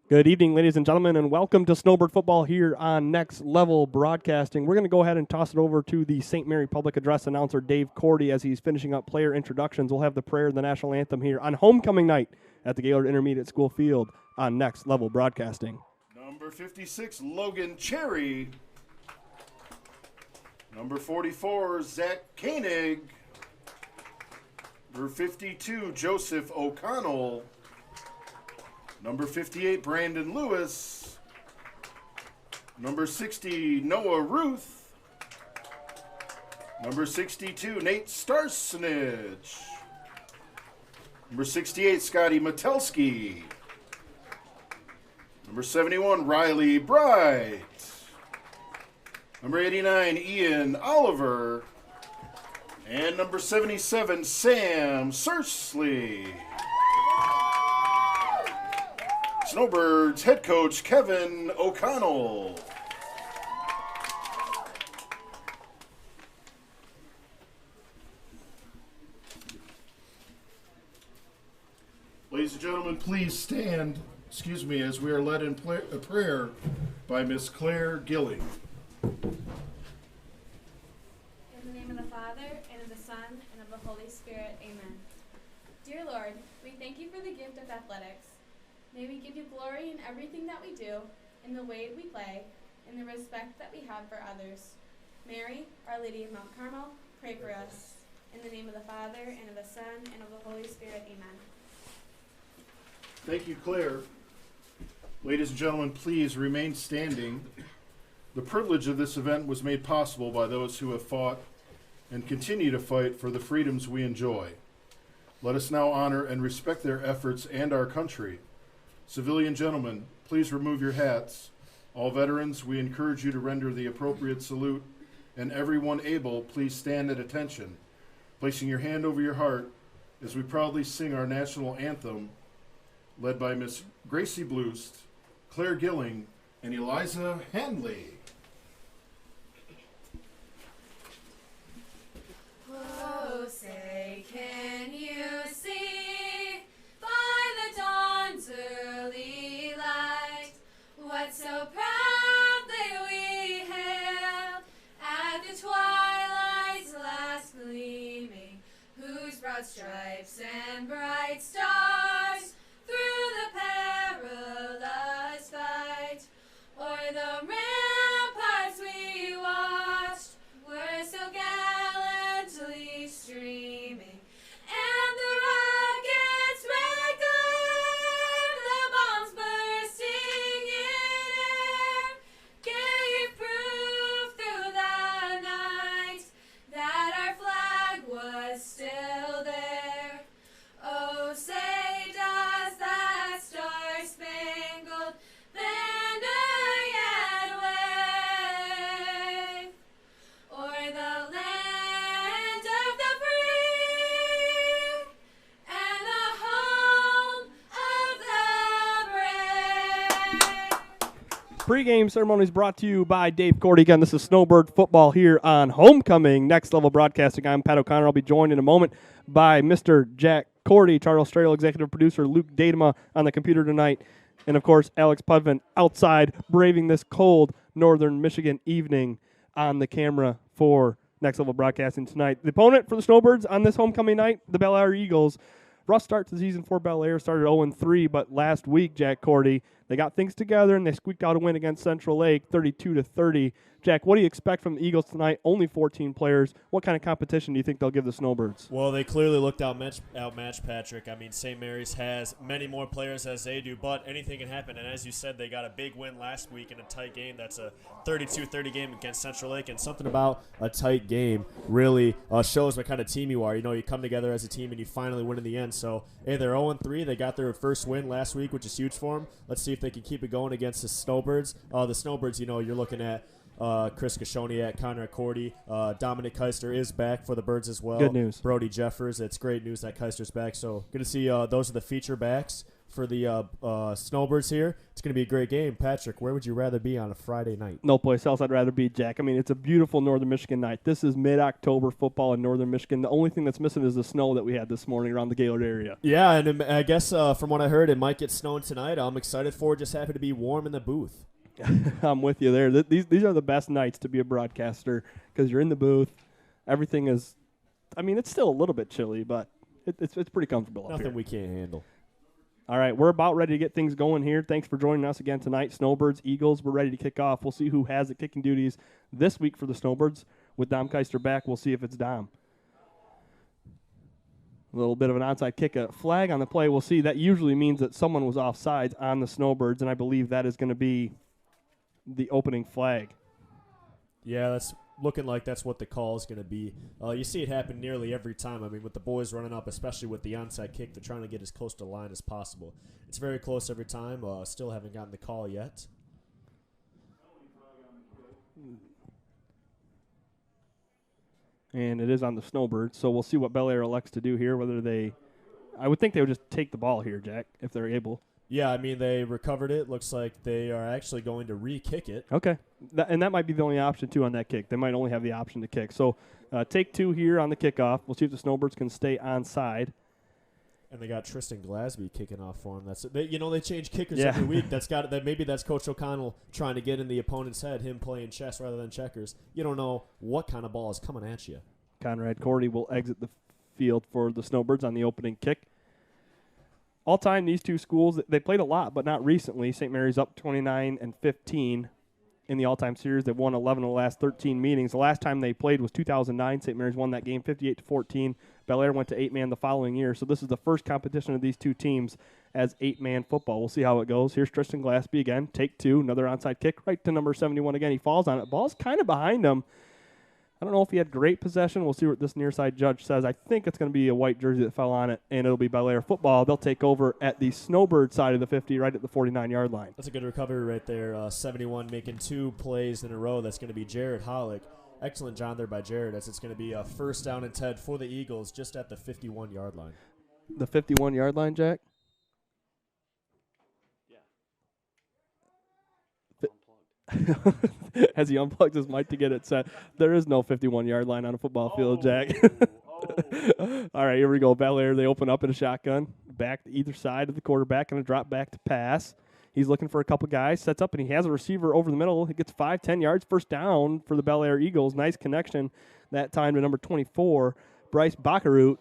Good evening, ladies and gentlemen, and welcome to Snowbird Football here on Next Level Broadcasting. We're going to go ahead and toss it over to the St. Mary Public Address announcer, Dave Cordy, as he's finishing up player introductions. We'll have the prayer and the national anthem here on homecoming night at the Gaylord Intermediate School Field on Next Level Broadcasting. Number 56, Logan Cherry. Number 44, Zach Koenig. Number 52, Joseph O'Connell. Number 58, Brandon Lewis. Number 60, Noah Ruth. Number 62, Nate Starsnitch. Number 68, Scotty Metelsky. Number 71, Riley Bright. Number 89, Ian Oliver. And number 77, Sam Searsley. Snowbirds head coach Kevin O'Connell. Ladies and gentlemen, please stand, as we are led in a prayer by Miss Claire Gilling. In the name of the Father, and of the Son, and of the Holy Spirit, amen. Dear Lord, we thank you for the gift of athletics. May we give you glory in everything that we do, in the way we play, in the respect that we have for others. Mary, Our Lady of Mount Carmel, pray for us. In the name of the Father, and of the Son, and of the Holy Spirit, amen. Thank you, Claire. Ladies and gentlemen, please remain standing. The privilege of this event was made possible by those who have fought and continue to fight for the freedoms we enjoy. Let us now honor and respect their efforts and our country. Civilian gentlemen, please remove your hats. All veterans, we encourage you to render the appropriate salute, and everyone able, please stand at attention, placing your hand over your heart as we proudly sing our national anthem, led by Miss Gracie Bloost, Claire Gilling, and Eliza Hanley. Oh, say, can you see by the dawn's early light what so proudly we hailed at the twilight's last gleaming, whose broad stripes and bright stars through the perilous fight o'er the ramparts we watched were so gallantly streaming, and the rockets' red glare, the bombs bursting in air, gave proof through the night that our flag was still there. Oh, say does that star-spangled banner yet wave o'er the land of the free and the home of the brave? Pregame ceremonies brought to you by Dave Cordy. Again, this is Snowbird Football here on Homecoming Next Level Broadcasting. I'm Pat O'Connor. I'll be joined in a moment by Mr. Jack Cordy, Charles Strail, executive producer, Luke Datema on the computer tonight, and of course, Alex Pudvin outside braving this cold northern Michigan evening on the camera for Next Level Broadcasting tonight. The opponent for the Snowbirds on this homecoming night, the Bellaire Eagles. Rough start to the season for Bellaire, started 0-3, but last week, Jack Cordy, they got things together and they squeaked out a win against Central Lake, 32-30. Jack, what do you expect from the Eagles tonight? Only 14 players. What kind of competition do you think they'll give the Snowbirds? Well, they clearly looked outmatched, Patrick. I mean, St. Mary's has many more players as they do, but anything can happen. And as you said, they got a big win last week in a tight game. That's a 32-30 game against Central Lake. And something about a tight game really shows what kind of team you are. You know, you come together as a team and you finally win in the end. So, hey, they're 0-3. They got their first win last week, which is huge for them. Let's see if they can keep it going against the Snowbirds. The Snowbirds, you know, you're looking at Chris Kashoniak, Connor Cordy, Dominic Keister is back for the Birds as well. Good news. Brody Jeffers. It's great news that Keister's back. So good to see those are the feature backs for the Snowbirds here. It's going to be a great game. Patrick, where would you rather be on a Friday night? No place else I'd rather be, Jack. I mean, it's a beautiful Northern Michigan night. This is mid-October football in Northern Michigan. The only thing that's missing is the snow that we had this morning around the Gaylord area. Yeah, and I guess from what I heard, it might get snowing tonight. I'm excited for it. Just happy to be warm in the booth. I'm with you there. These are the best nights to be a broadcaster because you're in the booth. Everything is, I mean, it's still a little bit chilly, but it's pretty comfortable up here. Nothing we can't handle. All right, we're about ready to get things going here. Thanks for joining us again tonight. Snowbirds, Eagles, we're ready to kick off. We'll see who has the kicking duties this week for the Snowbirds. With Dom Keister back, we'll see if it's Dom. A little bit of an onside kick, a flag on the play. We'll see. That usually means that someone was offsides on the Snowbirds, and I believe that is going to be the opening flag. Yeah, that's looking like that's what the call is going to be. You see it happen nearly every time. I mean, with the boys running up, especially with the onside kick, they're trying to get as close to the line as possible. It's very close every time. Still haven't gotten the call yet. And it is on the Snowbirds, so we'll see what Bellaire elects to do here, whether I would think they would just take the ball here, Jack, if they're able. Yeah, I mean, they recovered it. Looks like they are actually going to re-kick it. Okay. And that might be the only option, too, on that kick. They might only have the option to kick. So take two here on the kickoff. We'll see if the Snowbirds can stay onside. And they got Tristan Glasby kicking off for them. They change kickers every week. Maybe that's Coach O'Connell trying to get in the opponent's head, him playing chess rather than checkers. You don't know what kind of ball is coming at you. Conrad Cordy will exit the field for the Snowbirds on the opening kick. All time, these two schools, they played a lot, but not recently. St. Mary's up 29-15 in the all-time series. They've won 11 of the last 13 meetings. The last time they played was 2009. St. Mary's won that game 58-14. Bellaire went to 8-man the following year. So this is the first competition of these two teams as 8-man football. We'll see how it goes. Here's Tristan Glasby again. Take two. Another onside kick right to number 71 again. He falls on it. Ball's kind of behind him. I don't know if he had great possession. We'll see what this near side judge says. I think it's going to be a white jersey that fell on it, and it'll be Bellaire football. They'll take over at the Snowbird side of the 50, right at the 49-yard line. That's a good recovery right there. 71 making two plays in a row. That's going to be Jared Hollick. Excellent job there by Jared, as it's going to be a first down and 10 for the Eagles just at the 51-yard line. The 51-yard line, Jack? As he unplugged his mic to get it set. There is no 51-yard line on a football field, Jack. All right, here we go. Bellaire, they open up in a shotgun. Back to either side of the quarterback, and a drop back to pass. He's looking for a couple guys, sets up, and he has a receiver over the middle. He gets 5-10 yards, first down for the Bellaire Eagles. Nice connection that time to number 24, Bryce Baccaroot.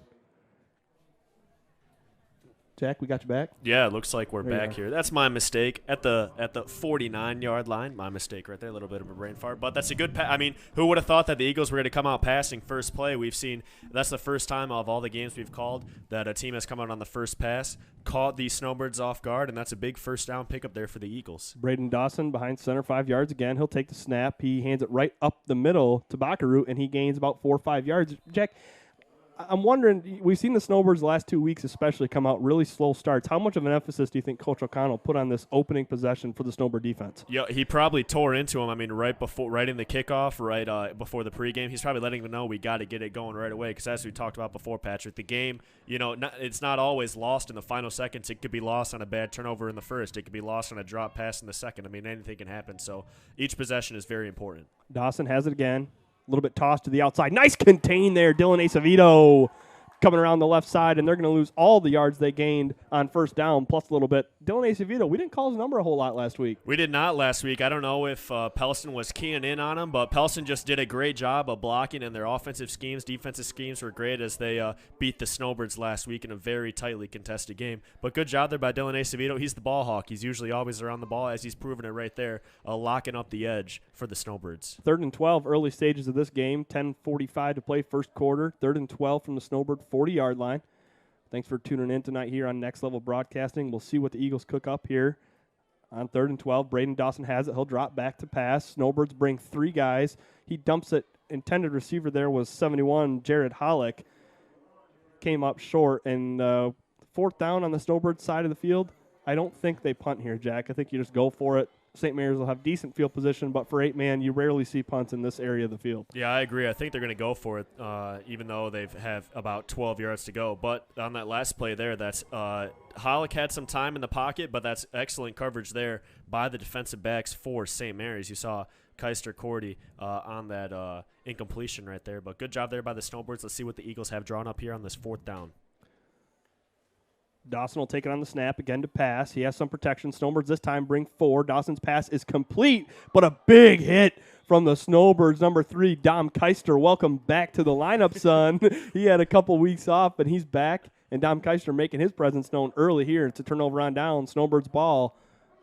Jack, we got you back? Yeah, it looks like we're back here. That's my mistake at the 49-yard line. My mistake right there, a little bit of a brain fart. But that's a good I mean, who would have thought that the Eagles were going to come out passing first play? We've seen that's the first time of all the games we've called that a team has come out on the first pass, caught the Snowbirds off guard, and that's a big first down pickup there for the Eagles. Braden Dawson behind center, 5 yards again. He'll take the snap. He hands it right up the middle to Baccaroot, and he gains about 4 or 5 yards. Jack, I'm wondering, we've seen the Snowbirds the last 2 weeks especially come out really slow starts. How much of an emphasis do you think Coach O'Connell put on this opening possession for the Snowbird defense? Yeah, he probably tore into him. I mean, right in the kickoff, right before the pregame, he's probably letting them know we got to get it going right away. Because as we talked about before, Patrick, the game, it's not always lost in the final seconds. It could be lost on a bad turnover in the first. It could be lost on a drop pass in the second. I mean, anything can happen. So each possession is very important. Dawson has it again. A little bit tossed to the outside. Nice contain there. Dylan Acevedo coming around the left side, and they're going to lose all the yards they gained on first down, plus a little bit. Dylan Acevedo, we didn't call his number a whole lot last week. We did not last week. I don't know if Pelston was keying in on him, but Pelston just did a great job of blocking, and their offensive schemes, defensive schemes were great as they beat the Snowbirds last week in a very tightly contested game. But good job there by Dylan Acevedo. He's the ball hawk. He's usually always around the ball, as he's proven it right there, locking up the edge for the Snowbirds. 3rd and 12, early stages of this game. 10:45 to play, first quarter. 3rd and 12 from the Snowbird 40-yard line. Thanks for tuning in tonight here on Next Level Broadcasting. We'll see what the Eagles cook up here on 3rd and 12. Braden Dawson has it. He'll drop back to pass. Snowbirds bring 3 guys. He dumps it. Intended receiver there was 71, Jared Hollick. Came up short. And 4th down on the Snowbirds side of the field. I don't think they punt here, Jack. I think you just go for it. St. Mary's will have decent field position, but for 8-man, you rarely see punts in this area of the field. Yeah, I agree. I think they're going to go for it, even though they have about 12 yards to go. But on that last play there, that's Hollick had some time in the pocket, but that's excellent coverage there by the defensive backs for St. Mary's. You saw Keister Cordy on that incompletion right there. But good job there by the Snowbirds. Let's see what the Eagles have drawn up here on this 4th down. Dawson will take it on the snap again to pass. He has some protection. Snowbirds this time bring 4. Dawson's pass is complete, but a big hit from the Snowbirds. Number 3, Dom Keister. Welcome back to the lineup, son. He had a couple weeks off, but he's back. And Dom Keister making his presence known early here. It's a turnover on down. Snowbirds ball.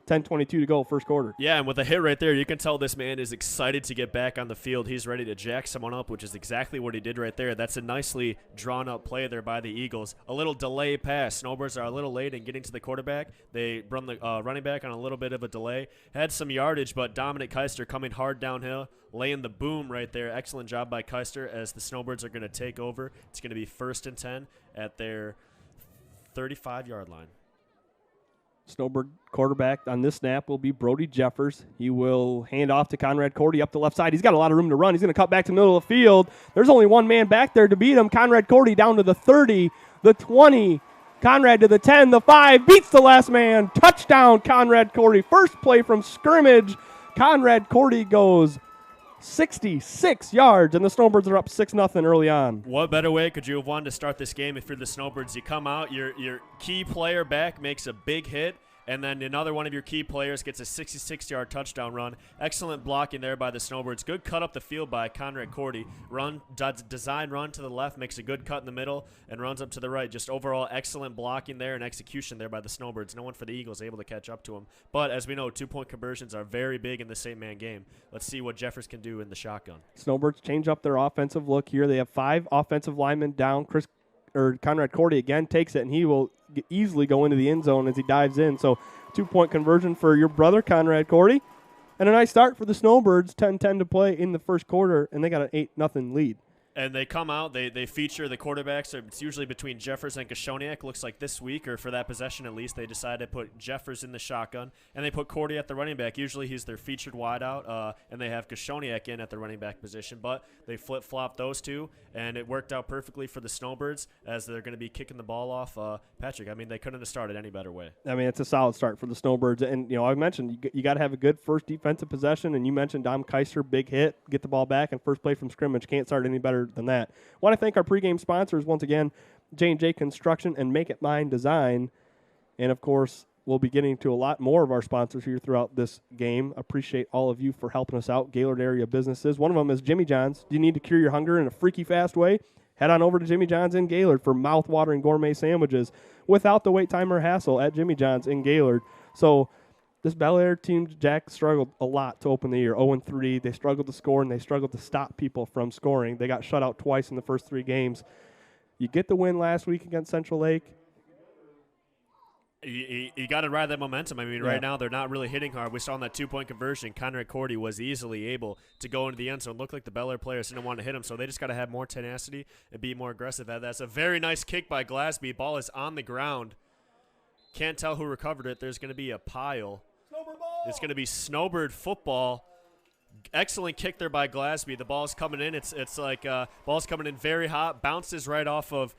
10:22 to go, first quarter. Yeah, and with a hit right there, you can tell this man is excited to get back on the field. He's ready to jack someone up, which is exactly what he did right there. That's a nicely drawn-up play there by the Eagles. A little delay pass. Snowbirds are a little late in getting to the quarterback. They run the running back on a little bit of a delay. Had some yardage, but Dominic Keister coming hard downhill, laying the boom right there. Excellent job by Keister as the Snowbirds are going to take over. It's going to be 1st and 10 at their 35-yard line. Snowbird quarterback on this snap will be Brody Jeffers. He will hand off to Conrad Cordy up the left side. He's got a lot of room to run. He's going to cut back to the middle of the field. There's only one man back there to beat him. Conrad Cordy down to the 30, the 20. Conrad to the 10, the 5. Beats the last man. Touchdown, Conrad Cordy. First play from scrimmage. Conrad Cordy goes 66 yards, and the Snowbirds are up 6-0 early on. What better way could you have wanted to start this game if you're the Snowbirds? You come out, your key player back makes a big hit, and then another one of your key players gets a 66-yard touchdown run. Excellent blocking there by the Snowbirds. Good cut up the field by Conrad Cordy. Design run to the left, makes a good cut in the middle, and runs up to the right. Just overall excellent blocking there and execution there by the Snowbirds. No one for the Eagles able to catch up to him. But as we know, 2-point conversions are very big in the 8-man game. Let's see what Jeffers can do in the shotgun. Snowbirds change up their offensive look here. They have 5 offensive linemen down. Conrad Cordy again takes it, and he will easily go into the end zone as he dives in. So 2-point conversion for your brother, Conrad Cordy. And a nice start for the Snowbirds, 10-10 to play in the first quarter, and they got an 8-0 lead. And they come out, they feature the quarterbacks. It's usually between Jeffers and Kashoniak. Looks like this week, or for that possession at least, they decided to put Jeffers in the shotgun, and they put Cordy at the running back. Usually he's their featured wideout, and they have Kashoniak in at the running back position. But they flip-flop those two, and it worked out perfectly for the Snowbirds as they're going to be kicking the ball off Patrick. I mean, they couldn't have started any better way. I mean, it's a solid start for the Snowbirds. And, I mentioned you got to have a good first defensive possession, and you mentioned Dom Keister, big hit, get the ball back, and first play from scrimmage. Can't start any better than that. Want to thank our pregame sponsors once again, J&J Construction and Make It Mine Design. And, of course, we'll be getting to a lot more of our sponsors here throughout this game. Appreciate all of you for helping us out, Gaylord area businesses. One of them is Jimmy John's. Do you need to cure your hunger in a freaky fast way? Head on over to Jimmy John's in Gaylord for mouth-watering gourmet sandwiches without the wait time or hassle at Jimmy John's in Gaylord. So this Bellaire team, Jack, struggled a lot to open the year. 0-3. They struggled to score, and they struggled to stop people from scoring. They got shut out twice in the first 3 games. You get the win last week against Central Lake. You got to ride that momentum. I mean, right now they're not really hitting hard. We saw in that 2-point conversion, Conrad Cordy was easily able to go into the end zone. Looked like the Bellaire players didn't want to hit him, so they just got to have more tenacity and be more aggressive. That's a very nice kick by Glasby. Ball is on the ground. Can't tell who recovered it. There's going to be a pile. It's going to be Snowbird football. Excellent kick there by Glasby. The ball's coming in. It's like ball's coming in very hot. Bounces right off of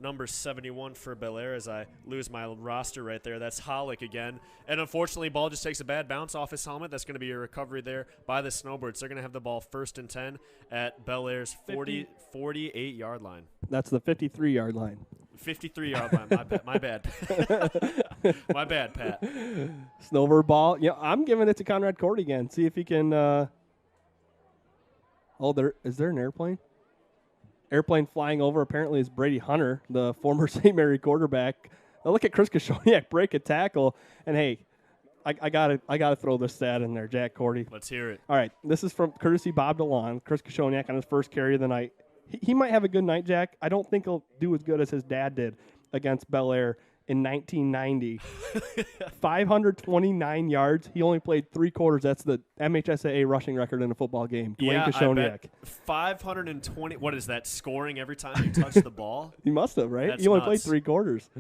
number 71 for Bellaire as I lose my roster right there. That's Hollick again. And unfortunately, ball just takes a bad bounce off his helmet. That's going to be a recovery there by the Snowbirds. They're going to have the ball 1st and 10 at Bellaire's 48-yard line. That's the 53-yard line. 53-yard line. My bad. My bad, Pat. Snowbird ball. I'm giving it to Conrad Cordy again. See if he can. Is there an airplane? Airplane flying over apparently is Brady Hunter, the former St. Mary quarterback. Now look at Chris Kashoniak break a tackle, and hey, I gotta throw this stat in there, Jack Cordy. Let's hear it. All right, this is from courtesy Bob DeLon. Chris Kashoniak on his first carry of the night. He might have a good night, Jack. I don't think he'll do as good as his dad did against Bellaire in 1990. 529 yards. He only played 3 quarters. That's the MHSAA rushing record in a football game. Dwayne Kashoniak. 520. What is that, scoring every time you touch the ball? He must have, right? That's he only nuts. played 3 quarters.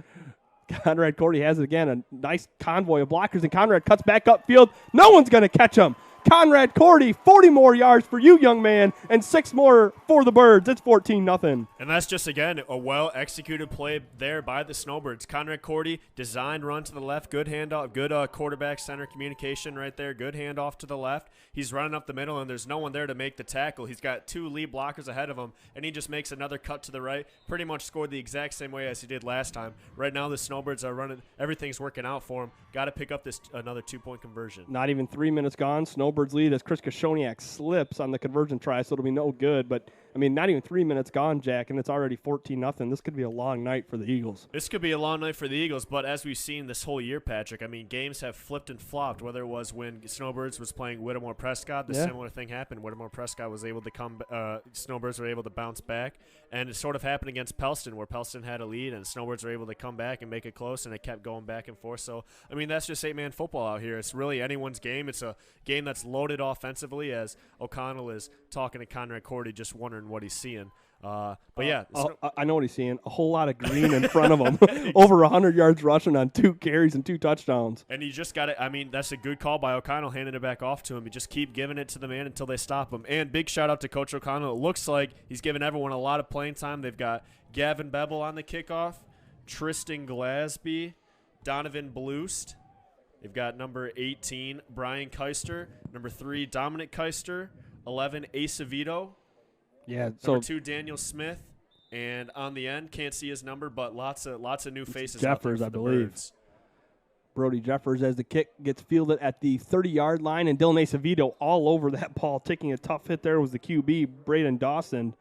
Conrad Cordy has it again. A nice convoy of blockers, and Conrad cuts back upfield. No one's going to catch him. Conrad Cordy, 40 more yards for you, young man, and 6 more for the Birds. It's 14-0. And that's just, again, a well-executed play there by the Snowbirds. Conrad Cordy, designed run to the left, good handoff, good quarterback-center communication right there, good handoff to the left. He's running up the middle, and there's no one there to make the tackle. He's got 2 lead blockers ahead of him, and he just makes another cut to the right, pretty much scored the exact same way as he did last time. Right now, the Snowbirds are running. Everything's working out for him. Got to pick up this another 2-point conversion. Not even 3 minutes gone. Snowbirds lead as Chris Koshoniak slips on the conversion try, so it'll be no good. But, I mean, not even 3 minutes gone, Jack, and it's already 14-0. This could be a long night for the Eagles. This could be a long night for the Eagles, but as we've seen this whole year, Patrick, I mean, games have flipped and flopped, whether it was when Snowbirds was playing Whittemore Prescott. The similar thing happened. Whittemore Prescott was able to come Snowbirds were able to bounce back. And it sort of happened against Pelston, where Pelston had a lead, and Snowbirds were able to come back and make it close, and it kept going back and forth. So, I mean, that's just 8-man football out here. It's really anyone's game. It's a game that's loaded offensively, as O'Connell is talking to Conrad Cordy, just wondering what he's seeing. But yeah. I know what he's seeing. A whole lot of green in front of him. Over 100 yards rushing on 2 carries and 2 touchdowns. And you just got it. I mean, that's a good call by O'Connell, handing it back off to him. You just keep giving it to the man until they stop him. And big shout out to Coach O'Connell. It looks like he's giving everyone a lot of playing time. They've got Gavin Bevel on the kickoff, Tristan Glasby, Donovan Bloost. They've got number 18, Brian Keister, number 3, Dominic Keister, 11, Acevedo. Yeah, so number 2, Daniel Smith, and on the end, can't see his number, but lots of new faces. Jeffers, out there for I the believe. Birds. Brody Jeffers as the kick gets fielded at the 30-yard line, and Dylan Acevedo all over that ball, taking a tough hit there was the QB, Braden Dawson.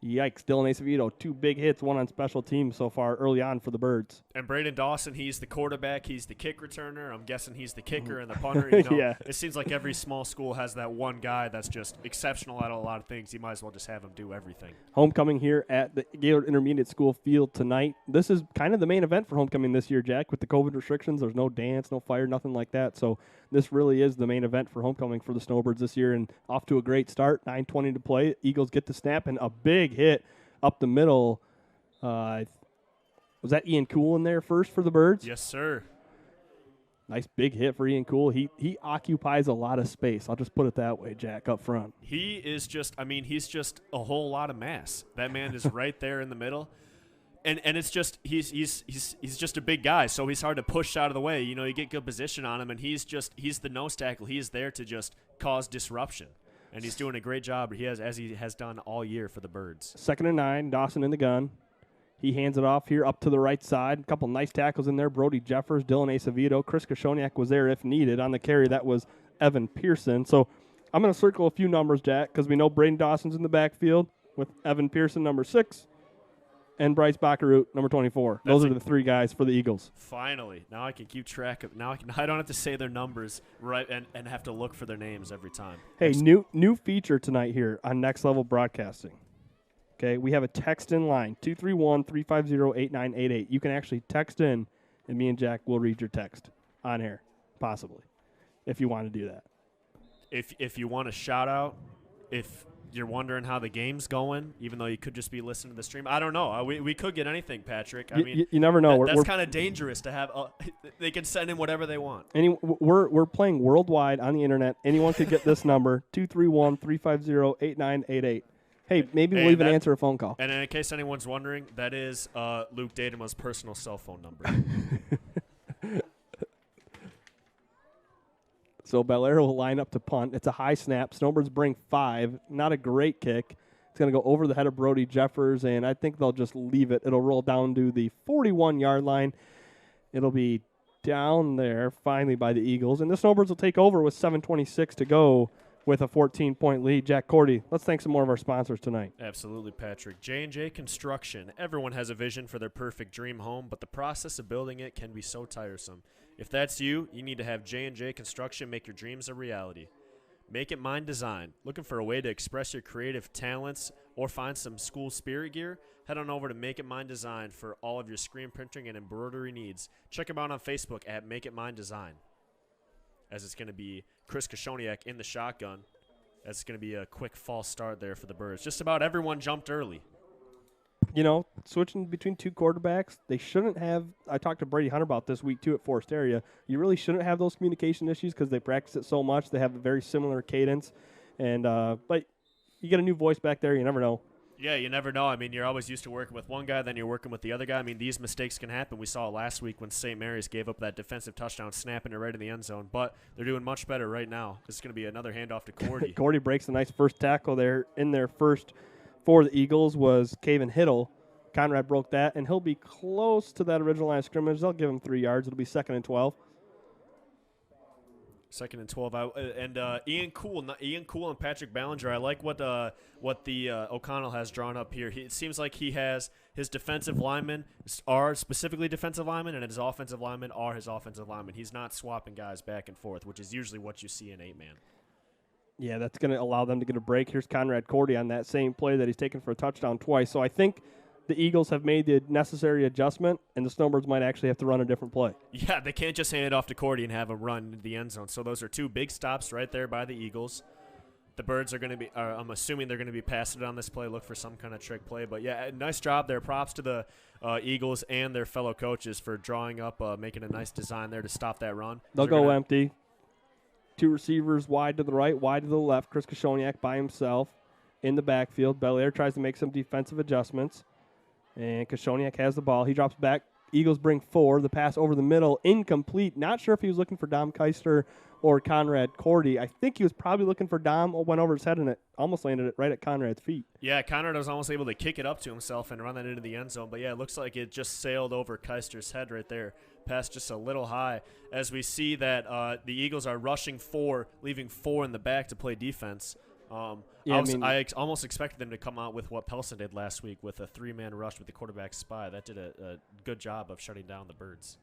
Yikes, Dylan Acevedo, 2 big hits, 1 on special teams so far early on for the Birds. And Braden Dawson, he's the quarterback, he's the kick returner. I'm guessing he's the kicker and the punter. You know, Yeah. It seems like every small school has that one guy that's just exceptional at a lot of things. You might as well just have him do everything. Homecoming here at the Gaylord Intermediate School field tonight. This is kind of the main event for homecoming this year, Jack. With the COVID restrictions, there's no dance, no fire, nothing like that. So this really is the main event for homecoming for the Snowbirds this year, and off to a great start. 9:20 to play. Eagles get the snap, and a big hit up the middle. Was that Ian Cool in there first for the Birds? Yes, sir. Nice big hit for Ian Cool. He occupies a lot of space. I'll just put it that way, Jack, up front. He is just, I mean, he's just a whole lot of mass. That man is right there in the middle. And it's just he's just a big guy, so he's hard to push out of the way. You know, you get good position on him, and he's the nose tackle. He is there to just cause disruption. And he's doing a great job. As he has done all year for the Birds. 2nd and 9, Dawson in the gun. He hands it off here up to the right side. A couple nice tackles in there. Brody Jeffers, Dylan Acevedo. Chris Koshoniak was there if needed. On the carry, that was Evan Pearson. So I'm going to circle a few numbers, Jack, because we know Braden Dawson's in the backfield with Evan Pearson, number 6, and Bryce Baccaroot, number 24. Those are the 3 guys for the Eagles. Finally. Now I can keep track of – I don't have to say their numbers right and have to look for their names every time. Hey, new feature tonight here on Next Level Broadcasting. Okay, we have a text-in line, 231-350-8988. You can actually text in, and me and Jack will read your text on air, possibly, if you want to do that. If you want a shout-out, if you're wondering how the game's going, even though you could just be listening to the stream, I don't know. We could get anything, Patrick. I mean, you never know. That's kind of dangerous to have. They can send in whatever they want. We're playing worldwide on the internet. Anyone could get this number, 231-350-8988. Hey, maybe we'll even answer a phone call. And in case anyone's wondering, that is Luke Dadema's personal cell phone number. So Bellaire will line up to punt. It's a high snap. Snowbirds bring 5. Not a great kick. It's going to go over the head of Brody Jeffers, and I think they'll just leave it. It'll roll down to the 41-yard line. It'll be down there finally by the Eagles. And the Snowbirds will take over with 7:26 to go with a 14-point lead. Jack Cordy, let's thank some more of our sponsors tonight. Absolutely, Patrick. J&J Construction. Everyone has a vision for their perfect dream home, but the process of building it can be so tiresome. If that's you, you need to have J&J Construction make your dreams a reality. Make It Mine Design. Looking for a way to express your creative talents or find some school spirit gear? Head on over to Make It Mine Design for all of your screen printing and embroidery needs. Check them out on Facebook at Make It Mine Design. As it's going to be Chris Koshoniak in the shotgun. As it's going to be a quick false start there for the Birds. Just about everyone jumped early. Switching between two quarterbacks, they shouldn't have. I talked to Brady Hunter about this week, too, at Forest Area. You really shouldn't have those communication issues because they practice it so much. They have a very similar cadence. And but you get a new voice back there, you never know. Yeah, you never know. I mean, you're always used to working with one guy, then you're working with the other guy. I mean, these mistakes can happen. We saw it last week when St. Mary's gave up that defensive touchdown, snapping it right in the end zone. But they're doing much better right now. This is going to be another handoff to Cordy. Cordy breaks a nice first tackle there. In their first for the Eagles was Caven Hiddle. Conrad broke that, and he'll be close to that original line of scrimmage. They'll give him 3 yards. It'll be 2nd and 12. 2nd and 12. Ian Cool and Patrick Ballinger. I like what the O'Connell has drawn up here. It seems like he has his defensive linemen are specifically defensive linemen, and his offensive linemen are his offensive linemen. He's not swapping guys back and forth, which is usually what you see in 8-man. Yeah, that's going to allow them to get a break. Here's Conrad Cordy on that same play that he's taken for a touchdown twice. So I think the Eagles have made the necessary adjustment, and the Snowbirds might actually have to run a different play. Yeah, they can't just hand it off to Cordy and have him run into the end zone. So those are 2 big stops right there by the Eagles. The Birds are going to be I'm assuming they're going to be passing it on this play, look for some kind of trick play. But, yeah, nice job there. Props to the Eagles and their fellow coaches for drawing up, making a nice design there to stop that run. They'll go empty. 2 receivers wide to the right, wide to the left. Chris Koshoniak by himself in the backfield. Bellaire tries to make some defensive adjustments. And Koshoniak has the ball. He drops back. Eagles bring 4. The pass over the middle, incomplete. Not sure if he was looking for Dom Keister or Conrad Cordy. I think he was probably looking for Dom. Went over his head, and it almost landed it right at Conrad's feet. Yeah, Conrad was almost able to kick it up to himself and run that into the end zone. But, yeah, it looks like it just sailed over Keister's head right there. Pass just a little high. As we see that the Eagles are rushing 4, leaving 4 in the back to play defense. I almost expected them to come out with what Pelson did last week with a 3-man rush with the quarterback spy. That did a good job of shutting down the Birds.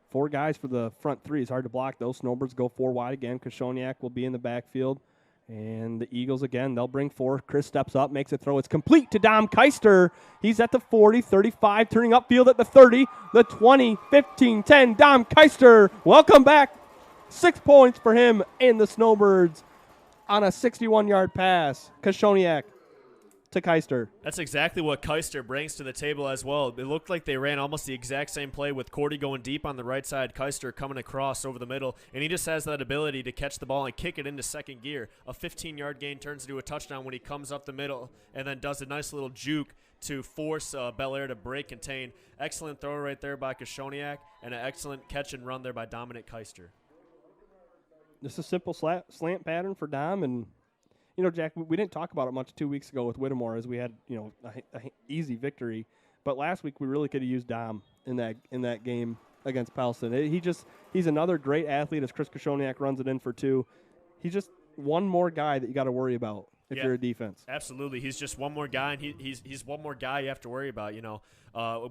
4 guys for the front 3. It's hard to block those. Snowbirds go 4 wide again. Koshoniak will be in the backfield. And the Eagles, again, they'll bring 4. Chris steps up, makes a throw. It's complete to Dom Keister. He's at the 40, 35, turning upfield at the 30, the 20, 15, 10. Dom Keister, welcome back. 6 points for him and the Snowbirds on a 61-yard pass. Koshoniak to Keister. That's exactly what Keister brings to the table as well. It looked like they ran almost the exact same play with Cordy going deep on the right side, Keister coming across over the middle, and he just has that ability to catch the ball and kick it into second gear. A 15-yard gain turns into a touchdown when he comes up the middle and then does a nice little juke to force Bellaire to break contain. Excellent throw right there by Koshoniak and an excellent catch and run there by Dominic Keister. Just a simple slant pattern for Dom, and Jack, we didn't talk about it much 2 weeks ago with Whittemore as we had a easy victory, but last week we really could have used Dom in that game against Pelson. He's another great athlete as Chris Koshoniak runs it in for 2. He's just one more guy that you got to worry about if you're a defense. Absolutely, he's just one more guy, and he's one more guy you have to worry about.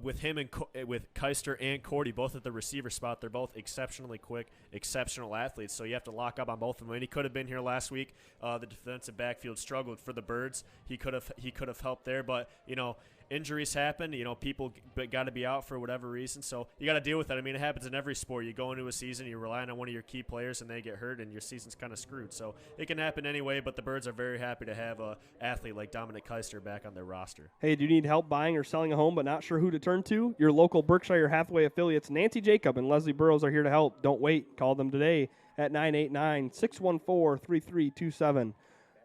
With him and with Keister and Cordy, both at the receiver spot, they're both exceptionally quick, exceptional athletes. So you have to lock up on both of them. And he could have been here last week. The defensive backfield struggled for the Birds. He could have helped there, but injuries happen. People got to be out for whatever reason. So you got to deal with that. I mean, it happens in every sport. You go into a season, you're relying on one of your key players, and they get hurt, and your season's kind of screwed. So it can happen anyway. But the Birds are very happy to have a athlete like Dominic Keister back on their roster. Hey, do you need help buying or selling a home but not sure who to turn to? Your local Berkshire Hathaway affiliates Nancy Jacob and Leslie Burrows are here to help. Don't wait. Call them today at 989-614-3327.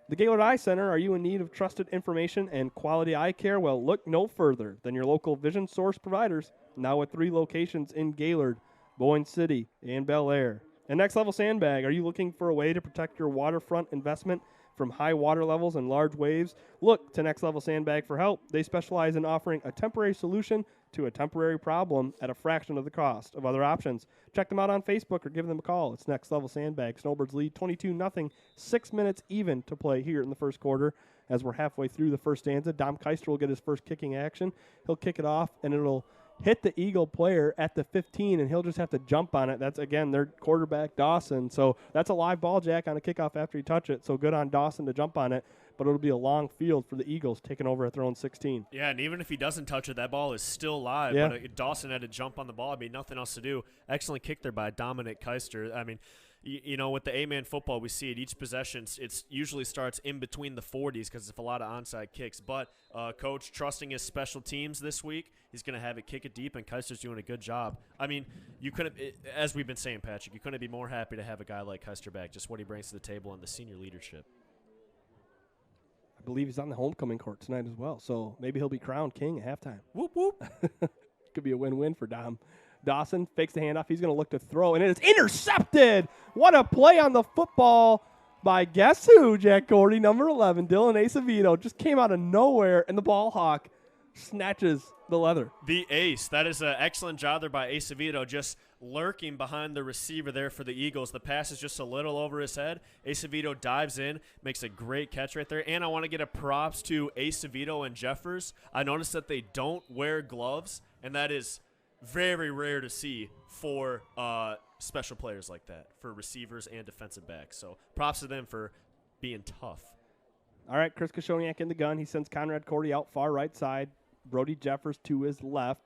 The Gaylord Eye Center, are you in need of trusted information and quality eye care? Well, look no further than your local Vision Source providers, now with 3 locations in Gaylord, Boyne City, and Bellaire. And Next Level Sandbag, are you looking for a way to protect your waterfront investment from high water levels and large waves? Look to Next Level Sandbag for help. They specialize in offering a temporary solution to a temporary problem at a fraction of the cost of other options. Check them out on Facebook or give them a call. It's Next Level Sandbag. Snowbirds lead 22-0, 6 minutes even to play here in the first quarter. As we're halfway through the first stanza, Dom Keister will get his first kicking action. He'll kick it off, and it'll hit the Eagle player at the 15, and he'll just have to jump on it. That's, again, their quarterback, Dawson. So that's a live ball, Jack, on a kickoff after you touch it. So good on Dawson to jump on it. But it'll be a long field for the Eagles taking over at their own 16. Yeah, and even if he doesn't touch it, that ball is still live. Yeah. But Dawson had to jump on the ball. I mean, nothing else to do. Excellent kick there by Dominic Keister. I mean, with the A-man football, we see it each possession. It usually starts in between the 40s because it's a lot of onside kicks. But Coach trusting his special teams this week, he's going to have it kick it deep, and Keister's doing a good job. I mean, you couldn't, as we've been saying, Patrick, you couldn't be more happy to have a guy like Keister back, just what he brings to the table and the senior leadership. I believe he's on the homecoming court tonight as well, so maybe he'll be crowned king at halftime. Whoop, whoop. Could be a win-win for Dom. Dawson fakes the handoff. He's going to look to throw, and it is intercepted. What a play on the football by guess who, Jack Gordy, number 11, Dylan Acevedo. Just came out of nowhere, and the ball hawk snatches the leather. The ace. That is an excellent job there by Acevedo, just lurking behind the receiver there for the Eagles. The pass is just a little over his head. Acevedo dives in, makes a great catch right there. And I want to get a props to Acevedo and Jeffers. I noticed that they don't wear gloves, and that is very rare to see for special players like that, for receivers and defensive backs. So props to them for being tough. All right, Chris Koshoniak in the gun. He sends Conrad Cordy out far right side. Brody Jeffers to his left.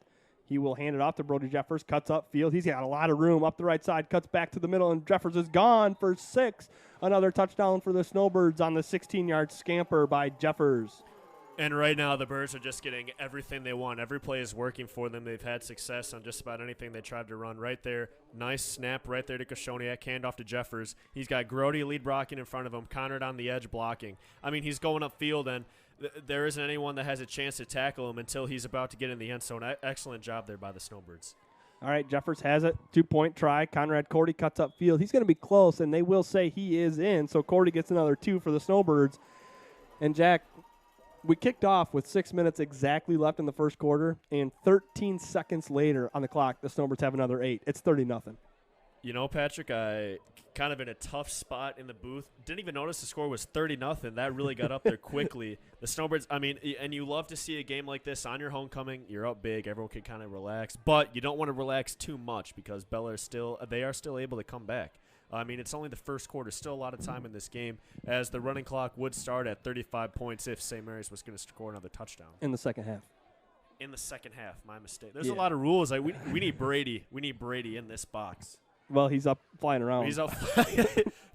He will hand it off to Brody Jeffers, cuts up field. He's got a lot of room up the right side, cuts back to the middle, and Jeffers is gone for 6. Another touchdown for the Snowbirds on the 16-yard scamper by Jeffers. And right now the Birds are just getting everything they want. Every play is working for them. They've had success on just about anything they tried to run right there. Nice snap right there to Koshoniak, handoff to Jeffers. He's got Grody lead blocking in front of him, Conrad on the edge blocking. I mean, he's going upfield, and there isn't anyone that has a chance to tackle him until he's about to get in the end zone. Excellent job there by the Snowbirds. All right, Jeffers has it. 2-point try. Conrad Cordy cuts up field. He's going to be close, and they will say he is in. So Cordy gets another 2 for the Snowbirds. And, Jack, we kicked off with 6 minutes exactly left in the first quarter, and 13 seconds later on the clock, the Snowbirds have another 8. It's 30-0. You know, Patrick, I kind of in a tough spot in the booth. Didn't even notice the score was 30-0. That really got up there quickly. The Snowbirds, I mean, and you love to see a game like this on your homecoming. You're up big. Everyone can kind of relax. But you don't want to relax too much because Bellaire they are still able to come back. I mean, it's only the first quarter. Still a lot of time in this game as the running clock would start at 35 points if St. Mary's was going to score another touchdown. In the second half. In the second half, my mistake. There's a lot of rules. We need Brady. We need Brady in this box. Well, he's up flying around. He's up.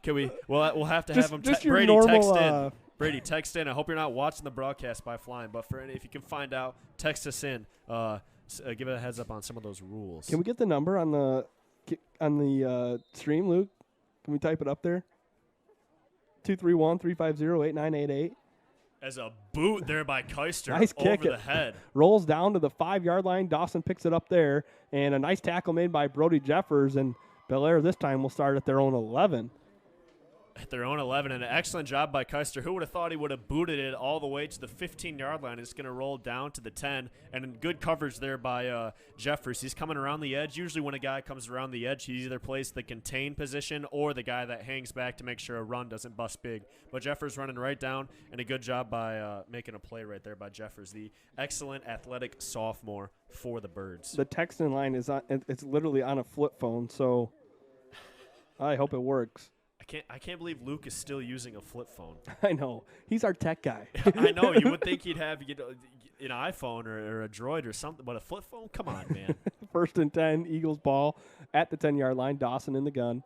Can we? We'll have to have him. Brady, text in. Brady, text in. I hope you're not watching the broadcast by flying, but if you can find out, text us in. Give it a heads up on some of those rules. Can we get the number on the stream, Luke? Can we type it up there? 231-350-8988. As a boot there by Keister nice over kick. the head. Rolls down to the 5-yard line. Dawson picks it up there. And a nice tackle made by Brody Jeffers. And Bellaire this time will start at their own 11. At their own 11, and an excellent job by Keister. Who would have thought he would have booted it all the way to the 15-yard line? It's going to roll down to the 10, and good coverage there by Jeffers. He's coming around the edge. Usually when a guy comes around the edge, he either plays the contain position or the guy that hangs back to make sure a run doesn't bust big. But Jeffers running right down, and a good job by making a play right there by Jeffers, the excellent athletic sophomore for the Birds. The texting line it's literally on a flip phone, so I hope it works. I can't believe Luke is still using a flip phone. I know. He's our tech guy. I know. You would think he'd have an iPhone or a Droid or something, but a flip phone? Come on, man. 1st and 10, Eagles ball at the 10-yard line. Dawson in the gun.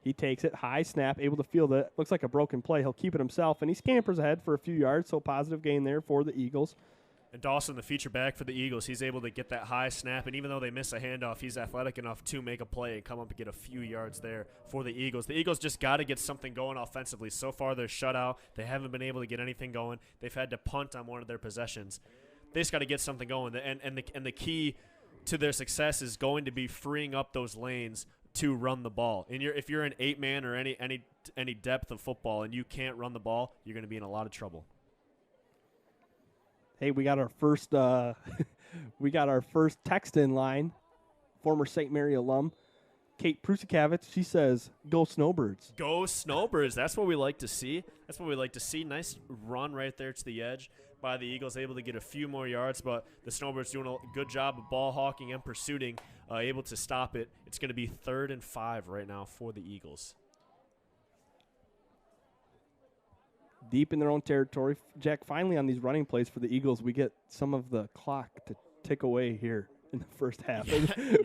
He takes it, high snap, able to field it. Looks like a broken play. He'll keep it himself, and he scampers ahead for a few yards, so positive gain there for the Eagles. And Dawson, the feature back for the Eagles, he's able to get that high snap, and even though they miss a handoff, he's athletic enough to make a play and come up and get a few yards there for the Eagles. The Eagles just got to get something going offensively. So far, they're shut out. They haven't been able to get anything going. They've had to punt on one of their possessions. They just got to get something going, and the key to their success is going to be freeing up those lanes to run the ball. And if you're an 8-man or any depth of football and you can't run the ball, you're going to be in a lot of trouble. Hey, we got our first text in line. Former St. Mary alum, Kate Prusakavich. She says, "Go Snowbirds." Go Snowbirds. That's what we like to see. Nice run right there to the edge by the Eagles, able to get a few more yards, but the Snowbirds doing a good job of ball hawking and pursuing, able to stop it. It's going to be 3rd and 5 right now for the Eagles. Deep in their own territory. Jack, finally on these running plays for the Eagles, we get some of the clock to tick away here in the first half.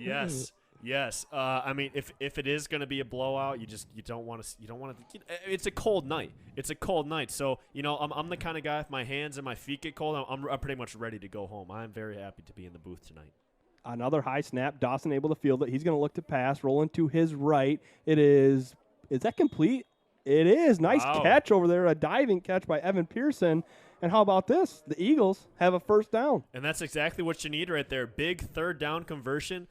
Yes. Yes. I mean, if it is going to be a blowout, you don't want to. It's a cold night. It's a cold night. So I'm the kind of guy. If my hands and my feet get cold, I'm pretty much ready to go home. I'm very happy to be in the booth tonight. Another high snap. Dawson able to field it. He's going to look to pass. Rolling to his right. It is. Is that complete? It is. Nice catch over there. A diving catch by Evan Pearson. And how about this? The Eagles have a first down. And that's exactly what you need right there. Big third down conversion.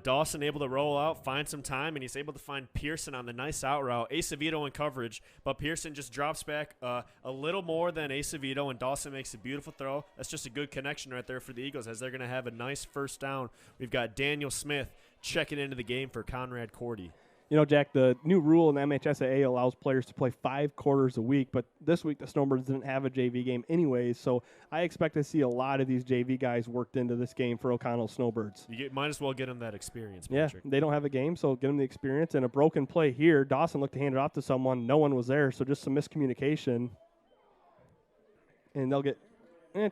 Dawson able to roll out, find some time, and he's able to find Pearson on the nice out route. Acevedo in coverage, but Pearson just drops back a little more than Acevedo, and Dawson makes a beautiful throw. That's just a good connection right there for the Eagles as they're going to have a nice first down. We've got Daniel Smith checking into the game for Conrad Cordy. Jack, the new rule in MHSAA allows players to play 5 quarters a week, but this week the Snowbirds didn't have a JV game anyways, so I expect to see a lot of these JV guys worked into this game for O'Connell Snowbirds. Might as well get them that experience, Patrick. Yeah, they don't have a game, so get them the experience. And a broken play here. Dawson looked to hand it off to someone. No one was there, so just some miscommunication. And they'll get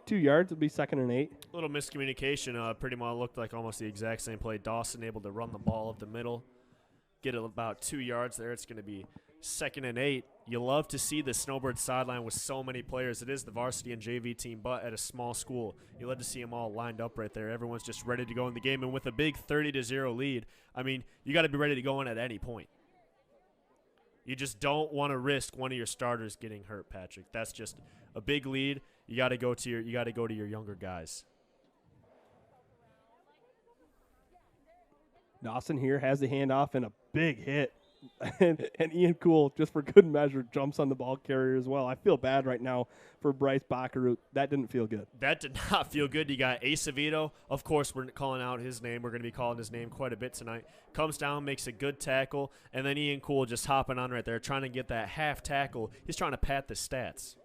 2 yards. It'll be 2nd and 8. A little miscommunication. Pretty much looked like almost the exact same play. Dawson able to run the ball up the middle. Get it about 2 yards there. It's going to be 2nd and 8. You love to see the Snowbirds sideline with so many players. It is the varsity and JV team, but at a small school. You love to see them all lined up right there. Everyone's just ready to go in the game. And with a big 30-0 lead, I mean, you got to be ready to go in at any point. You just don't want to risk one of your starters getting hurt, Patrick. That's just a big lead. You got to go to your younger guys. Dawson here has the handoff and a big hit. and Ian Cool, just for good measure, jumps on the ball carrier as well. I feel bad right now for Bryce Baccaroot. That didn't feel good. That did not feel good. You got Acevedo. Of course, we're calling out his name. We're going to be calling his name quite a bit tonight. Comes down, makes a good tackle, and then Ian Cool just hopping on right there, trying to get that half tackle. He's trying to pad the stats.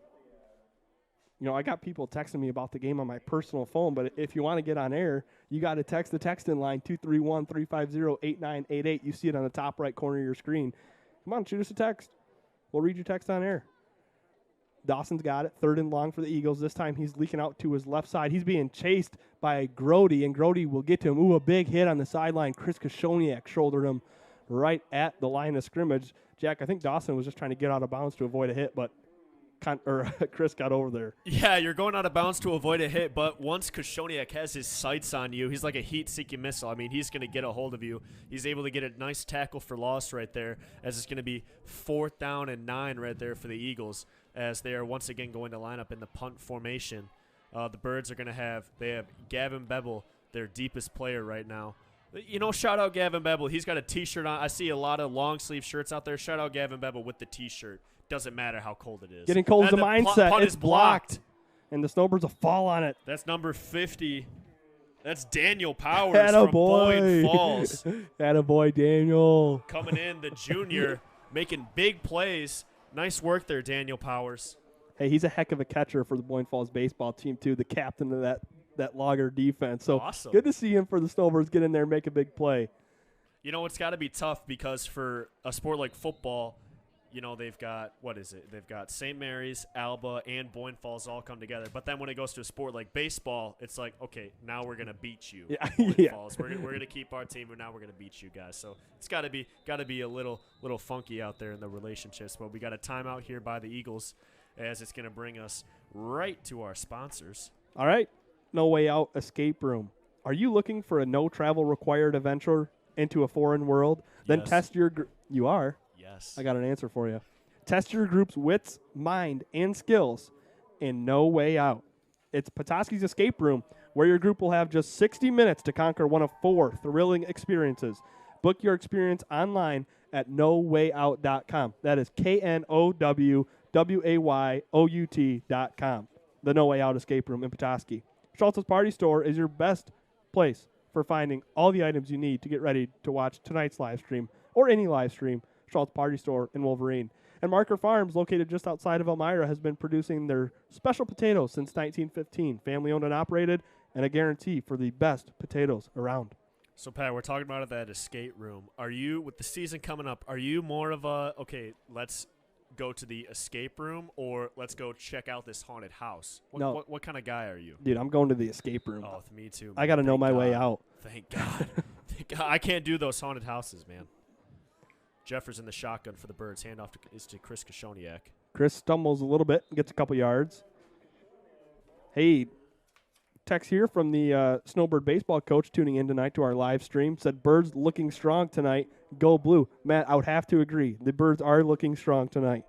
I got people texting me about the game on my personal phone, but if you want to get on air, you got to text the text-in line 231-350-8988. You see it on the top right corner of your screen. Come on, shoot us a text. We'll read your text on air. Dawson's got it, 3rd and long for the Eagles. This time he's leaking out to his left side. He's being chased by Grody, and Grody will get to him. Ooh, a big hit on the sideline. Chris Koshoniak shouldered him right at the line of scrimmage. Jack, I think Dawson was just trying to get out of bounds to avoid a hit, but Chris got over there. Yeah, you're going out of bounds to avoid a hit, but once Koshoniak has his sights on you, he's like a heat-seeking missile. I mean, he's going to get a hold of you. He's able to get a nice tackle for loss right there, as it's going to be 4th down and 9 right there for the Eagles, as they are once again going to line up in the punt formation. The Birds are going to have Gavin Bevel, their deepest player right now. Shout out Gavin Bevel. He's got a T-shirt on. I see a lot of long-sleeve shirts out there. Shout out Gavin Bevel with the T-shirt. Doesn't matter how cold it is. Getting cold is the mindset. Punt it's blocked. And the Snowbirds will fall on it. That's number 50. That's Daniel Powers from Boyne Falls. Attaboy, Daniel. Coming in, the junior, making big plays. Nice work there, Daniel Powers. Hey, he's a heck of a catcher for the Boyne Falls baseball team, too, the captain of that Logger defense. So awesome. Good to see him for the Snowbirds get in there and make a big play. It's got to be tough because for a sport like football, they've got, They've got St. Mary's, Alba, and Boyne Falls all come together. But then when it goes to a sport like baseball, it's like, okay, now we're going to beat you. Yeah. Boyne Falls. We're going to keep our team, and now we're going to beat you guys. So it's got to be a little funky out there in the relationships. But we got a timeout here by the Eagles as it's going to bring us right to our sponsors. All right. No Way Out Escape Room. Are you looking for a no travel required adventure into a foreign world? Then test your you are. Yes. I got an answer for you. Test your group's wits, mind, and skills in No Way Out. It's Petoskey's Escape Room, where your group will have just 60 minutes to conquer one of 4 thrilling experiences. Book your experience online at nowayout.com. That is KNOWWAYOUT.com. The No Way Out Escape Room in Petoskey. Schultz's Party Store is your best place for finding all the items you need to get ready to watch tonight's live stream or any live stream. Schultz Party Store in Wolverine. And Marker Farms, located just outside of Elmira, has been producing their special potatoes since 1915. Family owned and operated, and a guarantee for the best potatoes around. So, Pat, we're talking about that escape room. Are you, with the season coming up, are you more of a, okay, let's go to the escape room, or let's go check out this haunted house? What kind of guy are you? Dude, I'm going to the escape room. Oh, me too. Man. I got to know my way out. Thank God. I can't do those haunted houses, man. Jeffers in the shotgun for the Birds. Handoff is to Chris Kashoniak. Chris stumbles a little bit, gets a couple yards. Hey, text here from the Snowbird baseball coach tuning in tonight to our live stream. Said, Birds looking strong tonight. Go blue. Matt, I would have to agree. The Birds are looking strong tonight.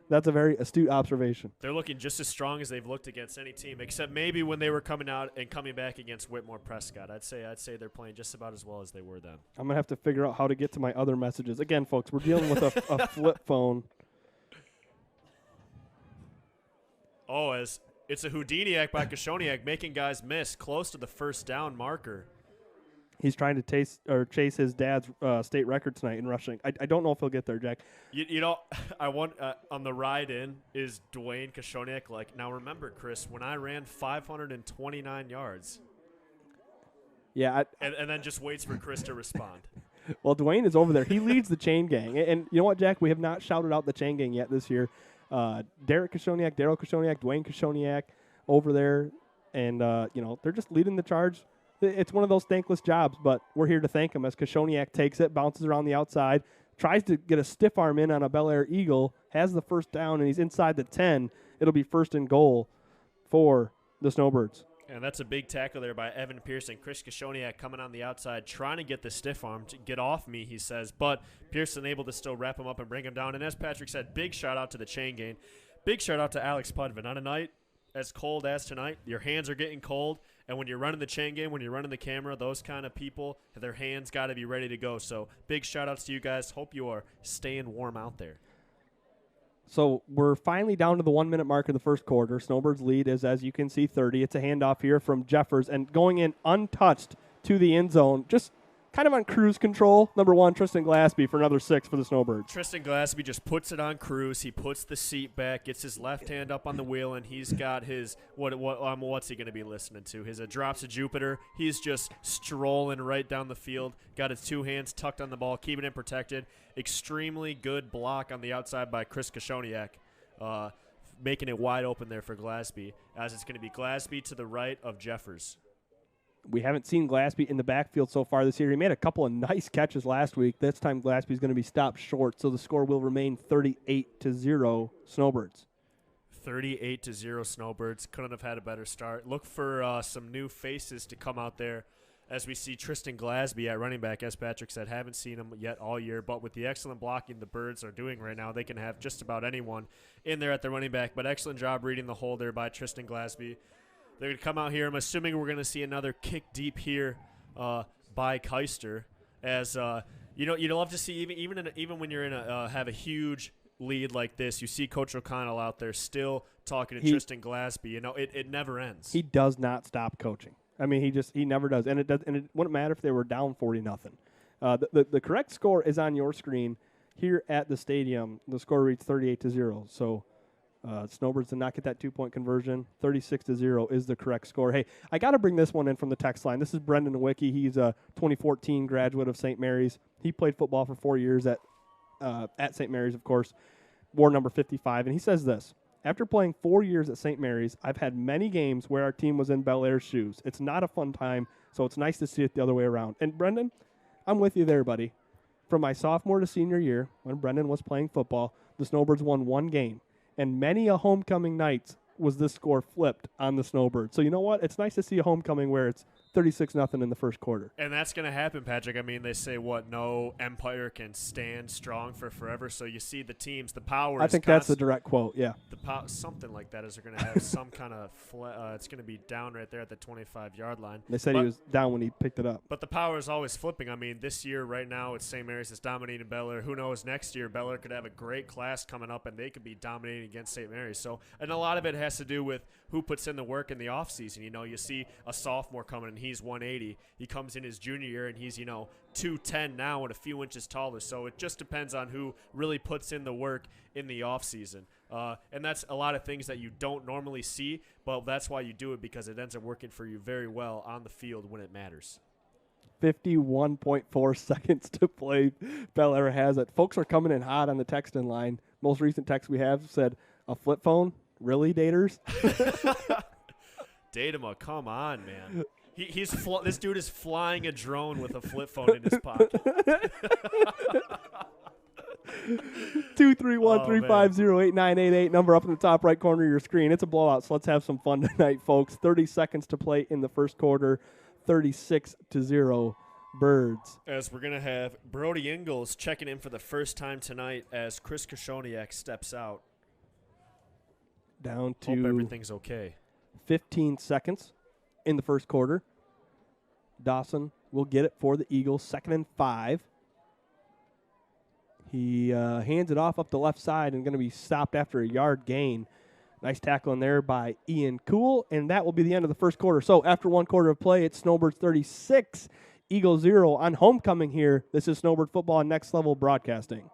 That's a very astute observation. They're looking just as strong as they've looked against any team, except maybe when they were coming out and coming back against Whitmore Prescott. I'd say they're playing just about as well as they were then. I'm going to have to figure out how to get to my other messages. Again, folks, we're dealing with a flip phone. Oh, as it's a Houdiniac by Kashoniak, making guys miss close to the first down marker. He's trying to chase his dad's state record tonight in rushing. I don't know if he'll get there, Jack. You know, I want on the ride in is Dwayne Kashoniak. Like, now remember, Chris, when I ran 529 yards. Yeah. And then just waits for Chris to respond. Well, Dwayne is over there. He leads the chain gang. And you know what, Jack? We have not shouted out the chain gang yet this year. Derek Kashoniak, Daryl Kashoniak, Dwayne Kashoniak over there. And, they're just leading the charge. It's one of those thankless jobs, but we're here to thank him as Kashoniak takes it, bounces around the outside, tries to get a stiff arm in on a Bellaire Eagle, has the first down, and he's inside the 10. It'll be first and goal for the Snowbirds. And that's a big tackle there by Evan Pearson. Chris Kashoniak coming on the outside, trying to get the stiff arm to get off me, he says. But Pearson able to still wrap him up and bring him down. And as Patrick said, big shout-out to the chain gang. Big shout-out to Alex Pudvin. On a night as cold as tonight, your hands are getting cold. And when you're running the chain game, when you're running the camera, those kind of people, their hands got to be ready to go. So big shout-outs to you guys. Hope you are staying warm out there. So we're finally down to the 1 minute mark of the first quarter. Snowbirds lead is, as you can see, 30. It's a handoff here from Jeffers and going in untouched to the end zone. Just kind of on cruise control. Number 1, Tristan Glassby for another 6 for the Snowbirds. Tristan Glassby just puts it on cruise. He puts the seat back, gets his left hand up on the wheel, and he's got his what's he going to be listening to? His drops of Jupiter. He's just strolling right down the field. Got his 2 hands tucked on the ball, keeping it protected. Extremely good block on the outside by Chris Kashoniak, making it wide open there for Glassby, as it's going to be Glassby to the right of Jeffers. We haven't seen Glassby in the backfield so far this year. He made a couple of nice catches last week. This time Glassby's going to be stopped short, so the score will remain 38-0 Snowbirds. 38-0 Snowbirds. Couldn't have had a better start. Look for some new faces to come out there as we see Tristan Glassby at running back. As Patrick said, haven't seen him yet all year, but with the excellent blocking the Birds are doing right now, they can have just about anyone in there at the running back. But excellent job reading the hole there by Tristan Glassby. They're going to come out here. I'm assuming we're going to see another kick deep here by Keister. As you'd love to see even when you're in have a huge lead like this, you see Coach O'Connell out there still talking to Tristan Glassby. It never ends. He does not stop coaching. I mean, he never does, and it wouldn't matter if they were down 40-0. The correct score is on your screen here at the stadium. The score reads 38-0. So. Snowbirds did not get that 2-point conversion. 36-0 is the correct score. Hey, I got to bring this one in from the text line. This is Brendan Nowicki. He's a 2014 graduate of St. Mary's. He played football for 4 years at St. Mary's, of course, wore number 55. And he says this: after playing 4 years at St. Mary's, I've had many games where our team was in Bellaire's shoes. It's not a fun time, so it's nice to see it the other way around. And Brendan, I'm with you there, buddy. From my sophomore to senior year, when Brendan was playing football, the Snowbirds won 1 game. And many a homecoming night was this score flipped on the Snowbirds. So you know what? It's nice to see a homecoming where it's 36-0 in the first quarter. And that's going to happen, Patrick. I mean, they say, no empire can stand strong for forever. So you see the teams, the powers. I think that's the direct quote, yeah. Something like that is they're going to have some kind of it's going to be down right there at the 25-yard line. They said he was down when he picked it up. But the power is always flipping. I mean, this year right now it's St. Mary's is dominating Bellaire. Who knows, next year Bellaire could have a great class coming up and they could be dominating against St. Mary's. So, and a lot of it has to do with who puts in the work in the offseason. You see a sophomore coming and he's 180. He comes in his junior year and he's, 210 now and a few inches taller. So it just depends on who really puts in the work in the offseason. And that's a lot of things that you don't normally see, but that's why you do it, because it ends up working for you very well on the field when it matters. 51.4 seconds to play. Bellaire has it. Folks are coming in hot on the texting line. Most recent text we have said, a flip phone? Really, daters? Datama, come on, man. This dude is flying a drone with a flip phone in his pocket. 231-350-8988, number up in the top right corner of your screen. It's a blowout, so let's have some fun tonight, folks. 30 seconds to play in the first quarter, 36-0 Birds. As we're going to have Brody Ingalls checking in for the first time tonight as Chris Koshoniak steps out. Down to Hope everything's okay. 15 seconds in the first quarter. Dawson will get it for the Eagles, 2nd and 5. He hands it off up the left side and going to be stopped after a yard gain. Nice tackle in there by Ian Cool, and that will be the end of the first quarter. So after one quarter of play, it's Snowbirds 36, Eagles 0 on homecoming here. This is Snowbird Football on Next Level Broadcasting.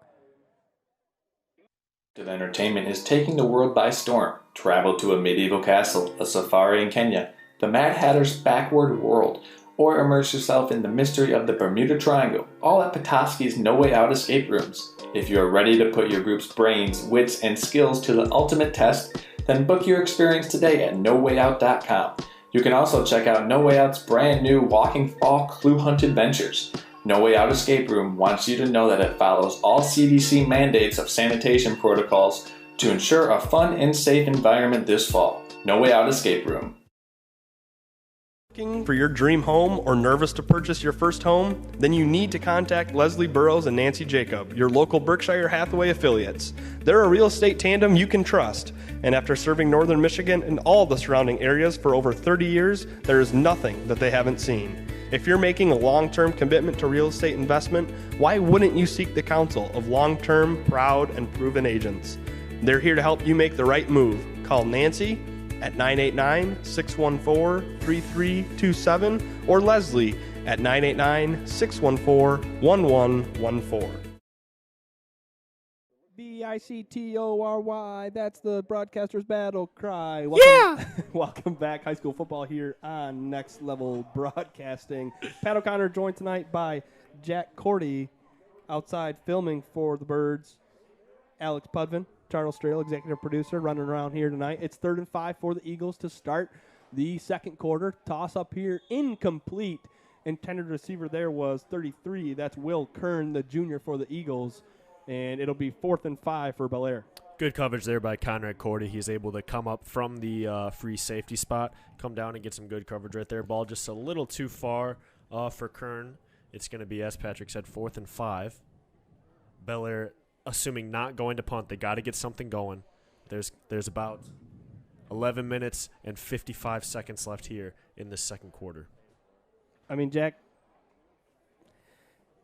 Entertainment is taking the world by storm. Travel to a medieval castle, a safari in Kenya, the Mad Hatter's backward world, or immerse yourself in the mystery of the Bermuda Triangle, all at Petoskey's No Way Out escape rooms. If you are ready to put your group's brains, wits, and skills to the ultimate test, then book your experience today at NoWayOut.com. You can also check out No Way Out's brand new Walking Fall Clue Hunt Adventures. No Way Out Escape Room wants you to know that it follows all CDC mandates of sanitation protocols to ensure a fun and safe environment this fall. No Way Out Escape Room. Looking for your dream home or nervous to purchase your first home? Then you need to contact Leslie Burrows and Nancy Jacob, your local Berkshire Hathaway affiliates. They're a real estate tandem you can trust. And after serving northern Michigan and all the surrounding areas for over 30 years, there is nothing that they haven't seen. If you're making a long-term commitment to real estate investment, why wouldn't you seek the counsel of long-term, proud, and proven agents? They're here to help you make the right move. Call Nancy at 989-614-3327 or Leslie at 989-614-1114. BICTORY, that's the broadcaster's battle cry. Welcome back, high school football here on Next Level Broadcasting. Pat O'Connor joined tonight by Jack Cordy, outside filming for the Birds. Alex Pudvin, Charles Strail, executive producer, running around here tonight. It's 3rd and 5 for the Eagles to start the second quarter. Toss up here, incomplete. Intended receiver there was 33. That's Will Kern, the junior for the Eagles. And it'll be 4th and 5 for Bellaire. Good coverage there by Conrad Cordy. He's able to come up from the free safety spot, come down and get some good coverage right there. Ball just a little too far for Kern. It's going to be, as Patrick said, 4th and 5. Bellaire, assuming not going to punt, they got to get something going. There's about 11 minutes and 55 seconds left here in the second quarter. I mean, Jack,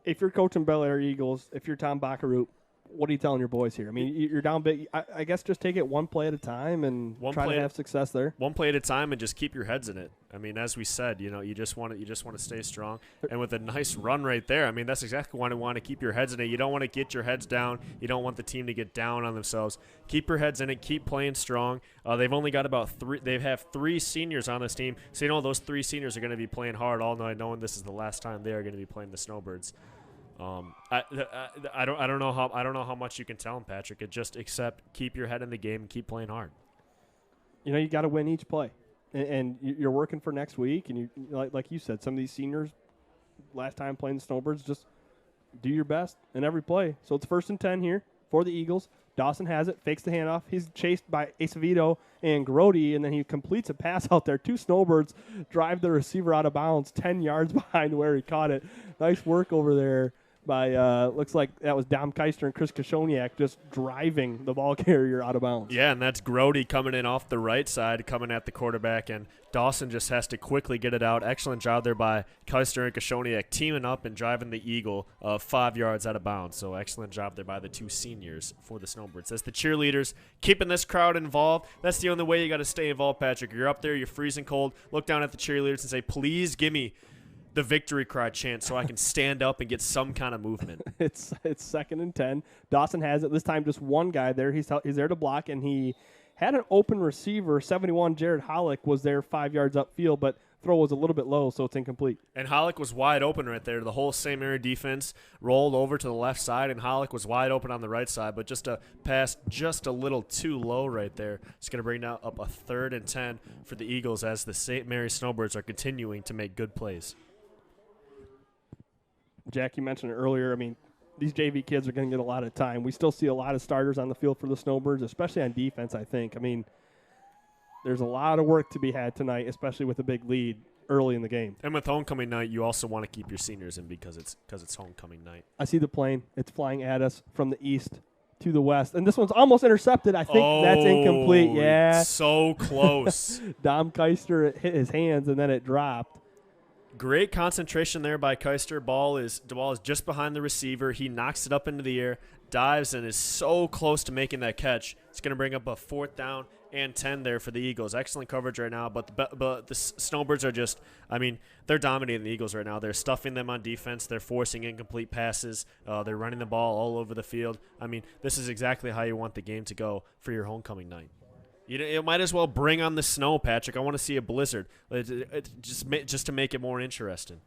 if you're coaching Bellaire Eagles, if you're Tom Baccaroot, what are you telling your boys here? I mean, you're down big. I guess just take it one play at a time and try to have success there. One play at a time and just keep your heads in it. I mean, as we said, you just want to stay strong. And with a nice run right there, I mean, that's exactly why you want to keep your heads in it. You don't want to get your heads down. You don't want the team to get down on themselves. Keep your heads in it. Keep playing strong. They've only got about 3. They have 3 seniors on this team, so those 3 seniors are going to be playing hard all night, knowing this is the last time they are going to be playing the Snowbirds. I don't know how much you can tell him, Patrick. It just keep your head in the game and keep playing hard. You got to win each play, and you're working for next week. And you like you said, some of these seniors last time playing the Snowbirds, just do your best in every play. So it's 1st and 10 here for the Eagles. Dawson has it, fakes the handoff. He's chased by Acevedo and Grody, and then he completes a pass out there. 2 Snowbirds drive the receiver out of bounds 10 yards behind where he caught it. Nice work over there by, looks like that was Dom Keister and Chris Koshoniak just driving the ball carrier out of bounds. Yeah, and that's Grody coming in off the right side, coming at the quarterback, and Dawson just has to quickly get it out. Excellent job there by Keister and Koshoniak teaming up and driving the Eagle 5 yards out of bounds. So excellent job there by the 2 seniors for the Snowbirds. As the cheerleaders keeping this crowd involved, that's the only way you got to stay involved, Patrick. You're up there, you're freezing cold, look down at the cheerleaders and say, please give me the victory cry chant so I can stand up and get some kind of movement. It's 2nd and 10. Dawson has it. This time just one guy there. He's there to block, and he had an open receiver. 71 Jared Hollick was there 5 yards upfield, but throw was a little bit low, so it's incomplete. And Hollick was wide open right there. The whole St. Mary defense rolled over to the left side, and Hollick was wide open on the right side, but just a pass just a little too low right there. It's going to bring now up a 3rd and 10 for the Eagles as the St. Mary Snowbirds are continuing to make good plays. Jack, you mentioned it earlier. I mean, these JV kids are going to get a lot of time. We still see a lot of starters on the field for the Snowbirds, especially on defense, I think. I mean, there's a lot of work to be had tonight, especially with a big lead early in the game. And with homecoming night, you also want to keep your seniors in because it's homecoming night. I see the plane. It's flying at us from the east to the west. And this one's almost intercepted. I think that's incomplete. Yeah. So close. Dom Keister hit his hands, and then it dropped. Great concentration there by Keister. The ball is just behind the receiver. He knocks it up into the air, dives, and is so close to making that catch. It's going to bring up a 4th down and 10 there for the Eagles. Excellent coverage right now, but the Snowbirds are just, I mean, they're dominating the Eagles right now. They're stuffing them on defense. They're forcing incomplete passes. They're running the ball all over the field. I mean, this is exactly how you want the game to go for your homecoming night. You might as well bring on the snow, Patrick. I want to see a blizzard, just to make it more interesting.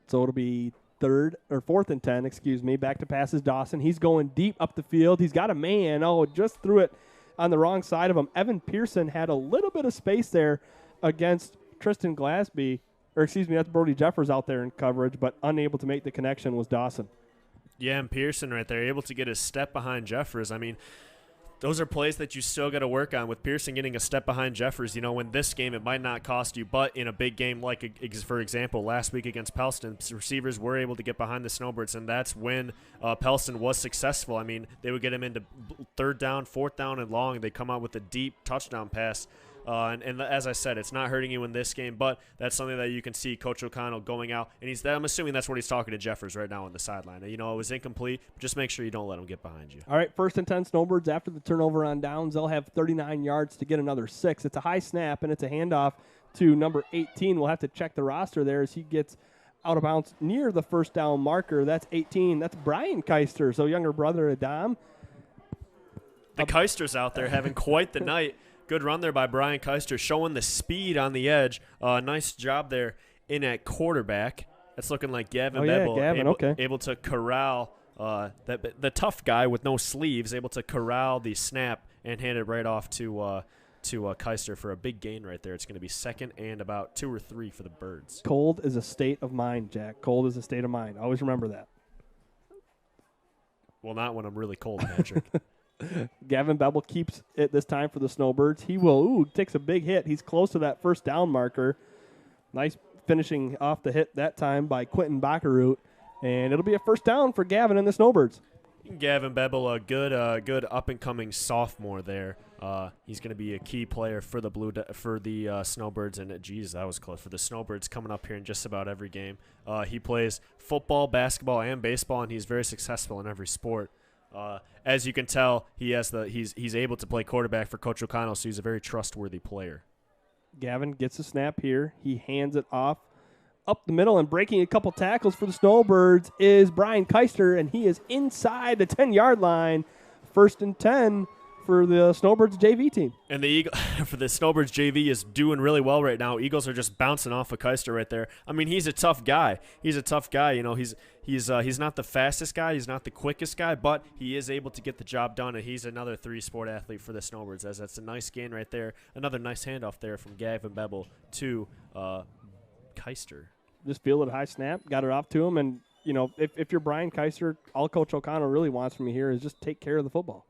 So it'll be 4th and 10, back to passes Dawson. He's going deep up the field. He's got a man. Oh, just threw it on the wrong side of him. Evan Pearson had a little bit of space there against Tristan Glasby. That's Brody Jeffers out there in coverage, but unable to make the connection was Dawson. Yeah, and Pearson right there, able to get his step behind Jeffers. I mean, those are plays that you still got to work on. With Pearson getting a step behind Jeffers, in this game it might not cost you, but in a big game like, for example, last week against Pellston, receivers were able to get behind the Snowbirds, and that's when Pellston was successful. I mean, they would get him into 3rd down, 4th down, and long. They come out with a deep touchdown pass. And as I said, it's not hurting you in this game, but that's something that you can see Coach O'Connell going out. And I'm assuming that's what he's talking to Jeffers right now on the sideline. It was incomplete. But just make sure you don't let him get behind you. All right, 1st and 10 Snowbirds. After the turnover on downs, they'll have 39 yards to get another 6. It's a high snap, and it's a handoff to number 18. We'll have to check the roster there as he gets out of bounds near the 1st down marker. That's 18. That's Brian Keister, so younger brother of Dom. The Keisters out there having quite the night. Good run there by Brian Keister, showing the speed on the edge. Nice job there in at quarterback. That's looking like Gavin Bebel, able to corral the tough guy with no sleeves, able to corral the snap and hand it right off to Keister for a big gain right there. It's going to be 2nd and about 2 or 3 for the Birds. Cold is a state of mind, Jack. Cold is a state of mind. Always remember that. Well, not when I'm really cold, Patrick. Gavin Bebel keeps it this time for the Snowbirds. He takes a big hit. He's close to that 1st down marker. Nice finishing off the hit that time by Quentin Baccaroot. And it'll be a 1st down for Gavin and the Snowbirds. Gavin Bebel, a good up-and-coming sophomore there. He's going to be a key player for the Snowbirds. And, geez, that was close. For the Snowbirds coming up here in just about every game. He plays football, basketball, and baseball, and he's very successful in every sport. As you can tell, he's able to play quarterback for Coach O'Connell, so he's a very trustworthy player. Gavin gets a snap here. He hands it off up the middle, and breaking a couple tackles for the Snowbirds is Brian Keister, and he is inside the 10-yard line. 1st and 10 for the Snowbirds JV team. And the for the Snowbirds JV is doing really well right now. Eagles are just bouncing off of Keister right there. I mean, he's a tough guy. He's not the fastest guy. He's not the quickest guy, but he is able to get the job done, and he's another 3-sport athlete for the Snowbirds. As that's a nice gain right there. Another nice handoff there from Gavin Bebel to Keister. Just fielded a high snap, got it off to him, and if you're Brian Keister, all Coach O'Connell really wants from you here is just take care of the football.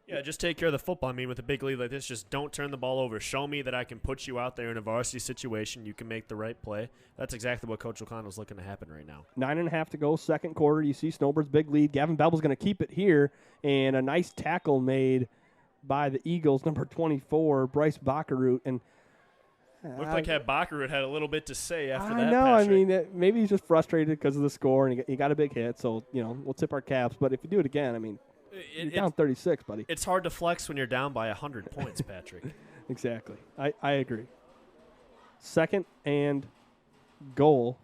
Yeah, just take care of the football. I mean, with a big lead like this, just don't turn the ball over. Show me that I can put you out there in a varsity situation. You can make the right play. That's exactly what Coach O'Connell's looking to happen right now. 9.5 to go, 2nd quarter. You see Snowbirds' big lead. Gavin Bebel's going to keep it here, and a nice tackle made by the Eagles, number 24, Bryce Baccaroot. And looked like Baccaroot had a little bit to say after that. I know. Patrick. I mean, maybe he's just frustrated because of the score, and he got a big hit. So, we'll tip our caps. But if you do it again, I mean, you're down 36, buddy. It's hard to flex when you're down by 100 points, Patrick. Exactly. I agree. 2nd and goal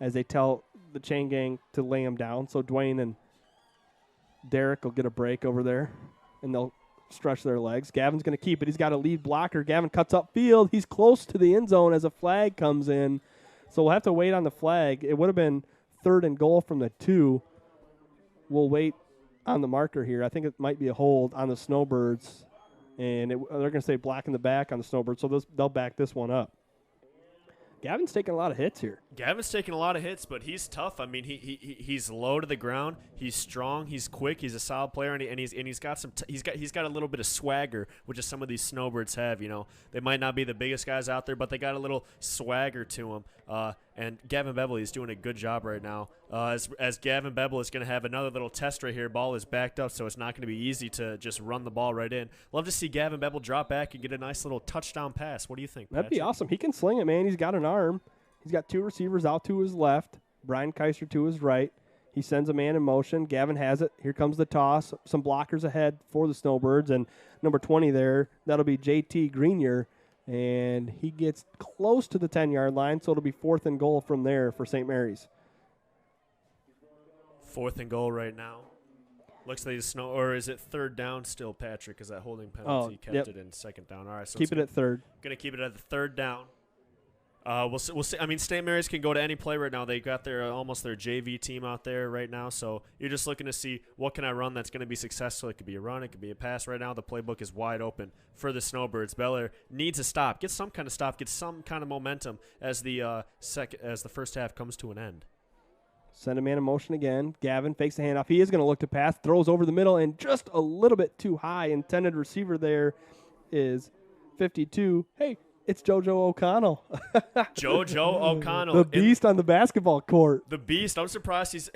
as they tell the chain gang to lay him down. So Dwayne and Derek will get a break over there, and they'll stretch their legs. Gavin's going to keep it. He's got a lead blocker. Gavin cuts up field. He's close to the end zone as a flag comes in. So we'll have to wait on the flag. It would have been 3rd and goal from the 2. We'll wait on the marker here. I think it might be a hold on the Snowbirds. And they're going to say black in the back on the Snowbirds, so they'll back this one up. Gavin's taking a lot of hits here. Gavin's taking a lot of hits, but he's tough. I mean, he's low to the ground. He's strong. He's quick. He's a solid player, and he's got some. He's got a little bit of swagger, which is some of these Snowbirds have. You know, they might not be the biggest guys out there, but they got a little swagger to them. And Gavin Bevel is doing a good job right now. As Gavin Bevel is going to have another little test right here. Ball is backed up, so it's not going to be easy to just run the ball right in. Love to see Gavin Bevel drop back and get a nice little touchdown pass. What do you think, Patrick? That'd be awesome. He can sling it, man. He's got an arm. He's got 2 receivers out to his left. Brian Keister to his right. He sends a man in motion. Gavin has it. Here comes the toss. Some blockers ahead for the Snowbirds. And number 20 there, that'll be J.T. Greenier. And he gets close to the 10-yard line, so it'll be 4th and goal from there for St. Mary's. 4th and goal right now. Looks like or is it 3rd down still, Patrick? Is that holding penalty kept it in 2nd down? All right, so keep it at 3rd. Going to keep it at the 3rd down. We'll see. I mean, St. Mary's can go to any play right now. They got almost their JV team out there right now. So you're just looking to see what can I run that's going to be successful. It could be a run. It could be a pass. Right now, the playbook is wide open for the Snowbirds. Bellaire needs a stop. Get some kind of stop. Get some kind of momentum as the first half comes to an end. Send a man in motion again. Gavin fakes the handoff. He is going to look to pass. Throws over the middle and just a little bit too high. Intended receiver there is 52. Hey. It's JoJo O'Connell. JoJo O'Connell. The beast on the basketball court. The beast. I'm surprised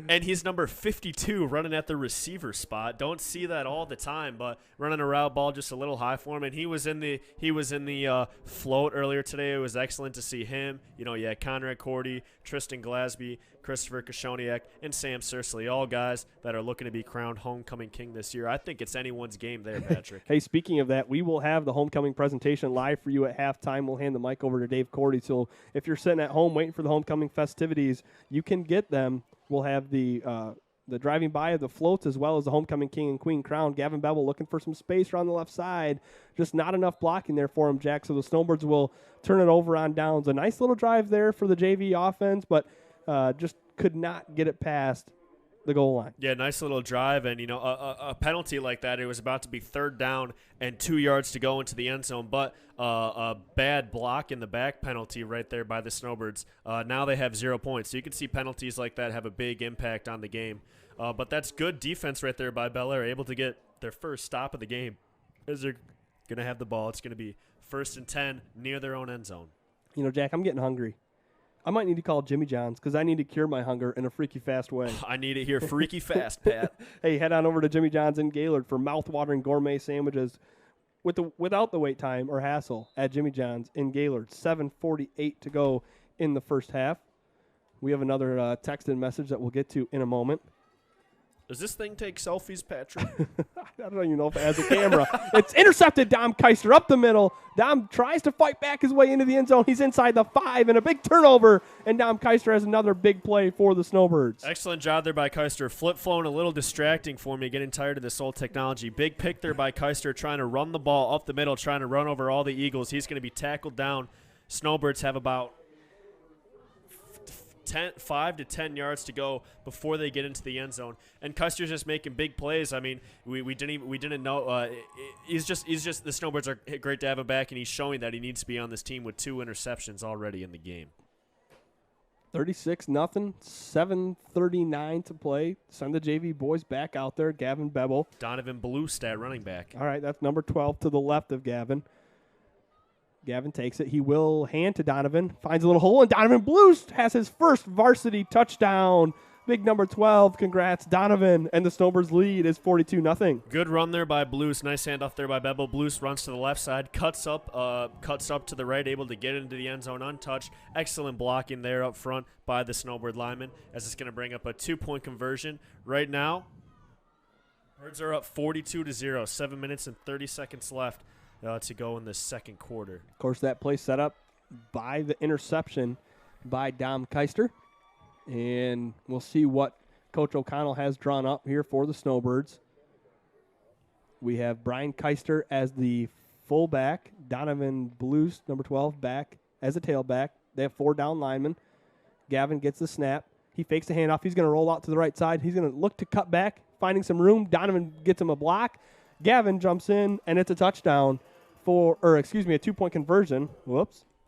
he's number 52 running at the receiver spot. Don't see that all the time, but running a route ball just a little high for him. And he was in the float earlier today. It was excellent to see him. You know, yeah, Conrad Cordy, Tristan Glasby, Christopher Kashoniak, and Sam Sersley, all guys that are looking to be crowned homecoming king this year. I think it's anyone's game there, Patrick. Hey, speaking of that, we will have the homecoming presentation live for you at halftime. We'll hand the mic over to Dave Cordy. So if you're sitting at home waiting for the homecoming festivities, you can get them. We'll have the driving by of the floats as well as the homecoming king and queen crown. Gavin Bevel looking for some space around the left side. Just not enough blocking there for him, Jack. So the Snowbirds will turn it over on downs. A nice little drive there for the JV offense, but just could not get it past the goal line. Yeah, nice little drive, and a penalty like that. It was about to be 3rd down and 2 yards to go into the end zone, but a bad block in the back penalty right there by the Snowbirds. Now they have 0 points. So you can see penalties like that have a big impact on the game. But that's good defense right there by Bellaire, able to get their first stop of the game. As they're going to have the ball, it's going to be 1st and 10 near their own end zone. You know, Jack, I'm getting hungry. I might need to call Jimmy John's because I need to cure my hunger in a freaky fast way. I need it here freaky fast, Pat. Hey, head on over to Jimmy John's in Gaylord for mouth-watering gourmet sandwiches without the wait time or hassle at Jimmy John's in Gaylord. 7:48 to go in the first half. We have another text and message that we'll get to in a moment. Does this thing take selfies, Patrick? I don't even know if it has a camera. It's intercepted. Dom Keister up the middle. Dom tries to fight back his way into the end zone. He's inside the 5 and a big turnover. And Dom Keister has another big play for the Snowbirds. Excellent job there by Keister. Flip-flowing a little distracting for me, getting tired of this old technology. Big pick there by Keister, trying to run the ball up the middle, trying to run over all the Eagles. He's going to be tackled down. Snowbirds have about 5 to 10 yards to go before they get into the end zone, and Custer's just making big plays. I mean, we didn't know. He's just the Snowbirds are great to have him back, and he's showing that he needs to be on this team with 2 interceptions already in the game. 36-0, 7:39 to play. Send the JV boys back out there. Gavin Bevel, Donovan Bluestat running back. All right, that's number 12 to the left of Gavin. Gavin takes it. He will hand to Donovan. Finds a little hole, and Donovan Blues has his first varsity touchdown. Big number 12. Congrats, Donovan. And the Snowbirds lead is 42-0. Good run there by Blues. Nice handoff there by Bevel. Blues runs to the left side, cuts up to the right, able to get into the end zone untouched. Excellent blocking there up front by the Snowbird lineman, as it's going to bring up a 2-point conversion. Right now, Birds are up 42-0. 7 minutes and 30 seconds left to go in the second quarter. Of course, that play set up by the interception by Dom Keister. And we'll see what Coach O'Connell has drawn up here for the Snowbirds. We have Brian Keister as the fullback, Donovan Blues, number 12, back as a tailback. They have 4 down linemen. Gavin gets the snap. He fakes the handoff. He's going to roll out to the right side. He's going to look to cut back, finding some room. Donovan gets him a block. Gavin jumps in, and it's a touchdown a 2-point conversion.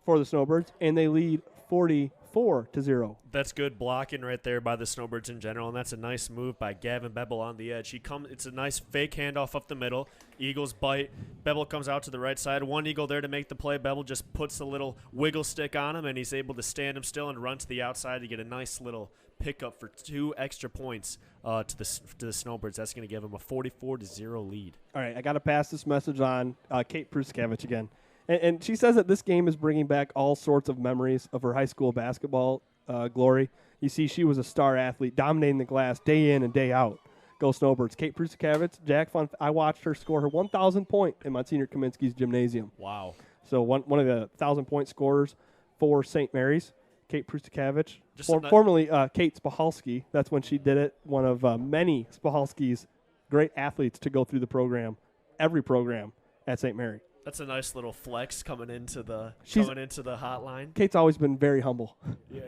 For the Snowbirds, and they lead 44-0. That's good blocking right there by the Snowbirds in general, and that's a nice move by Gavin Bebel on the edge. It's a nice fake handoff up the middle. Eagles bite. Bebel comes out to the right side. One Eagle there to make the play. Bebel just puts a little wiggle stick on him, and he's able to stand him still and run to the outside to get a nice little pickup for 2 extra points to the Snowbirds. That's going to give them a 44-0 lead. All right, I got to pass this message on. Kate Pruskevich again. And she says that this game is bringing back all sorts of memories of her high school basketball glory. You see, she was a star athlete, dominating the glass day in and day out. Go Snowbirds. Kate Pruskevich, Jack Fun. I watched her score her 1,000th point in Monsignor Kaminsky's gymnasium. Wow. So one of the 1,000-point scorers for St. Mary's, Kate Pruskevich. Formerly Kate Spahalski. That's when she did it. One of many Spahalski's great athletes to go through the program, every program at St. Mary. That's a nice little flex coming into the hotline. Kate's always been very humble. Yeah.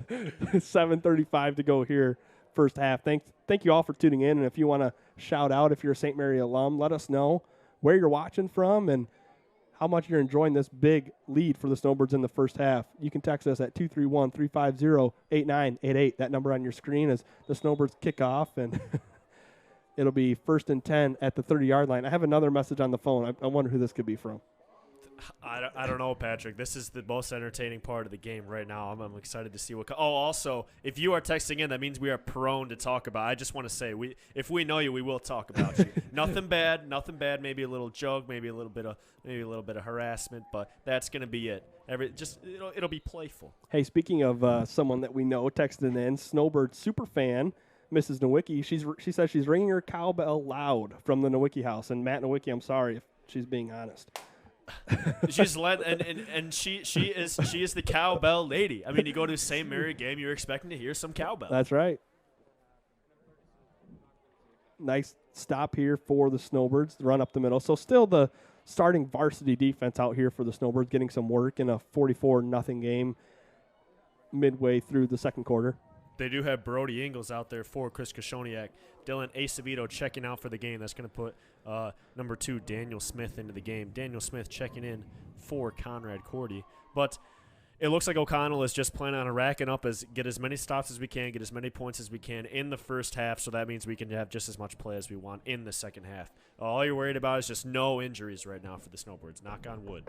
7:35 to go here, first half. Thank you all for tuning in. And if you want to shout out, if you're a St. Mary alum, let us know where you're watching from and how much you're enjoying this big lead for the Snowbirds in the first half. You can text us at 231-350-8988. That number on your screen as the Snowbirds kick off, and it'll be 1st and 10 at the 30-yard line. I have another message on the phone. I wonder who this could be from. I don't know, Patrick. This is the most entertaining part of the game right now. I'm excited to see what. Also, if you are texting in, that means we are prone to talk about. I just want to say, if we know you, we will talk about you. Nothing bad. Maybe a little joke, maybe a little bit of harassment, but that's gonna be it. It'll be playful. Hey, speaking of someone that we know texting in, Snowbird super fan, Mrs. Nowicki. She says she's ringing her cowbell loud from the Nowicki house. And Matt Nowicki, I'm sorry if she's being honest. She's led, and she is the cowbell lady. I mean, you go to a St. Mary game, you're expecting to hear some cowbell. That's right. Nice stop here for the Snowbirds, run up the middle. So still the starting varsity defense out here for the Snowbirds, getting some work in a 44-0 game midway through the second quarter. They do have Brody Ingles out there for Chris Koshoniak. Dylan Acevedo checking out for the game. That's going to put number 2, Daniel Smith, into the game. Daniel Smith checking in for Conrad Cordy. But it looks like O'Connell is just planning on racking up, get as many stops as we can, get as many points as we can in the first half, so that means we can have just as much play as we want in the second half. All you're worried about is just no injuries right now for the Snowbirds. Knock on wood.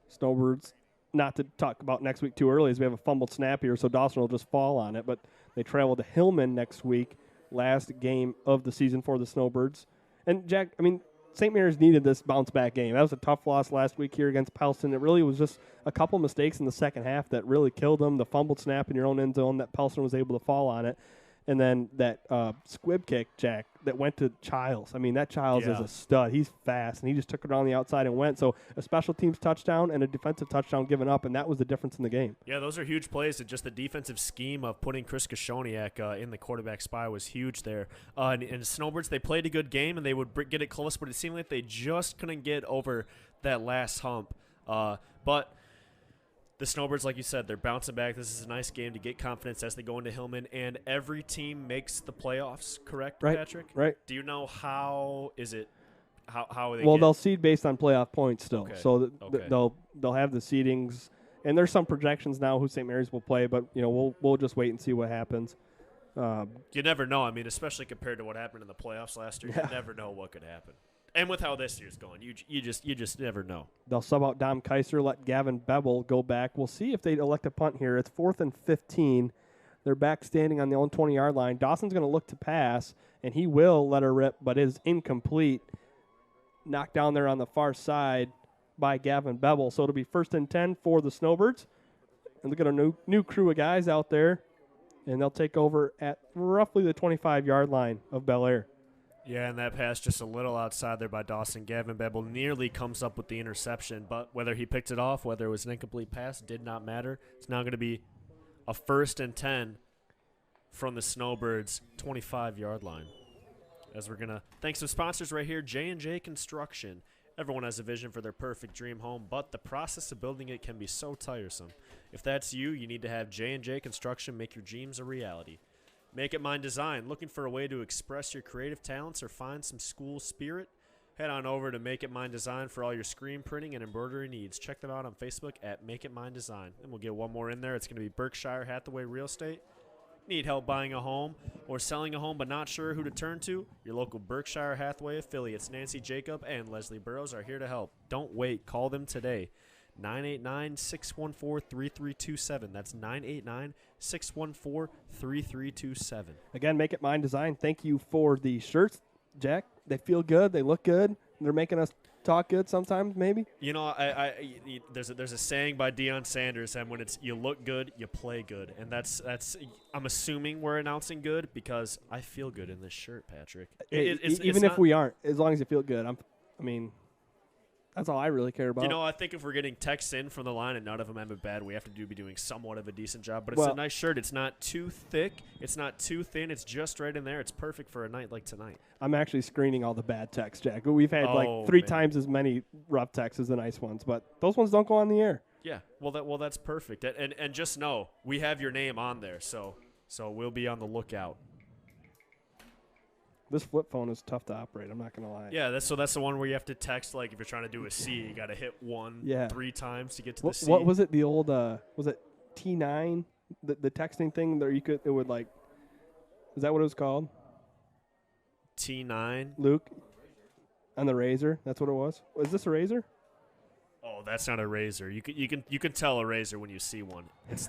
Snowbirds, not to talk about next week too early, as we have a fumbled snap here, so Dawson will just fall on it. But they travel to Hillman next week, last game of the season for the Snowbirds. And, Jack, I mean, St. Mary's needed this bounce-back game. That was a tough loss last week here against Pelston. It really was just a couple mistakes in the second half that really killed them. The fumbled snap in your own end zone that Pelston was able to fall on it. And then that squib kick, Jack, that went to Childs. I mean, that Childs is a stud. He's fast, and he just took it on the outside and went. So a special teams touchdown and a defensive touchdown given up, and that was the difference in the game. Yeah, those are huge plays. And just the defensive scheme of putting Chris Koshoniak in the quarterback spy was huge there. And Snowbirds, they played a good game, and they would get it close, but it seemed like they just couldn't get over that last hump. But the Snowbirds, like you said, they're bouncing back. This is a nice game to get confidence as they go into Hillman, and every team makes the playoffs, correct, Patrick? Right. Do you know how is it? How they? Well, they'll seed based on playoff points still, so they'll have the seedings, and there's some projections now who St. Mary's will play, but we'll just wait and see what happens. You never know. I mean, especially compared to what happened in the playoffs last year, you never know what could happen. And with how this year's going, you just never know. They'll sub out Dom Keiser, let Gavin Bebel go back. We'll see if they elect a punt here. It's 4th and 15. They're back standing on the own 20-yard line. Dawson's going to look to pass, and he will let her rip, but is incomplete. Knocked down there on the far side by Gavin Bebel. So it'll be 1st and 10 for the Snowbirds. And look at a new crew of guys out there, and they'll take over at roughly the 25-yard line of Bellaire. Yeah, and that pass just a little outside there by Dawson. Gavin Bebel nearly comes up with the interception, but whether he picked it off, whether it was an incomplete pass, did not matter. It's now going to be a 1st and 10 from the Snowbirds' 25-yard line. as we're going to thank some sponsors right here, J&J Construction. Everyone has a vision for their perfect dream home, but the process of building it can be so tiresome. If that's you, you need to have J&J Construction make your dreams a reality. Make It Mine Design. Looking for a way to express your creative talents or find some school spirit? Head on over to Make It Mine Design for all your screen printing and embroidery needs. Check them out on Facebook at Make It Mine Design. And we'll get one more in there. It's going to be Berkshire Hathaway Real Estate. Need help buying a home or selling a home but not sure who to turn to? Your local Berkshire Hathaway affiliates, Nancy Jacob and Leslie Burrows, are here to help. Don't wait. Call them today. 989-614-3327. That's 989-614-3327. Again, Make It Mine Design. Thank you for the shirts, Jack. They feel good. They look good. They're making us talk good sometimes, maybe. You know, there's a saying by Deion Sanders, and when it's you look good, you play good, and that's I'm assuming we're announcing good because I feel good in this shirt, Patrick. Even if we aren't, as long as you feel good, I mean, that's all I really care about. You know, I think if we're getting texts in from the line and none of them have been bad, we have to be doing somewhat of a decent job. But it's a nice shirt. It's not too thick. It's not too thin. It's just right in there. It's perfect for a night like tonight. I'm actually screening all the bad texts, Jack. We've had three times as many rough texts as the nice ones, but those ones don't go on the air. Yeah, well that's perfect. And just know we have your name on there, so we'll be on the lookout. This flip phone is tough to operate. I'm not gonna lie. Yeah, that's the one where you have to text, like if you're trying to do a C, you got to hit 3 times to get to the C. What was it? The old was it T9? The texting thing that it would like. Is that what it was called? T9. Luke, on the Razor. That's what it was. Is this a Razor? Oh, that's not a Razor. You can tell a Razor when you see one. It's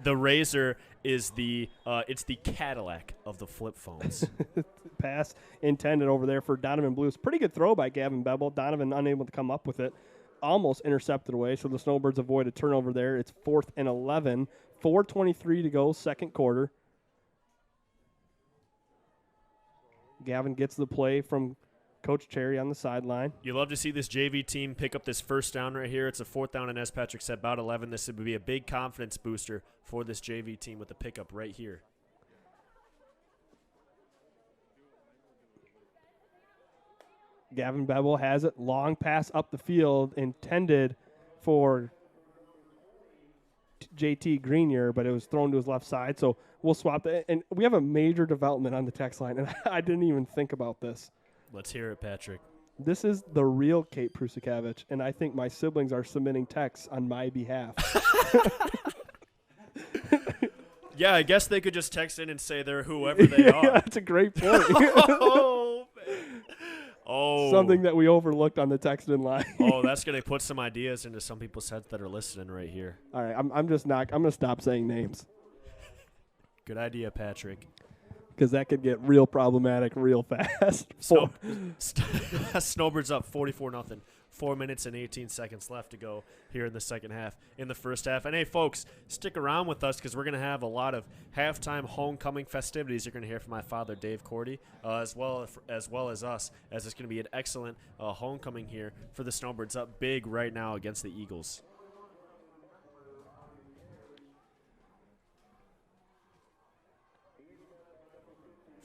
the Razor is it's the Cadillac of the flip phones. Pass intended over there for Donovan Blues. Pretty good throw by Gavin Bevel. Donovan unable to come up with it. Almost intercepted away, so the Snowbirds avoid a turnover there. It's 4th and 11. 4:23 to go, second quarter. Gavin gets the play from Coach Cherry on the sideline. You love to see this JV team pick up this first down right here. It's a 4th down, and as Patrick said, about 11. This would be a big confidence booster for this JV team with the pickup right here. Gavin Bevel has it. Long pass up the field intended for JT Greenier, but it was thrown to his left side. So we'll swap that. And we have a major development on the text line, and I didn't even think about this. Let's hear it, Patrick. This is the real Kate Prusakavich, and I think my siblings are submitting texts on my behalf. Yeah, I guess they could just text in and say they're whoever they are. That's a great point. Oh, man. Oh. Something that we overlooked on the text in line. Oh, that's going to put some ideas into some people's heads that are listening right here. All right, I'm going to stop saying names. Good idea, Patrick. Because that could get real problematic real fast. Snowbirds up 44-0. 4 minutes and 18 seconds left to go here in the second half. In the first half. And, hey, folks, stick around with us because we're going to have a lot of halftime homecoming festivities. You're going to hear from my father, Dave Cordy, as well as us, as it's going to be an excellent homecoming here for the Snowbirds, up big right now against the Eagles.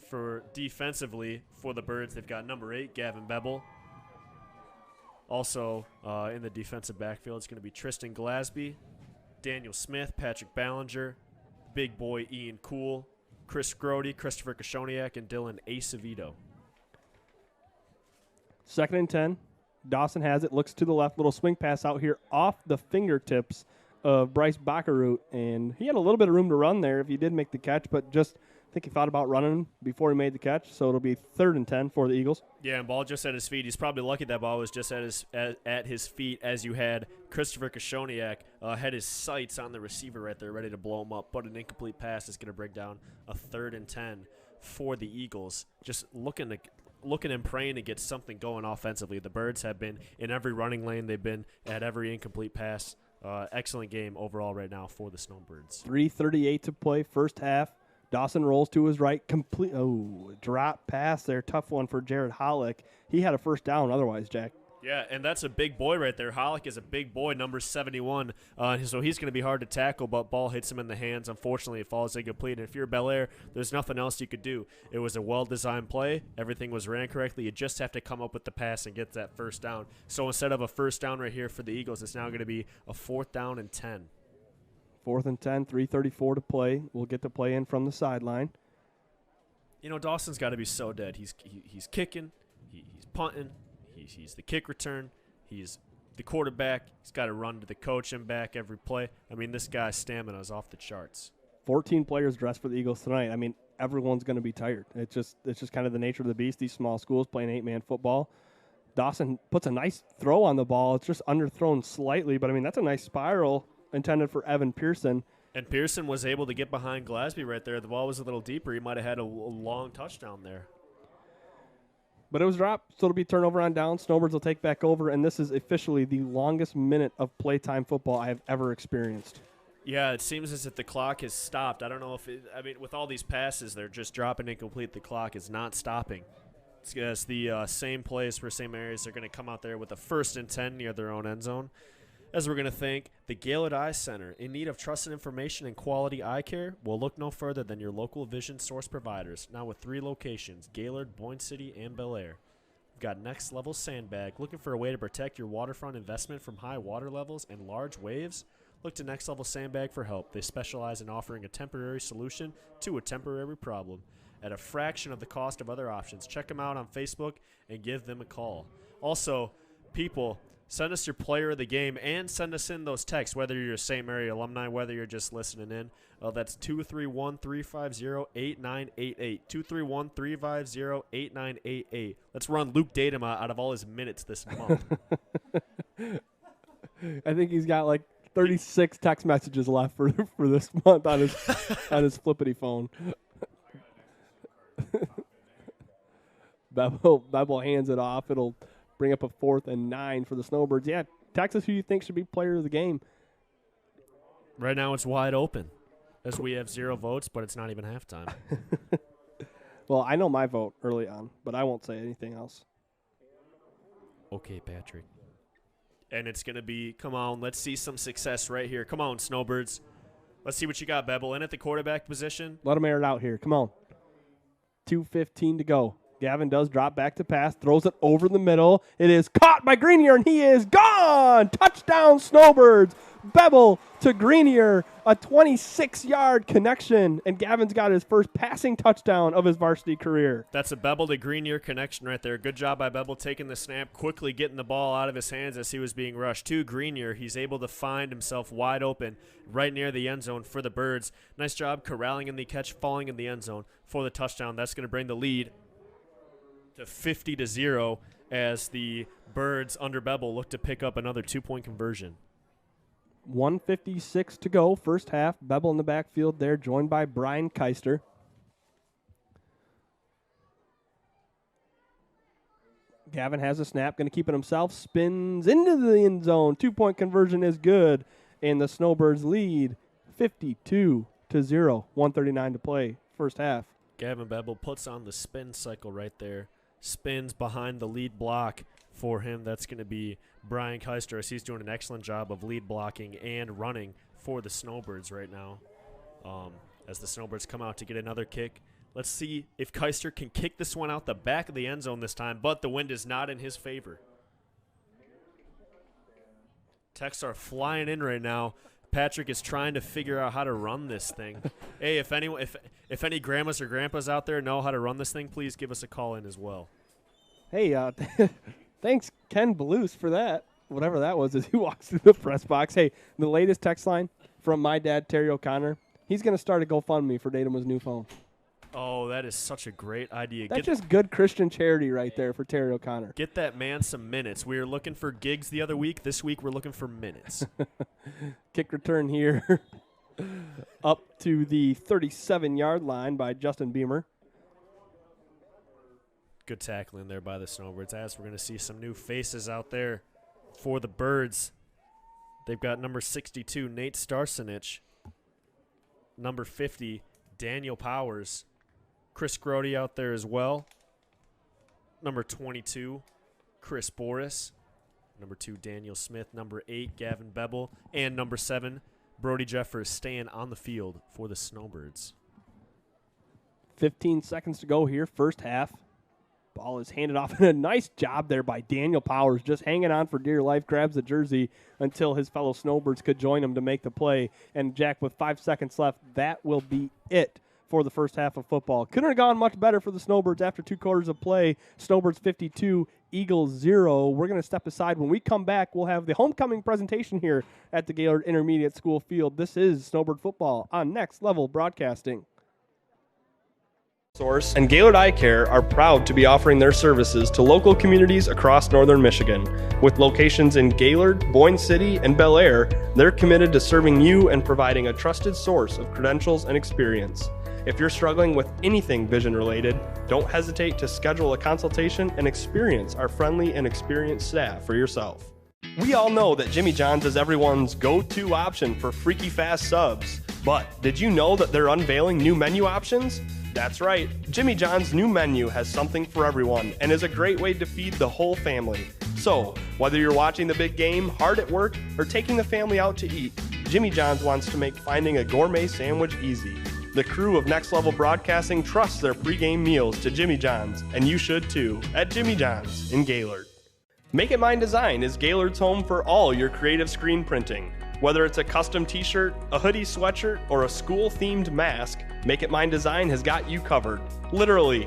For defensively for the Birds, they've got number 8, Gavin Bevel. Also in the defensive backfield, it's going to be Tristan Glasby, Daniel Smith, Patrick Ballinger, big boy Ian Cool, Chris Grody, Christopher Kashoniak, and Dylan Acevedo. 2nd and 10. Dawson has it, looks to the left, little swing pass out here off the fingertips of Bryce Baccaroot, and he had a little bit of room to run there if he did make the catch, but just I think he thought about running before he made the catch, so it'll be 3rd and 10 for the Eagles. Yeah, and ball just at his feet. He's probably lucky that ball was just at his feet as you had Christopher Kashoniak had his sights on the receiver right there ready to blow him up, but an incomplete pass is going to bring down a 3rd and 10 for the Eagles. Just looking and praying to get something going offensively. The Birds have been in every running lane. They've been at every incomplete pass. Excellent game overall right now for the Snowbirds. 3:38 to play, first half. Dawson rolls to his right, drop pass there, tough one for Jared Hollick. He had a first down otherwise, Jack. Yeah, and that's a big boy right there. Hollick is a big boy, number 71. So he's going to be hard to tackle, but ball hits him in the hands. Unfortunately, it falls incomplete. And if you're Bellaire, there's nothing else you could do. It was a well-designed play. Everything was ran correctly. You just have to come up with the pass and get that first down. So instead of a first down right here for the Eagles, it's now going to be a 4th down and 10. 4th and 10, 3:34 to play. We'll get the play in from the sideline. You know, Dawson's got to be so dead. He's kicking. He's punting. He's the kick return. He's the quarterback. He's got to run to the coach and back every play. I mean, this guy's stamina is off the charts. 14 players dressed for the Eagles tonight. I mean, everyone's going to be tired. It's just kind of the nature of the beast. These small schools playing 8-man football. Dawson puts a nice throw on the ball. It's just underthrown slightly, but I mean, that's a nice spiral intended for Evan Pearson. And Pearson was able to get behind Glasby right there. The ball was a little deeper. He might have had a long touchdown there. But it was dropped, so it'll be turnover on down. Snowbirds will take back over, and this is officially the longest minute of playtime football I have ever experienced. Yeah, it seems as if the clock has stopped. I don't know if with all these passes, they're just dropping incomplete. The clock is not stopping. It's the same plays for St. Mary's. They're going to come out there with a 1st and 10 near their own end zone. As we're going to thank the Gaylord Eye Center. In need of trusted information and quality eye care? Well, look no further than your local vision source providers. Now with 3 locations, Gaylord, Boyne City, and Bellaire. We've got Next Level Sandbag. Looking for a way to protect your waterfront investment from high water levels and large waves? Look to Next Level Sandbag for help. They specialize in offering a temporary solution to a temporary problem at a fraction of the cost of other options. Check them out on Facebook and give them a call. Also, people, send us your player of the game and send us in those texts, whether you're a St. Mary alumni, whether you're just listening in. That's 231-350-8988. 231-350-8988. Let's run Luke Datema out of all his minutes this month. I think he's got like 36 text messages left for this month on his flippity phone. Bevel hands it off. It'll bring up a 4th and 9 for the Snowbirds. Yeah, Texas, who you think should be player of the game? Right now it's wide open as we have 0 votes, but it's not even halftime. Well, I know my vote early on, but I won't say anything else. Okay, Patrick. And it's going to be, come on, let's see some success right here. Come on, Snowbirds. Let's see what you got, Bevel. In at the quarterback position. Let him air it out here. Come on. 2:15 to go. Gavin does drop back to pass, throws it over the middle. It is caught by Greenier, and he is gone. Touchdown, Snowbirds. Bevel to Greenier, a 26-yard connection, and Gavin's got his first passing touchdown of his varsity career. That's a Bevel to Greenier connection right there. Good job by Bevel taking the snap, quickly getting the ball out of his hands as he was being rushed to Greenier. He's able to find himself wide open right near the end zone for the Birds. Nice job corralling in the catch, falling in the end zone for the touchdown. That's going to bring the lead to 50-0 as the Birds under Bevel look to pick up another 2-point conversion. 1:56 to go, first half. Bevel in the backfield there, joined by Brian Keister. Gavin has a snap, going to keep it himself, spins into the end zone. 2-point conversion is good, and the Snowbirds lead 52-0. 1:39 to play, first half. Gavin Bevel puts on the spin cycle right there. Spins behind the lead block for him. That's going to be Brian Keister, as he's doing an excellent job of lead blocking and running for the Snowbirds right now. As the Snowbirds come out to get another kick. Let's see if Keister can kick this one out the back of the end zone this time, but the wind is not in his favor. Texts are flying in right now. Patrick is trying to figure out how to run this thing. Hey, if any grandmas or grandpas out there know how to run this thing, please give us a call in as well. Hey, thanks, Ken Blues, for that. Whatever that was as he walks through the press box. Hey, the latest text line from my dad, Terry O'Connor. He's going to start a GoFundMe for Datama's new phone. Oh, that is such a great idea. That's just good Christian charity right there for Terry O'Connor. Get that man some minutes. We were looking for gigs the other week. This week we're looking for minutes. Kick return here up to the 37-yard line by Justin Beamer. Good tackling there by the Snowbirds. As we're going to see some new faces out there for the Birds. They've got number 62, Nate Starsenich. Number 50, Daniel Powers. Chris Grody out there as well. Number 22, Chris Boris. Number 2, Daniel Smith. Number 8, Gavin Beble. And number 7, Brody Jeffers staying on the field for the Snowbirds. 15 seconds to go here, first half. Ball is handed off, and a nice job there by Daniel Powers, just hanging on for dear life, grabs the jersey until his fellow Snowbirds could join him to make the play. And, Jack, with 5 seconds left, that will be it for the first half of football. Couldn't have gone much better for the Snowbirds after 2 quarters of play. Snowbirds 52, Eagles 0. We're going to step aside. When we come back, we'll have the homecoming presentation here at the Gaylord Intermediate School field. This is Snowbird Football on Next Level Broadcasting. Source and Gaylord Eye Care are proud to be offering their services to local communities across northern Michigan. With locations in Gaylord, Boyne City, and Bellaire, they're committed to serving you and providing a trusted source of credentials and experience. If you're struggling with anything vision related, don't hesitate to schedule a consultation and experience our friendly and experienced staff for yourself. We all know that Jimmy John's is everyone's go-to option for freaky fast subs, but did you know that they're unveiling new menu options? That's right, Jimmy John's new menu has something for everyone and is a great way to feed the whole family. So, whether you're watching the big game, hard at work, or taking the family out to eat, Jimmy John's wants to make finding a gourmet sandwich easy. The crew of Next Level Broadcasting trusts their pregame meals to Jimmy John's, and you should too, at Jimmy John's in Gaylord. Make It Mine Design is Gaylord's home for all your creative screen printing. Whether it's a custom t-shirt, a hoodie sweatshirt, or a school-themed mask, Make It Mine Design has got you covered. Literally.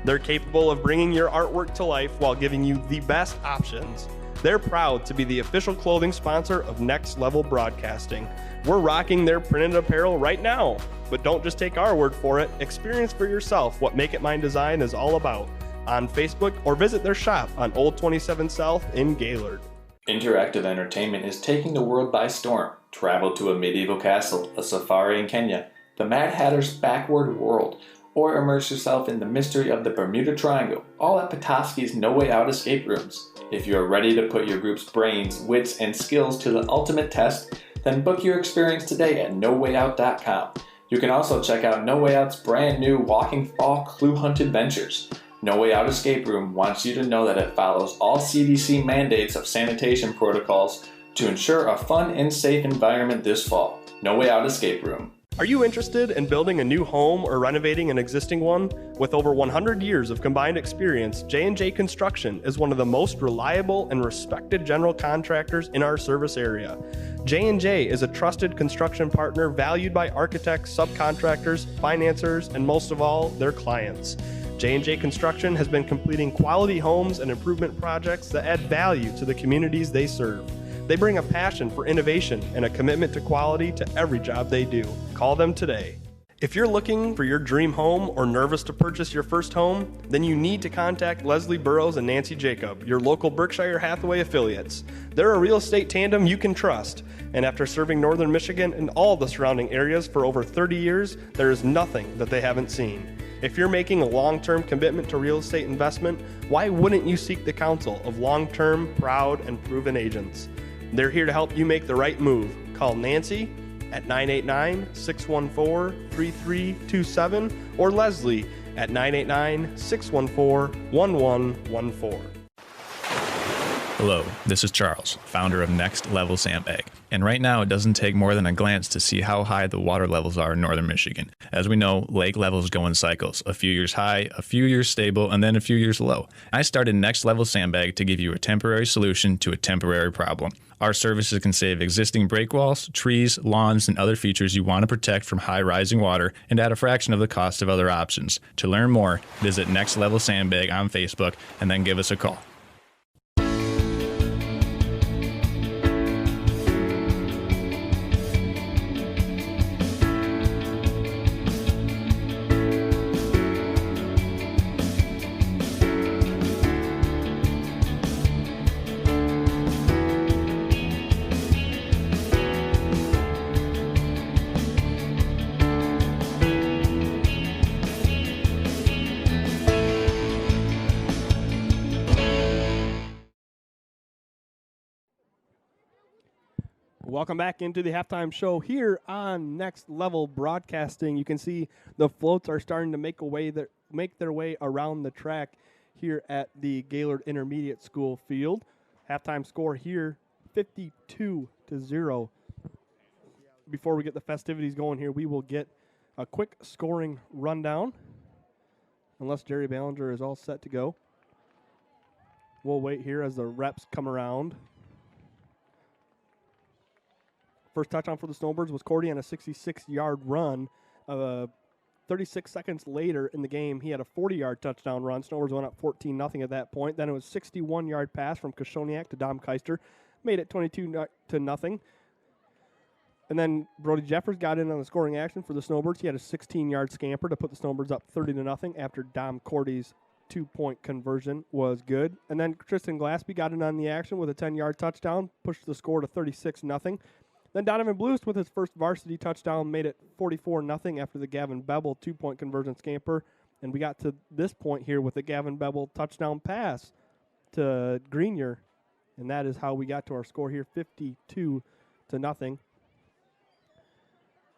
They're capable of bringing your artwork to life while giving you the best options. They're proud to be the official clothing sponsor of Next Level Broadcasting. We're rocking their printed apparel right now. But don't just take our word for it. Experience for yourself what Make It Mine Design is all about on Facebook or visit their shop on Old 27 South in Gaylord. Interactive entertainment is taking the world by storm. Travel to a medieval castle, a safari in Kenya, the Mad Hatter's backward world, or immerse yourself in the mystery of the Bermuda Triangle, all at Petoskey's No Way Out escape rooms. If you are ready to put your group's brains, wits, and skills to the ultimate test, then book your experience today at nowayout.com. You can also check out No Way Out's brand new Walking Fall Clue Hunt adventures. No Way Out Escape Room wants you to know that it follows all CDC mandates of sanitation protocols to ensure a fun and safe environment this fall. No Way Out Escape Room. Are you interested in building a new home or renovating an existing one? With over 100 years of combined experience, J&J Construction is one of the most reliable and respected general contractors in our service area. J&J is a trusted construction partner valued by architects, subcontractors, financiers, and most of all, their clients. J&J Construction has been completing quality homes and improvement projects that add value to the communities they serve. They bring a passion for innovation and a commitment to quality to every job they do. Call them today. If you're looking for your dream home or nervous to purchase your first home, then you need to contact Leslie Burrows and Nancy Jacob, your local Berkshire Hathaway affiliates. They're a real estate tandem you can trust. And after serving northern Michigan and all the surrounding areas for over 30 years, there is nothing that they haven't seen. If you're making a long-term commitment to real estate investment, why wouldn't you seek the counsel of long-term, proud, and proven agents? They're here to help you make the right move. Call Nancy at 989-614-3327 or Leslie at 989-614-1114. Hello, this is Charles, founder of Next Level Sandbag. And right now, it doesn't take more than a glance to see how high the water levels are in northern Michigan. As we know, lake levels go in cycles, a few years high, a few years stable, and then a few years low. I started Next Level Sandbag to give you a temporary solution to a temporary problem. Our services can save existing break walls, trees, lawns, and other features you want to protect from high rising water and at a fraction of the cost of other options. To learn more, visit Next Level Sandbag on Facebook and then give us a call. Welcome back into the halftime show here on Next Level Broadcasting. You can see the floats are starting to make their way around the track here at the Gaylord Intermediate School field. Halftime score here, 52-0. Before we get the festivities going here, we will get a quick scoring rundown. Unless Jerry Ballinger is all set to go. We'll wait here as the reps come around. First touchdown for the Snowbirds was Cordy on a 66-yard run. 36 seconds later in the game, he had a 40-yard touchdown run. Snowbirds went up 14-0 at that point. Then it was a 61-yard pass from Koshoniak to Dom Keister. Made it 22-0. And then Brody Jeffers got in on the scoring action for the Snowbirds. He had a 16-yard scamper to put the Snowbirds up 30-0 after Dom Cordy's 2-point conversion was good. And then Tristan Glaspie got in on the action with a 10-yard touchdown, pushed the score to 36-0. Then Donovan Bluest with his first varsity touchdown made it 44-0 after the Gavin Bevel 2-point conversion scamper. And we got to this point here with the Gavin Bevel touchdown pass to Grenier. And that is how we got to our score here, 52-0.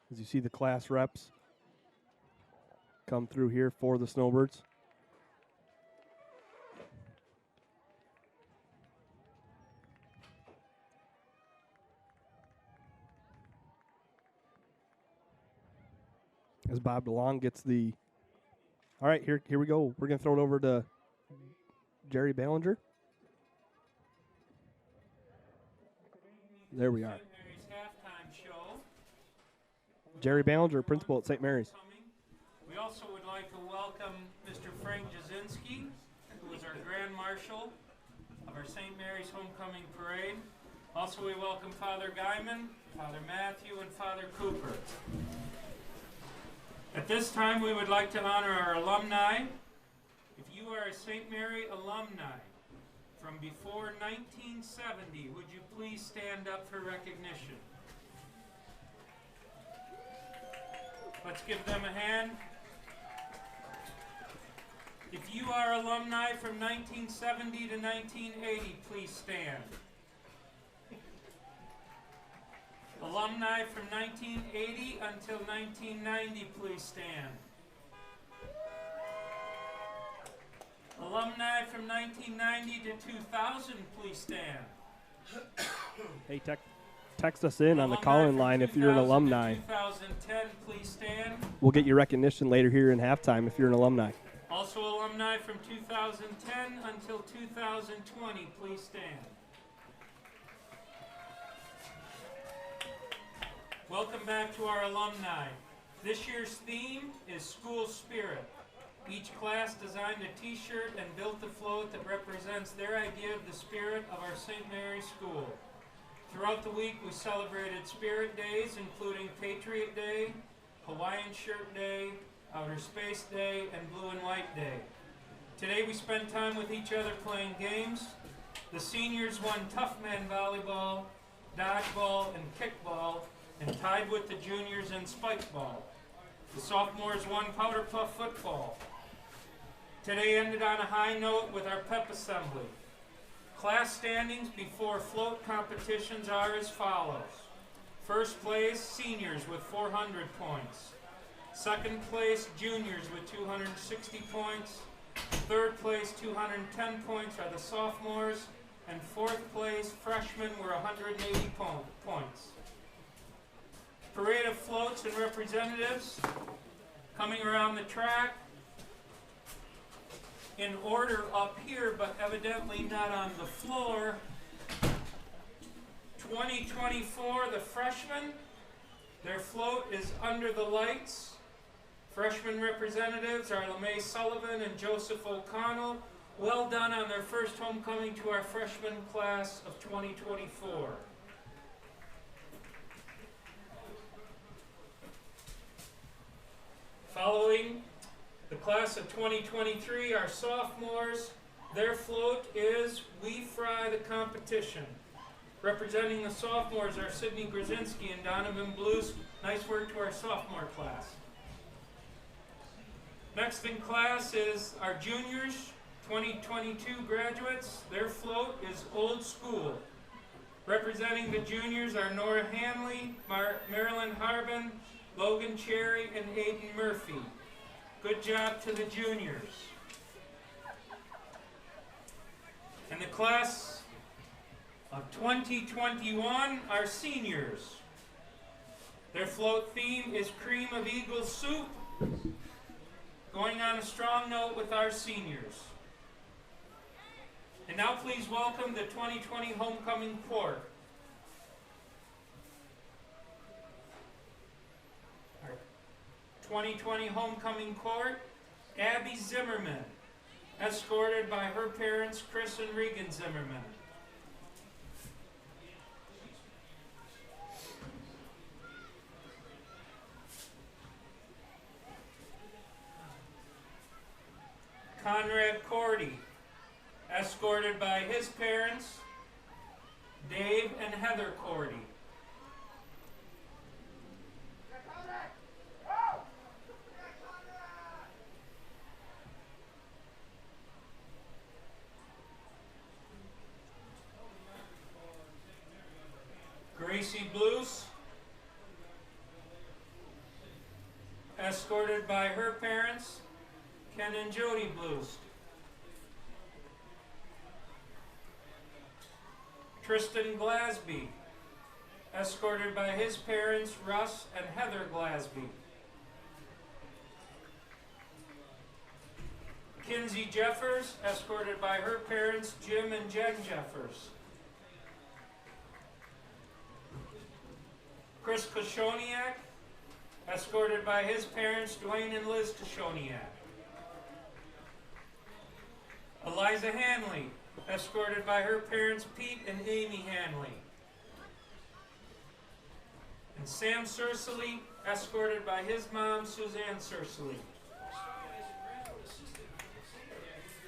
As you see the class reps come through here for the Snowbirds. As Bob DeLong gets the... All right, here we go. We're going to throw it over to Jerry Ballinger. There we are. Jerry Ballinger, principal at St. Mary's. We also would like to welcome Mr. Frank Jasinski, who is our Grand Marshal of our St. Mary's Homecoming Parade. Also, we welcome Father Guyman, Father Matthew, and Father Cooper. At this time, we would like to honor our alumni. If you are a St. Mary alumni from before 1970, would you please stand up for recognition? Let's give them a hand. If you are alumni from 1970 to 1980, please stand. Alumni from 1980 until 1990, please stand. Alumni from 1990 to 2000, please stand. Hey, text us in on the call-in line if you're an alumni. 2010, please stand. We'll get your recognition later here in halftime if you're an alumni. Also alumni from 2010 until 2020, please stand. Welcome back to our alumni. This year's theme is School Spirit. Each class designed a t-shirt and built a float that represents their idea of the spirit of our St. Mary's School. Throughout the week, we celebrated Spirit Days, including Patriot Day, Hawaiian Shirt Day, Outer Space Day, and Blue and White Day. Today, we spent time with each other playing games. The seniors won Tough Man Volleyball, Dodgeball, and Kickball, and tied with the juniors in Spike Ball. The sophomores won Powder Puff Football. Today ended on a high note with our pep assembly. Class standings before float competitions are as follows. First place, seniors with 400 points. Second place, juniors with 260 points. Third place, 210 points are the sophomores. And fourth place, freshmen were 180 points. Parade of floats and representatives coming around the track. In order up here, but evidently not on the floor. 2024, the freshmen, their float is Under the Lights. Freshman representatives are LeMay Sullivan and Joseph O'Connell. Well done on their first homecoming to our freshman class of 2024. Following the class of 2023, our sophomores, their float is We Fry the Competition. Representing the sophomores are Sidney Grzinski and Donovan Blues. Nice work to our sophomore class. Next in class is our juniors, 2022 graduates. Their float is Old School. Representing the juniors are Nora Hanley, Marilyn Harbin, Logan Cherry, and Aiden Murphy. Good job to the juniors. And the class of 2021 are seniors. Their float theme is Cream of Eagles Soup, going on a strong note with our seniors. And now please welcome the 2020 homecoming choir. Our 2020 homecoming choir, Abby Zimmerman, escorted by her parents, Chris and Regan Zimmerman. Conrad Cordy, escorted by his parents, Dave and Heather Cordy. Gracie Blues, escorted by her parents, Ken and Jody Blues. Tristan Glasby, escorted by his parents, Russ and Heather Glasby. Kinsey Jeffers, escorted by her parents, Jim and Jen Jeffers. Chris Koshoniak, escorted by his parents, Dwayne and Liz Koshoniak. Eliza Hanley, escorted by her parents, Pete and Amy Hanley. And Sam Sersely, escorted by his mom, Suzanne Sersely.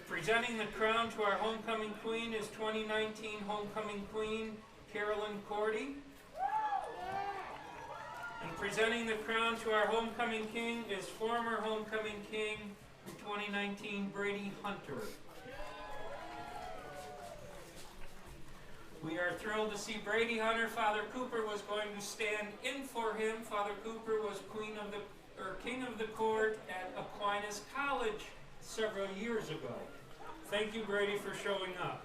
Presenting the crown to our homecoming queen is 2019 homecoming queen, Carolyn Cordy. And presenting the crown to our homecoming king is former homecoming king from 2019, Brady Hunter. We are thrilled to see Brady Hunter. Father Cooper was going to stand in for him. Father Cooper was king of the court at Aquinas College several years ago. Thank you, Brady, for showing up.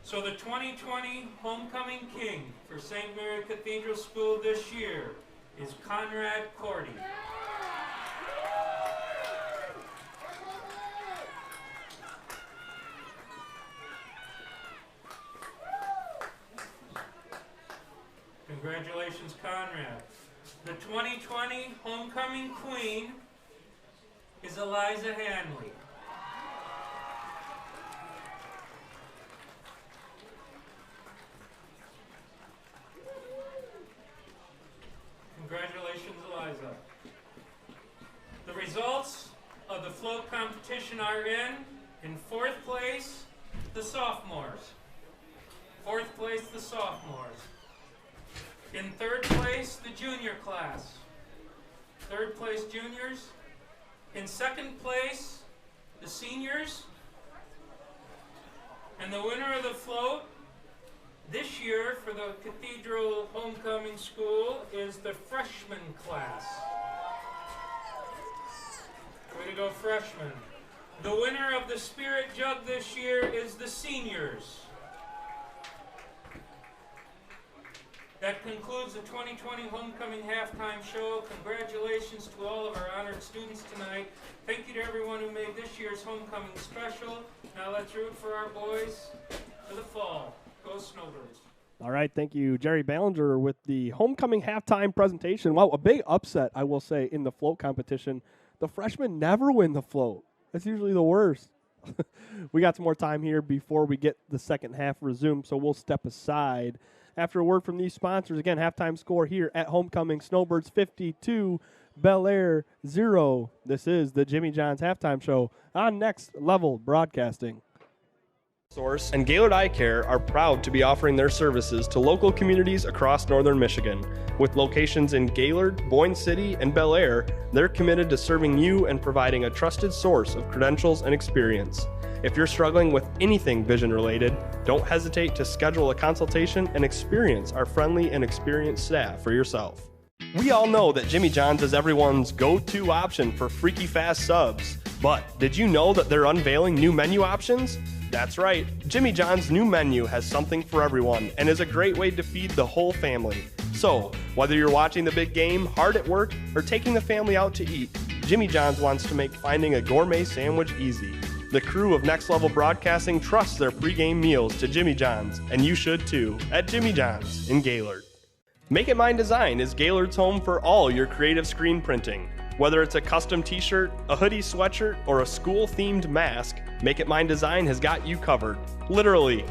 So the 2020 homecoming king for St. Mary Cathedral School this year is Conrad Cordy. Congratulations, Conrad. The 2020 homecoming queen is Eliza Hanley. Congratulations, Eliza. The results of the float competition are in fourth place, the sophomores. Fourth place, the sophomores. In third place, the junior class. Third place, juniors. In second place, the seniors. And the winner of the float this year for the Cathedral Homecoming School is the freshman class. Way to go, freshmen. The winner of the Spirit Jug this year is the seniors. That concludes the 2020 Homecoming Halftime Show. Congratulations to all of our honored students tonight. Thank you to everyone who made this year's homecoming special. Now let's root for our boys for the fall. Go Snowbirds. All right, thank you, Jerry Ballinger, with the homecoming halftime presentation. Wow, a big upset, I will say, in the float competition. The freshmen never win the float. That's usually the worst. We got some more time here before we get the second half resumed, so we'll step aside. After a word from these sponsors, again, halftime score here at Homecoming, Snowbirds 52, Bellaire 0. This is the Jimmy John's Halftime Show on Next Level Broadcasting. Source and Gaylord Eye Care are proud to be offering their services to local communities across northern Michigan. With locations in Gaylord, Boyne City, and Bellaire, they're committed to serving you and providing a trusted source of credentials and experience. If you're struggling with anything vision related, don't hesitate to schedule a consultation and experience our friendly and experienced staff for yourself. We all know that Jimmy John's is everyone's go-to option for freaky fast subs, but did you know that they're unveiling new menu options? That's right, Jimmy John's new menu has something for everyone and is a great way to feed the whole family. So, whether you're watching the big game, hard at work, or taking the family out to eat, Jimmy John's wants to make finding a gourmet sandwich easy. The crew of Next Level Broadcasting trusts their pregame meals to Jimmy John's, and you should too, at Jimmy John's in Gaylord. Make It Mine Design is Gaylord's home for all your creative screen printing. Whether it's a custom t-shirt, a hoodie sweatshirt, or a school-themed mask, Make It Mine Design has got you covered. Literally.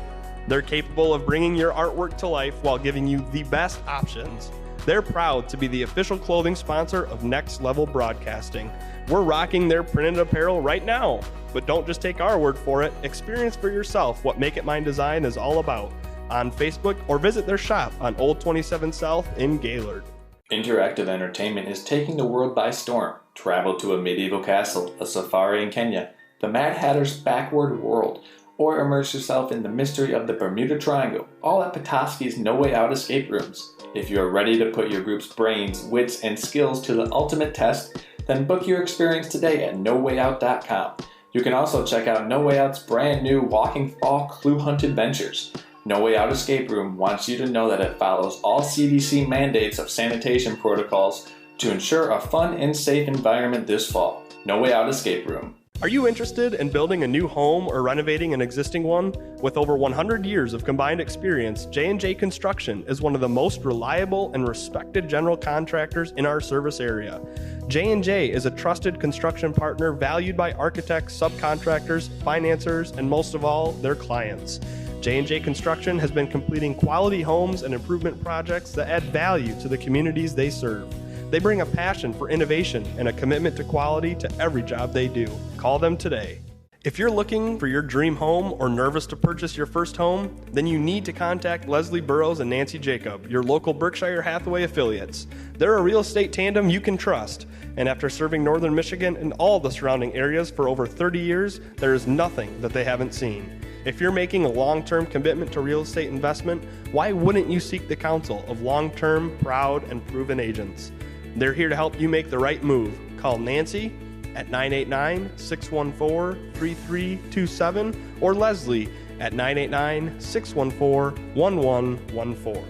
They're capable of bringing your artwork to life while giving you the best options. They're proud to be the official clothing sponsor of Next Level Broadcasting. We're rocking their printed apparel right now. But don't just take our word for it. Experience for yourself what Make It Mine Design is all about on Facebook or visit their shop on Old 27 South in Gaylord. Interactive entertainment is taking the world by storm. Travel to a medieval castle, a safari in Kenya, the Mad Hatter's backward world, or immerse yourself in the mystery of the Bermuda Triangle, all at Petoskey's No Way Out escape rooms. If you are ready to put your group's brains, wits, and skills to the ultimate test, then book your experience today at NoWayOut.com. You can also check out No Way Out's brand new Walking Fall Clue Hunt Adventures. No Way Out Escape Room wants you to know that it follows all CDC mandates of sanitation protocols to ensure a fun and safe environment this fall. No Way Out Escape Room. Are you interested in building a new home or renovating an existing one? With over 100 years of combined experience, J&J Construction is one of the most reliable and respected general contractors in our service area. J&J is a trusted construction partner valued by architects, subcontractors, financiers, and most of all, their clients. J&J Construction has been completing quality homes and improvement projects that add value to the communities they serve. They bring a passion for innovation and a commitment to quality to every job they do. Call them today. If you're looking for your dream home or nervous to purchase your first home, then you need to contact Leslie Burrows and Nancy Jacob, your local Berkshire Hathaway affiliates. They're a real estate tandem you can trust. And after serving Northern Michigan and all the surrounding areas for over 30 years, there is nothing that they haven't seen. If you're making a long-term commitment to real estate investment, why wouldn't you seek the counsel of long-term, proud, and proven agents? They're here to help you make the right move. Call Nancy at 989-614-3327 or Leslie at 989-614-1114.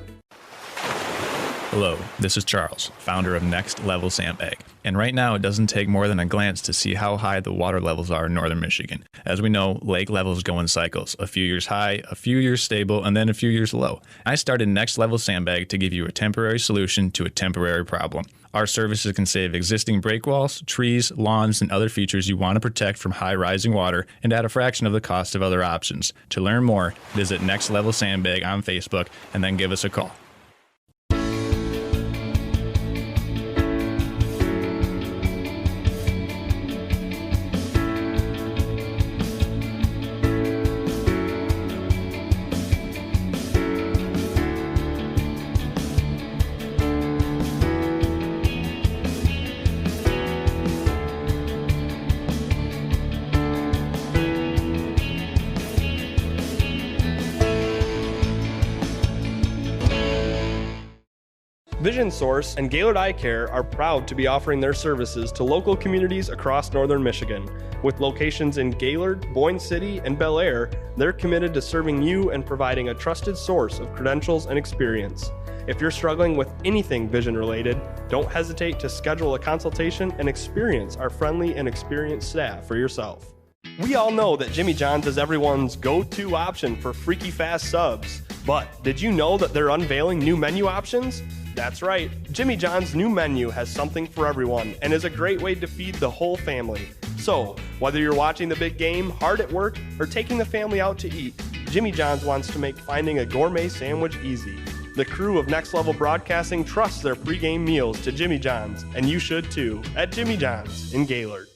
Hello, this is Charles, founder of Next Level Sandbag. And right now, it doesn't take more than a glance to see how high the water levels are in northern Michigan. As we know, lake levels go in cycles, a few years high, a few years stable, and then a few years low. I started Next Level Sandbag to give you a temporary solution to a temporary problem. Our services can save existing break walls, trees, lawns, and other features you want to protect from high rising water and at a fraction of the cost of other options. To learn more, visit Next Level Sandbag on Facebook and then give us a call. Vision Source and Gaylord Eye Care are proud to be offering their services to local communities across northern Michigan. With locations in Gaylord, Boyne City, and Bellaire, they're committed to serving you and providing a trusted source of credentials and experience. If you're struggling with anything vision related, don't hesitate to schedule a consultation and experience our friendly and experienced staff for yourself. We all know that Jimmy John's is everyone's go-to option for freaky fast subs. But did you know that they're unveiling new menu options? That's right, Jimmy John's new menu has something for everyone and is a great way to feed the whole family. So, whether you're watching the big game, hard at work, or taking the family out to eat, Jimmy John's wants to make finding a gourmet sandwich easy. The crew of Next Level Broadcasting trusts their pregame meals to Jimmy John's, and you should too, at Jimmy John's in Gaylord.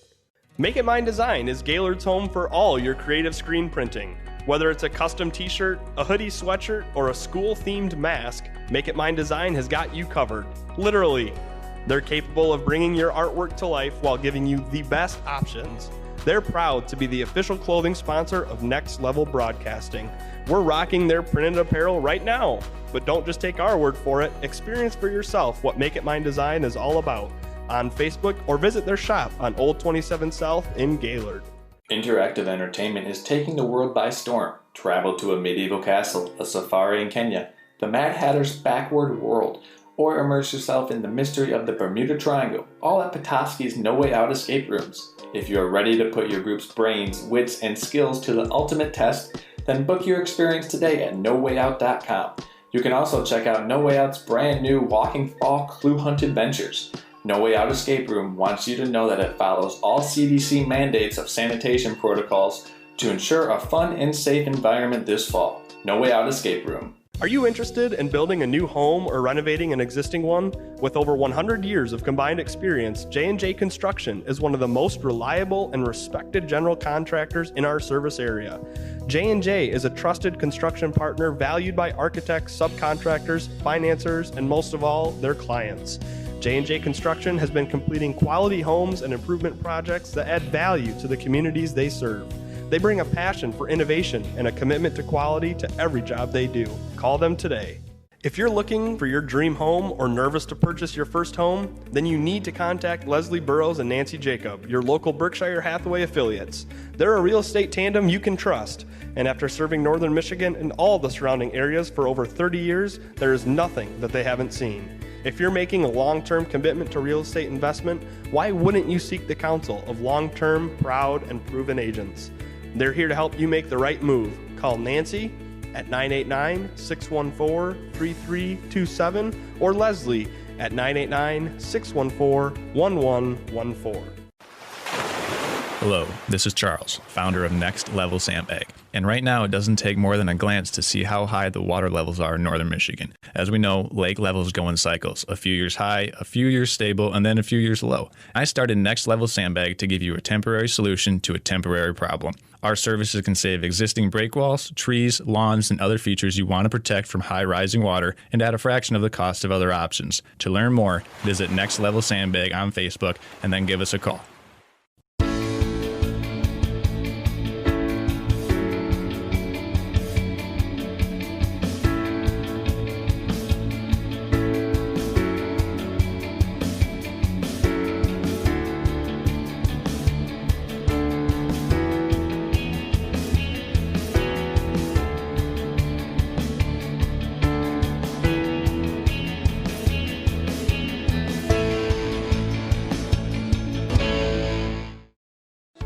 Make It Mine Design is Gaylord's home for all your creative screen printing. Whether it's a custom t-shirt, a hoodie sweatshirt, or a school-themed mask, Make It Mine Design has got you covered. Literally. They're capable of bringing your artwork to life while giving you the best options. They're proud to be the official clothing sponsor of Next Level Broadcasting. We're rocking their printed apparel right now. But don't just take our word for it. Experience for yourself what Make It Mine Design is all about on Facebook or visit their shop on Old 27 South in Gaylord. Interactive entertainment is taking the world by storm. Travel to a medieval castle, a safari in Kenya, the Mad Hatter's backward world, or immerse yourself in the mystery of the Bermuda Triangle, all at Petoskey's No Way Out escape rooms. If you are ready to put your group's brains, wits, and skills to the ultimate test, then book your experience today at NoWayOut.com. You can also check out No Way Out's brand new Walking Fall Clue Hunt Adventures. No Way Out Escape Room wants you to know that it follows all CDC mandates of sanitation protocols to ensure a fun and safe environment this fall. No Way Out Escape Room. Are you interested in building a new home or renovating an existing one? With over 100 years of combined experience, J&J Construction is one of the most reliable and respected general contractors in our service area. J&J is a trusted construction partner valued by architects, subcontractors, financiers, and most of all, their clients. J&J Construction has been completing quality homes and improvement projects that add value to the communities they serve. They bring a passion for innovation and a commitment to quality to every job they do. Call them today. If you're looking for your dream home or nervous to purchase your first home, then you need to contact Leslie Burrows and Nancy Jacob, your local Berkshire Hathaway affiliates. They're a real estate tandem you can trust. And after serving Northern Michigan and all the surrounding areas for over 30 years, there is nothing that they haven't seen. If you're making a long-term commitment to real estate investment, why wouldn't you seek the counsel of long-term, proud, and proven agents? They're here to help you make the right move. Call Nancy at 989-614-3327 or Leslie at 989-614-1114. Hello, this is Charles, founder of Next Level Sandbag. And right now, it doesn't take more than a glance to see how high the water levels are in northern Michigan. As we know, lake levels go in cycles, a few years high, a few years stable, and then a few years low. I started Next Level Sandbag to give you a temporary solution to a temporary problem. Our services can save existing break walls, trees, lawns, and other features you want to protect from high rising water and at a fraction of the cost of other options. To learn more, visit Next Level Sandbag on Facebook and then give us a call.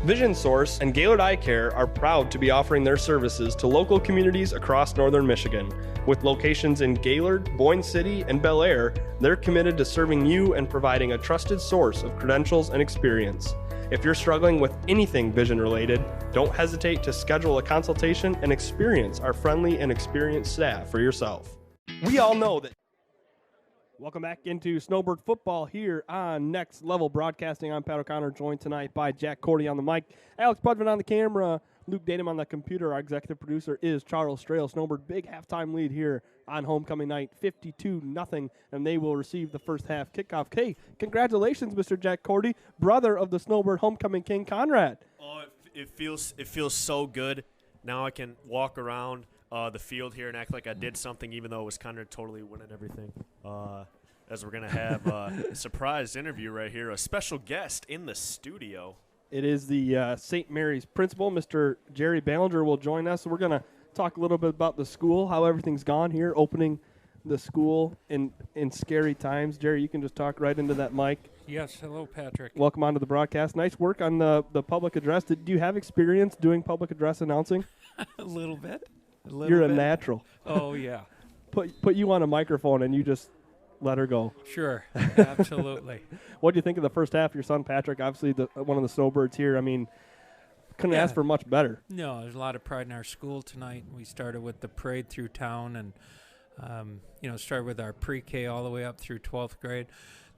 Vision Source and Gaylord Eye Care are proud to be offering their services to local communities across northern Michigan. With locations in Gaylord, Boyne City, and Bellaire, they're committed to serving you and providing a trusted source of credentials and experience. If you're struggling with anything vision related, don't hesitate to schedule a consultation and experience our friendly and experienced staff for yourself. We all know that. Welcome back into Snowbird Football here on Next Level Broadcasting. I'm Pat O'Connor, joined tonight by Jack Cordy on the mic, Alex Pudman on the camera, Luke Datum on the computer. Our executive producer is Charles Strail. Snowbird, big halftime lead here on homecoming night, 52-0, and they will receive the first half kickoff. Hey, congratulations, Mr. Jack Cordy, brother of the Snowbird homecoming king, Conrad. Oh, it feels so good. Now I can walk around the field here and act like I did something, even though it was kind of totally winning everything. As we're going to have a surprise interview right here, a special guest in the studio. It is the St. Mary's principal, Mr. Jerry Ballinger, will join us. We're going to talk a little bit about the school, how everything's gone here, opening the school in scary times. Jerry, you can just talk right into that mic. Yes, hello, Patrick. Welcome onto the broadcast. Nice work on the public address. Do you have experience doing public address announcing? A little bit. You're a natural. Oh, yeah. Put you on a microphone and you just let her go. Sure, absolutely. What do you think of the first half? Your son, Patrick, obviously one of the Snowbirds here. I mean, couldn't ask for much better. No, there's a lot of pride in our school tonight. We started with the parade through town and, started with our pre-K all the way up through 12th grade.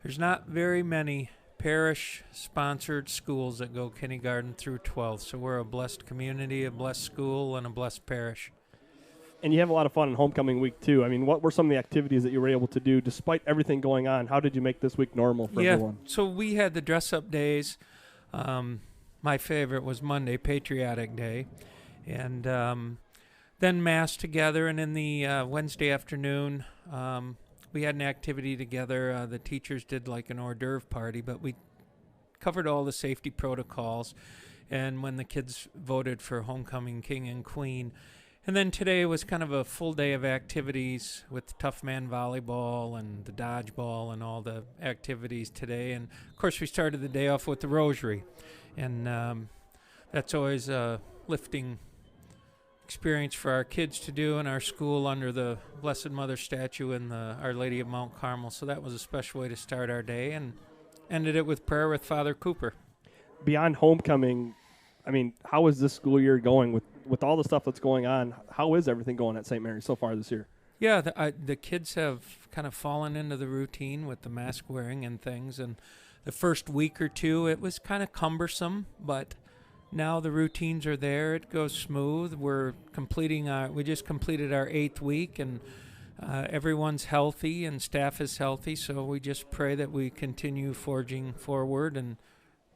There's not very many parish-sponsored schools that go kindergarten through 12th, so we're a blessed community, a blessed school, and a blessed parish. And you have a lot of fun in homecoming week, too. I mean, what were some of the activities that you were able to do despite everything going on? How did you make this week normal for everyone? So we had the dress-up days. My favorite was Monday, Patriotic Day. And then Mass together. And in the Wednesday afternoon, we had an activity together. The teachers did like an hors d'oeuvre party, but we covered all the safety protocols. and when the kids voted for homecoming king and queen. And then today was kind of a full day of activities with tough man volleyball and the dodgeball and all the activities today. And, of course, we started the day off with the rosary. And that's always a lifting experience for our kids to do in our school under the Blessed Mother statue in the Our Lady of Mount Carmel. So that was a special way to start our day, and ended it with prayer with Father Cooper. Beyond homecoming, I mean, how is this school year going with all the stuff that's going on? How is everything going at St. Mary's so far this year? Yeah, the kids have kind of fallen into the routine with the mask wearing and things. And the first week or two, it was kind of cumbersome, but now the routines are there. It goes smooth. We just completed our 8th week, and everyone's healthy and staff is healthy. So we just pray that we continue forging forward and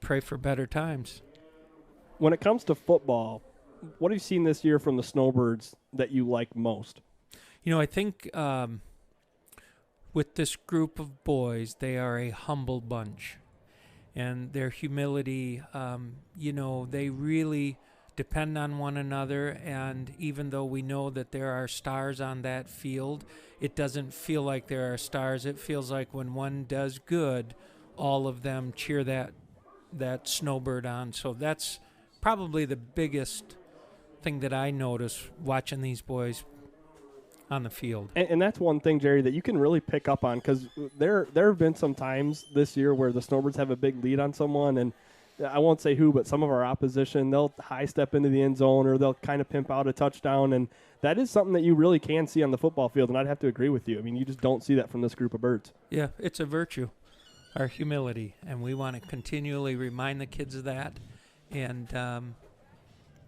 pray for better times. When it comes to football, what have you seen this year from the Snowbirds that you like most? I think with this group of boys, they are a humble bunch. And their humility, they really depend on one another. And even though we know that there are stars on that field, it doesn't feel like there are stars. It feels like when one does good, all of them cheer that snowbird on. So that's probably the biggest thing that I notice watching these boys on the field. And that's one thing, Jerry, that you can really pick up on, because there have been some times this year where the Snowbirds have a big lead on someone, and I won't say who, but some of our opposition, they'll high step into the end zone or they'll kind of pimp out a touchdown, and that is something that you really can see on the football field, and I'd have to agree with you. I mean, you just don't see that from this group of birds. Yeah, it's a virtue, our humility, and we want to continually remind the kids of that, and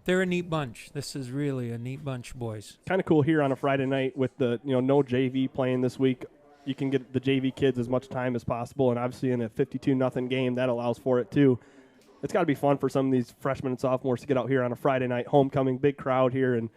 they're a neat bunch. This is really a neat bunch of boys. Kind of cool here on a Friday night with the no JV playing this week. You can get the JV kids as much time as possible, and obviously in a 52-0 game, that allows for it too. It's got to be fun for some of these freshmen and sophomores to get out here on a Friday night, homecoming, big crowd here, and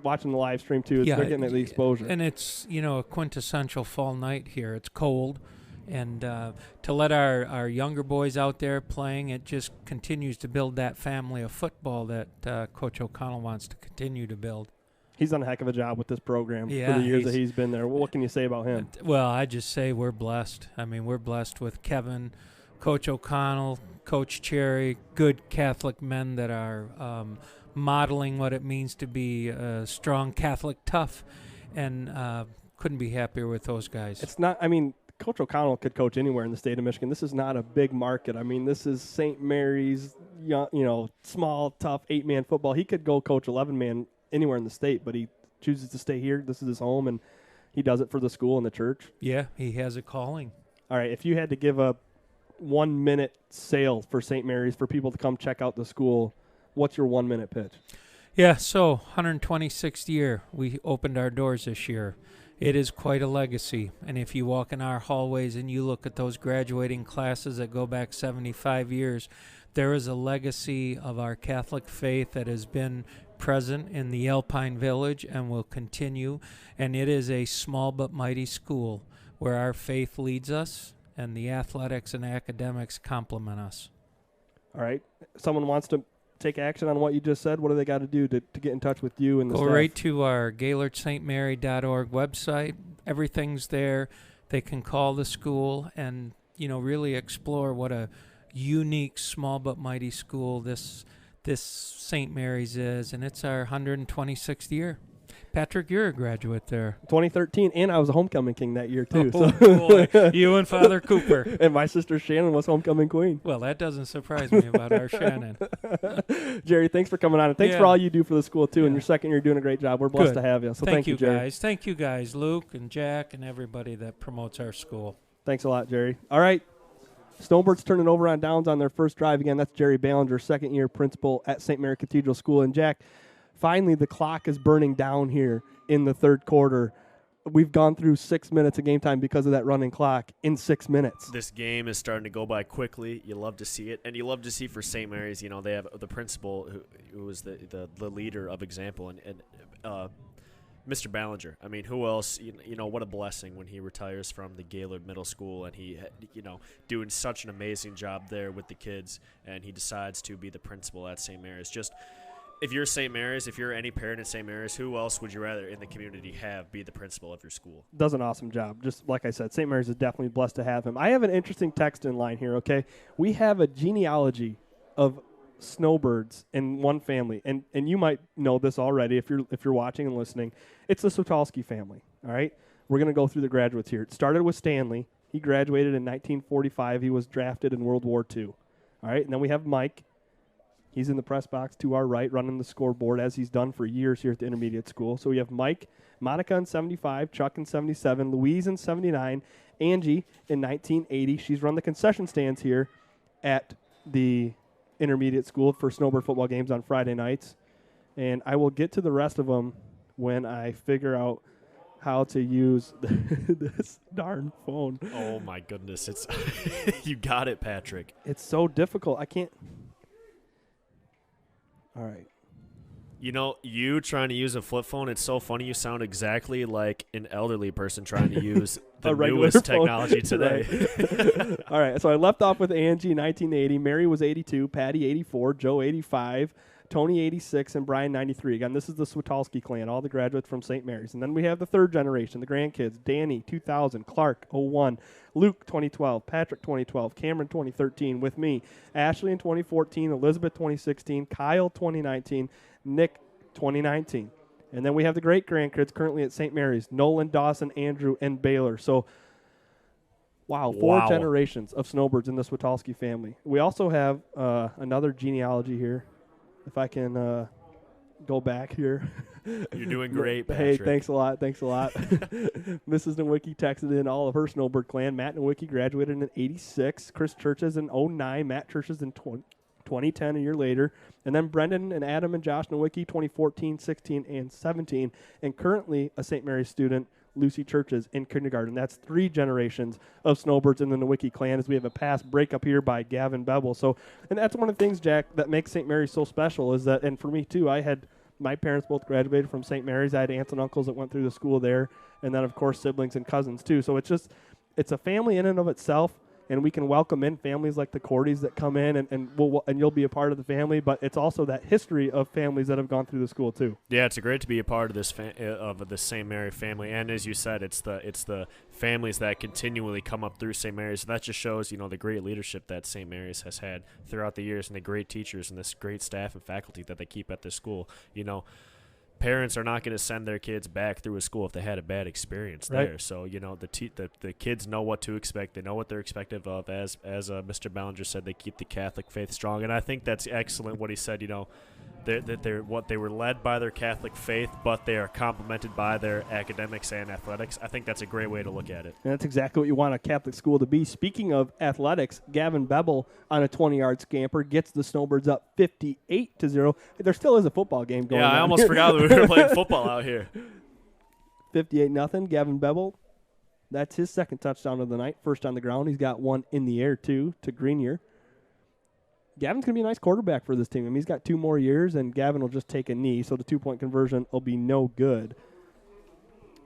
watching the live stream too. They're getting the exposure. And it's a quintessential fall night here. It's cold. And to let our younger boys out there playing, it just continues to build that family of football that Coach O'Connell wants to continue to build. He's done a heck of a job with this program for the years that he's been there. What can you say about him? Well, I just say we're blessed. I mean, we're blessed with Kevin, Coach O'Connell, Coach Cherry, good Catholic men that are modeling what it means to be strong, Catholic, tough, and couldn't be happier with those guys. It's not, Coach O'Connell could coach anywhere in the state of Michigan. This is not a big market. This is St. Mary's, small, tough 8-man football. He could go coach 11-man anywhere in the state, but he chooses to stay here. This is his home, and he does it for the school and the church. Yeah, he has a calling. All right, if you had to give a 1-minute sale for St. Mary's for people to come check out the school, what's your 1-minute pitch? Yeah, so 126th year. We opened our doors this year. It is quite a legacy, and if you walk in our hallways and you look at those graduating classes that go back 75 years, there is a legacy of our Catholic faith that has been present in the Alpine Village and will continue, and it is a small but mighty school where our faith leads us and the athletics and academics complement us. All right, someone wants to take action on what you just said, what do they got to do to get in touch with you and the staff? Go right to our GaylordSt.Mary.org website. Everything's there. They can call the school and, really explore what a unique, small but mighty school this St. Mary's is, and it's our 126th year. Patrick, you're a graduate there. 2013, and I was a homecoming king that year, too. Oh, boy. You and Father Cooper. And my sister Shannon was homecoming queen. Well, that doesn't surprise me about our Shannon. Jerry, thanks for coming on, and thanks for all you do for the school, too. In your second year, doing a great job. We're blessed to have you. So thank you, Jerry. Guys. Thank you, guys. Luke and Jack and everybody that promotes our school. Thanks a lot, Jerry. All right. Snowbirds turning over on downs on their first drive. Again, that's Jerry Ballinger, second-year principal at St. Mary Cathedral School. And, Jack, finally the clock is burning down here in the third quarter. We've gone through 6 minutes of game time because of that running clock in 6 minutes. This game is starting to go by quickly. You love to see it. And you love to see for St. Mary's, they have the principal who was the leader of example. And Mr. Ballinger. I mean, who else? You know, what a blessing when he retires from the Gaylord Middle School, and he, doing such an amazing job there with the kids, and he decides to be the principal at St. Mary's. Just, if you're St. Mary's, if you're any parent at St. Mary's, who else would you rather in the community have be the principal of your school? Does an awesome job. Just like I said, St. Mary's is definitely blessed to have him. I have an interesting text in line here, okay? We have a genealogy of Snowbirds in one family, and you might know this already if you're watching and listening. It's the Switalski family, all right? We're going to go through the graduates here. It started with Stanley. He graduated in 1945. He was drafted in World War II, all right? And then we have Mike. He's in the press box to our right, running the scoreboard, as he's done for years here at the intermediate school. So we have Mike, Monica in 75, Chuck in 77, Louise in 79, Angie in 1980. She's run the concession stands here at the intermediate school for Snowbird football games on Friday nights. And I will get to the rest of them when I figure out how to use this darn phone. Oh, my goodness. It's you got it, Patrick. It's so difficult. I can't. All right. You know, you trying to use a flip phone, it's so funny. You sound exactly like an elderly person trying to use the newest technology today. All right, so I left off with Angie, 1980. Mary was 82, Patty, 84, Joe, 85, Tony, 86, and Brian, 93. Again, this is the Switalski clan, all the graduates from St. Mary's. And then we have the third generation, the grandkids, Danny, 2000, Clark, 01, Luke, 2012, Patrick, 2012, Cameron, 2013, with me, Ashley in 2014, Elizabeth, 2016, Kyle, 2019, Nick, 2019. And then we have the great-grandkids currently at St. Mary's, Nolan, Dawson, Andrew, and Baylor. So, wow, four generations of Snowbirds in the Switalski family. We also have another genealogy here. If I can go back here. You're doing great, Patrick. Hey, thanks a lot. Mrs. Nowicki texted in all of her Snowbird clan. Matt Nowicki graduated in 86. Chris Churches in 09. Matt Churches in 2010, a year later. And then Brendan and Adam and Josh Nowicki, 2014, 16, and 17. And currently a St. Mary's student, Lucy Churches, in kindergarten. That's three generations of Snowbirds in the Nowicki clan, as we have a past breakup here by Gavin Bevel. So, and that's one of the things, Jack, that makes St. Mary's so special is that, and for me too, I had my parents both graduated from St. Mary's. I had aunts and uncles that went through the school there, and then, of course, siblings and cousins too. So it's a family in and of itself. And we can welcome in families like the Cordys that come in, and you'll be a part of the family. But it's also that history of families that have gone through the school too. Yeah, it's great to be a part of this of the St. Mary family, and as you said, it's the families that continually come up through St. Mary's. So that just shows the great leadership that St. Mary's has had throughout the years, and the great teachers and this great staff and faculty that they keep at this school. Parents are not going to send their kids back through a school if they had a bad experience there. Right. So the kids know what to expect. They know what they're expected of. As Mr. Ballinger said, they keep the Catholic faith strong, and I think that's excellent what he said. They were led by their Catholic faith, but they are complemented by their academics and athletics. I think that's a great way to look at it. And that's exactly what you want a Catholic school to be. Speaking of athletics, Gavin Bevel on a 20-yard scamper gets the Snowbirds up 58-0. There still is a football game going on. Yeah, I almost forgot that we were playing football out here. 58-0. Gavin Bevel, that's his second touchdown of the night. First on the ground. He's got one in the air, too, to Greenier. Gavin's going to be a nice quarterback for this team. I mean, he's got 2 more years, and Gavin will just take a knee, so the 2-point conversion will be no good.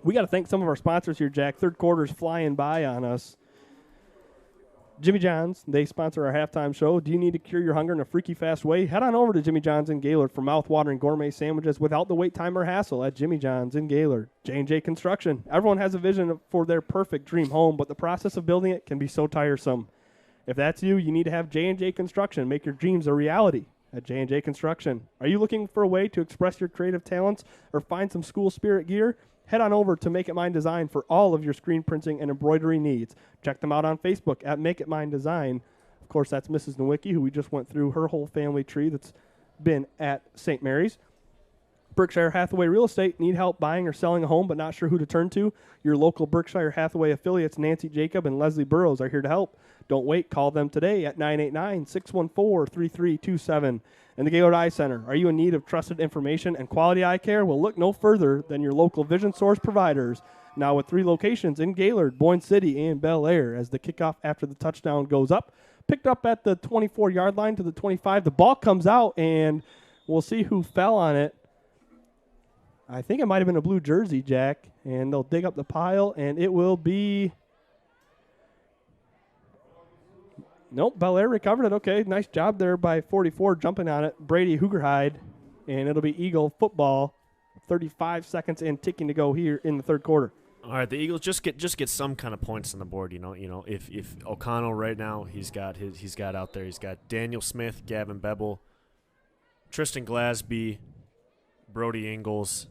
We got to thank some of our sponsors here, Jack. Third quarter's flying by on us. Jimmy John's, they sponsor our halftime show. Do you need to cure your hunger in a freaky fast way? Head on over to Jimmy John's in Gaylord for mouth-watering gourmet sandwiches without the wait time or hassle at Jimmy John's in Gaylord. J&J Construction. Everyone has a vision for their perfect dream home, but the process of building it can be so tiresome. If that's you, you need to have J&J Construction. Make your dreams a reality at J&J Construction. Are you looking for a way to express your creative talents or find some school spirit gear? Head on over to Make It Mine Design for all of your screen printing and embroidery needs. Check them out on Facebook at Make It Mine Design. Of course, that's Mrs. Nowicki, who we just went through her whole family tree that's been at St. Mary's. Berkshire Hathaway Real Estate. Need help buying or selling a home but not sure who to turn to? Your local Berkshire Hathaway affiliates Nancy Jacob and Leslie Burrows are here to help. Don't wait. Call them today at 989-614-3327. And the Gaylord Eye Center. Are you in need of trusted information and quality eye care? Well, look no further than your local Vision Source providers. Now with 3 locations in Gaylord, Boyne City, and Bellaire. As the kickoff after the touchdown goes up, picked up at the 24-yard line to the 25. The ball comes out, and we'll see who fell on it. I think it might have been a blue jersey, Jack. And they'll dig up the pile, and it will be. Nope, Bellaire recovered it. Okay, nice job there by 44 jumping on it. Brady Hoogerhide, and it'll be Eagle football. 35 seconds and ticking to go here in the third quarter. All right, the Eagles just get some kind of points on the board. If O'Connell right now he's got out there. He's got Daniel Smith, Gavin Beble, Tristan Glasby, Brody Ingalls.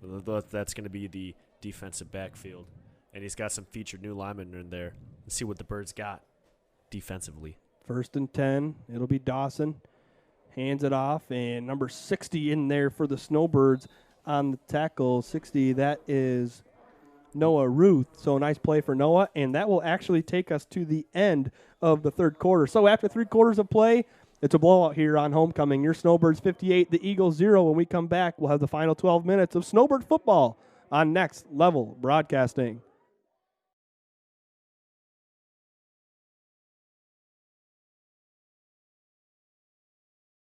That's going to be the defensive backfield, and he's got some featured new linemen in there. Let's see what the Birds got defensively. 1st and 10. It'll be Dawson. Hands it off, and number 60 in there for the Snowbirds on the tackle. 60, that is Noah Ruth. So a nice play for Noah, and that will actually take us to the end of the third quarter. So after 3 quarters of play, it's a blowout here on Homecoming. Your Snowbirds 58, the Eagles 0. When we come back, we'll have the final 12 minutes of Snowbird football on Next Level Broadcasting.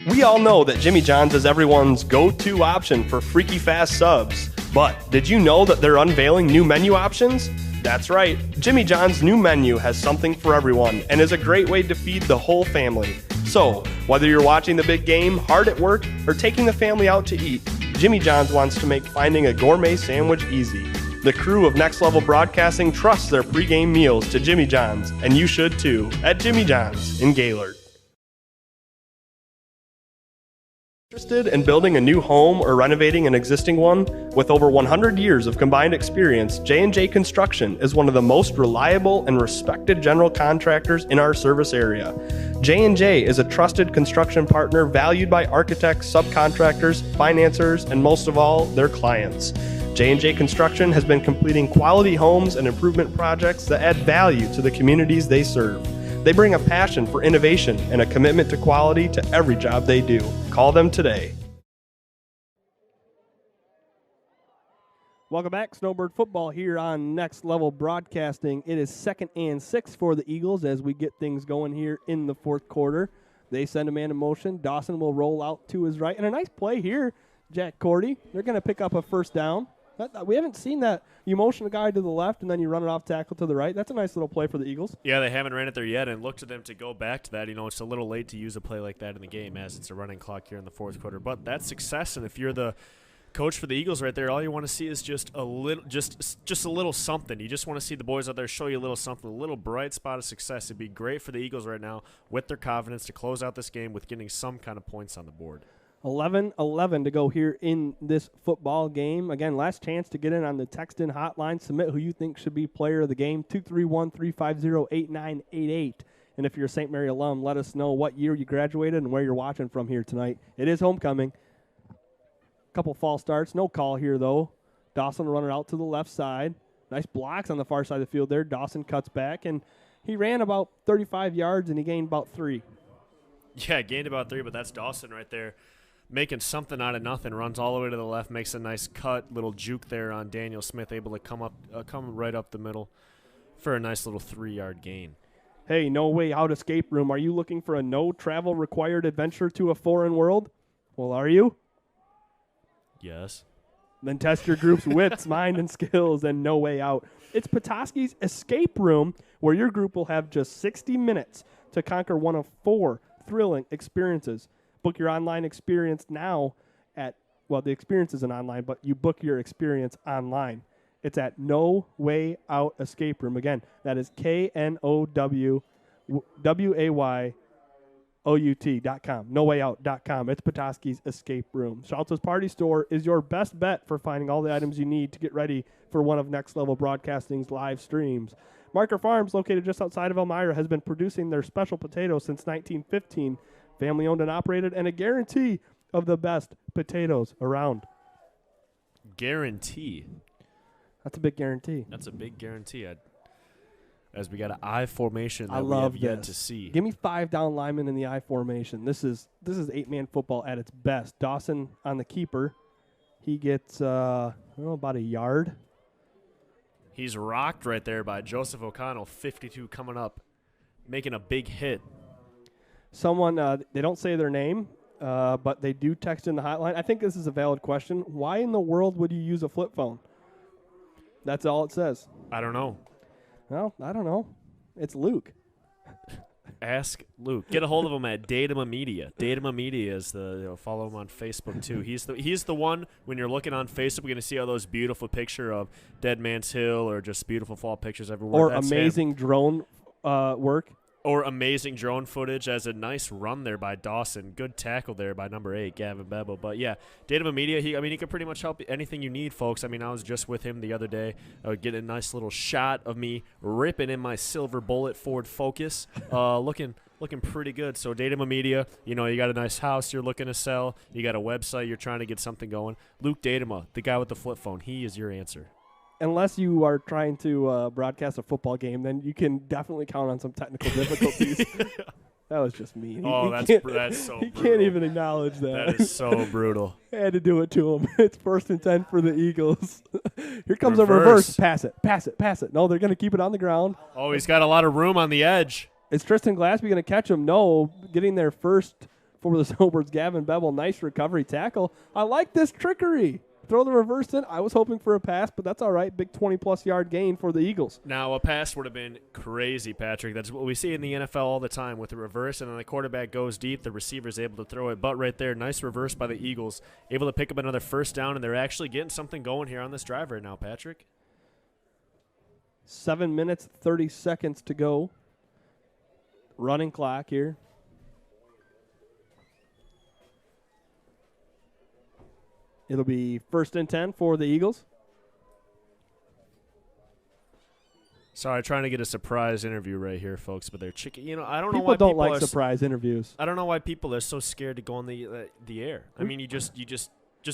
We all know that Jimmy John's is everyone's go-to option for freaky fast subs. But did you know that they're unveiling new menu options? That's right, Jimmy John's new menu has something for everyone and is a great way to feed the whole family. So, whether you're watching the big game, hard at work, or taking the family out to eat, Jimmy John's wants to make finding a gourmet sandwich easy. The crew of Next Level Broadcasting trusts their pregame meals to Jimmy John's, and you should too, at Jimmy John's in Gaylord. Interested in building a new home or renovating an existing one? With over 100 years of combined experience, J&J Construction is one of the most reliable and respected general contractors in our service area. J&J is a trusted construction partner valued by architects, subcontractors, financiers, and most of all, their clients. J&J Construction has been completing quality homes and improvement projects that add value to the communities they serve. They bring a passion for innovation and a commitment to quality to every job they do. Call them today. Welcome back, Snowbird football here on Next Level Broadcasting. It is 2nd and 6 for the Eagles as we get things going here in the fourth quarter. They send a man in motion. Dawson will roll out to his right. And a nice play here, Jack Cordy. They're going to pick up a first down. We haven't seen that. You motion a guy to the left, and then you run it off tackle to the right. That's a nice little play for the Eagles. Yeah, they haven't ran it there yet, and look to them to go back to that. It's a little late to use a play like that in the game as it's a running clock here in the fourth quarter. But that's success, and if you're the coach for the Eagles right there, all you want to see is just a little, just a little something. You just want to see the boys out there show you a little something, a little bright spot of success. It'd be great for the Eagles right now with their confidence to close out this game with getting some kind of points on the board. 11-11 to go here in this football game. Again, last chance to get in on the text-in hotline. Submit who you think should be player of the game, 231-350-8988. And if you're a St. Mary alum, let us know what year you graduated and where you're watching from here tonight. It is homecoming. Couple false starts. No call here, though. Dawson running out to the left side. Nice blocks on the far side of the field there. Dawson cuts back, and he ran about 35 yards, and he gained about 3. Yeah, gained about 3, but that's Dawson right there. Making something out of nothing, runs all the way to the left, makes a nice cut, little juke there on Daniel Smith, able to come right up the middle for a nice little 3-yard gain. Hey, No Way Out escape room. Are you looking for a no travel required adventure to a foreign world? Well, are you? Yes. Then test your group's wits, mind, and skills and No Way Out. It's Petoskey's escape room, where your group will have just 60 minutes to conquer one of 4 thrilling experiences. Book your online experience now at, well, the experience isn't online, but you book your experience online. It's at No Way Out Escape Room. Again, that is KNOWAYOUT.com. NoWayOut.com. It's Petoskey's escape room. Shalta's Party Store is your best bet for finding all the items you need to get ready for one of Next Level Broadcasting's live streams. Marker Farms, located just outside of Elmira, has been producing their special potatoes since 1915. Family owned and operated, and a guarantee of the best potatoes around. Guarantee. That's a big guarantee. That's a big guarantee. As we got an I formation that I we love have yet this. to see. Give me 5 down linemen in the I formation. This is 8-man football at its best. Dawson on the keeper. He gets about a yard. He's rocked right there by Joseph O'Connell, 52 coming up, making a big hit. Someone, they don't say their name, but they do text in the hotline. I think this is a valid question. Why in the world would you use a flip phone? That's all it says. I don't know. Well, I don't know. It's Luke. Ask Luke. Get a hold of him at Datama Media. Datama Media is follow him on Facebook too. He's the one when you're looking on Facebook, you're gonna see all those beautiful picture of Dead Man's Hill or just beautiful fall pictures everywhere. Or That's amazing him. drone work. Or amazing drone footage as a nice run there by Dawson. Good tackle there by number 8, Gavin Bevel. But, yeah, Datama Media, he can pretty much help anything you need, folks. I mean, I was just with him the other day. Getting a nice little shot of me ripping in my silver bullet Ford Focus. Looking pretty good. So Datama Media, you got a nice house you're looking to sell. You got a website you're trying to get something going. Luke Datama, the guy with the flip phone, he is your answer. Unless you are trying to broadcast a football game, then you can definitely count on some technical difficulties. That was just mean. That's so He brutal. can't even acknowledge that. That is so brutal. I had to do it to him. It's 1st and 10 for the Eagles. Here comes a Reverse. reverse. Pass it. No, they're going to keep it on the ground. Oh, he's got a lot of room on the edge. Is Tristan Glassby going to catch him? No. Getting there first for the Snowbirds, Gavin Bevel. Nice recovery tackle. I like this trickery. Throw the reverse in. I was hoping for a pass, but that's all right. Big 20-plus yard gain for the Eagles. Now, a pass would have been crazy, Patrick. That's what we see in the NFL all the time with the reverse, and then the quarterback goes deep. The receiver's able to throw it. But right there, nice reverse by the Eagles. Able to pick up another first down, and they're actually getting something going here on this drive right now, Patrick. 7 minutes, 30 seconds to go. Running clock here. It'll be 1st and 10 for the Eagles. Sorry, trying to get a surprise interview right here, folks. But they're chicken. I don't know People why don't people like are surprise interviews. I don't know why people are so scared to go on the air. I mean, you just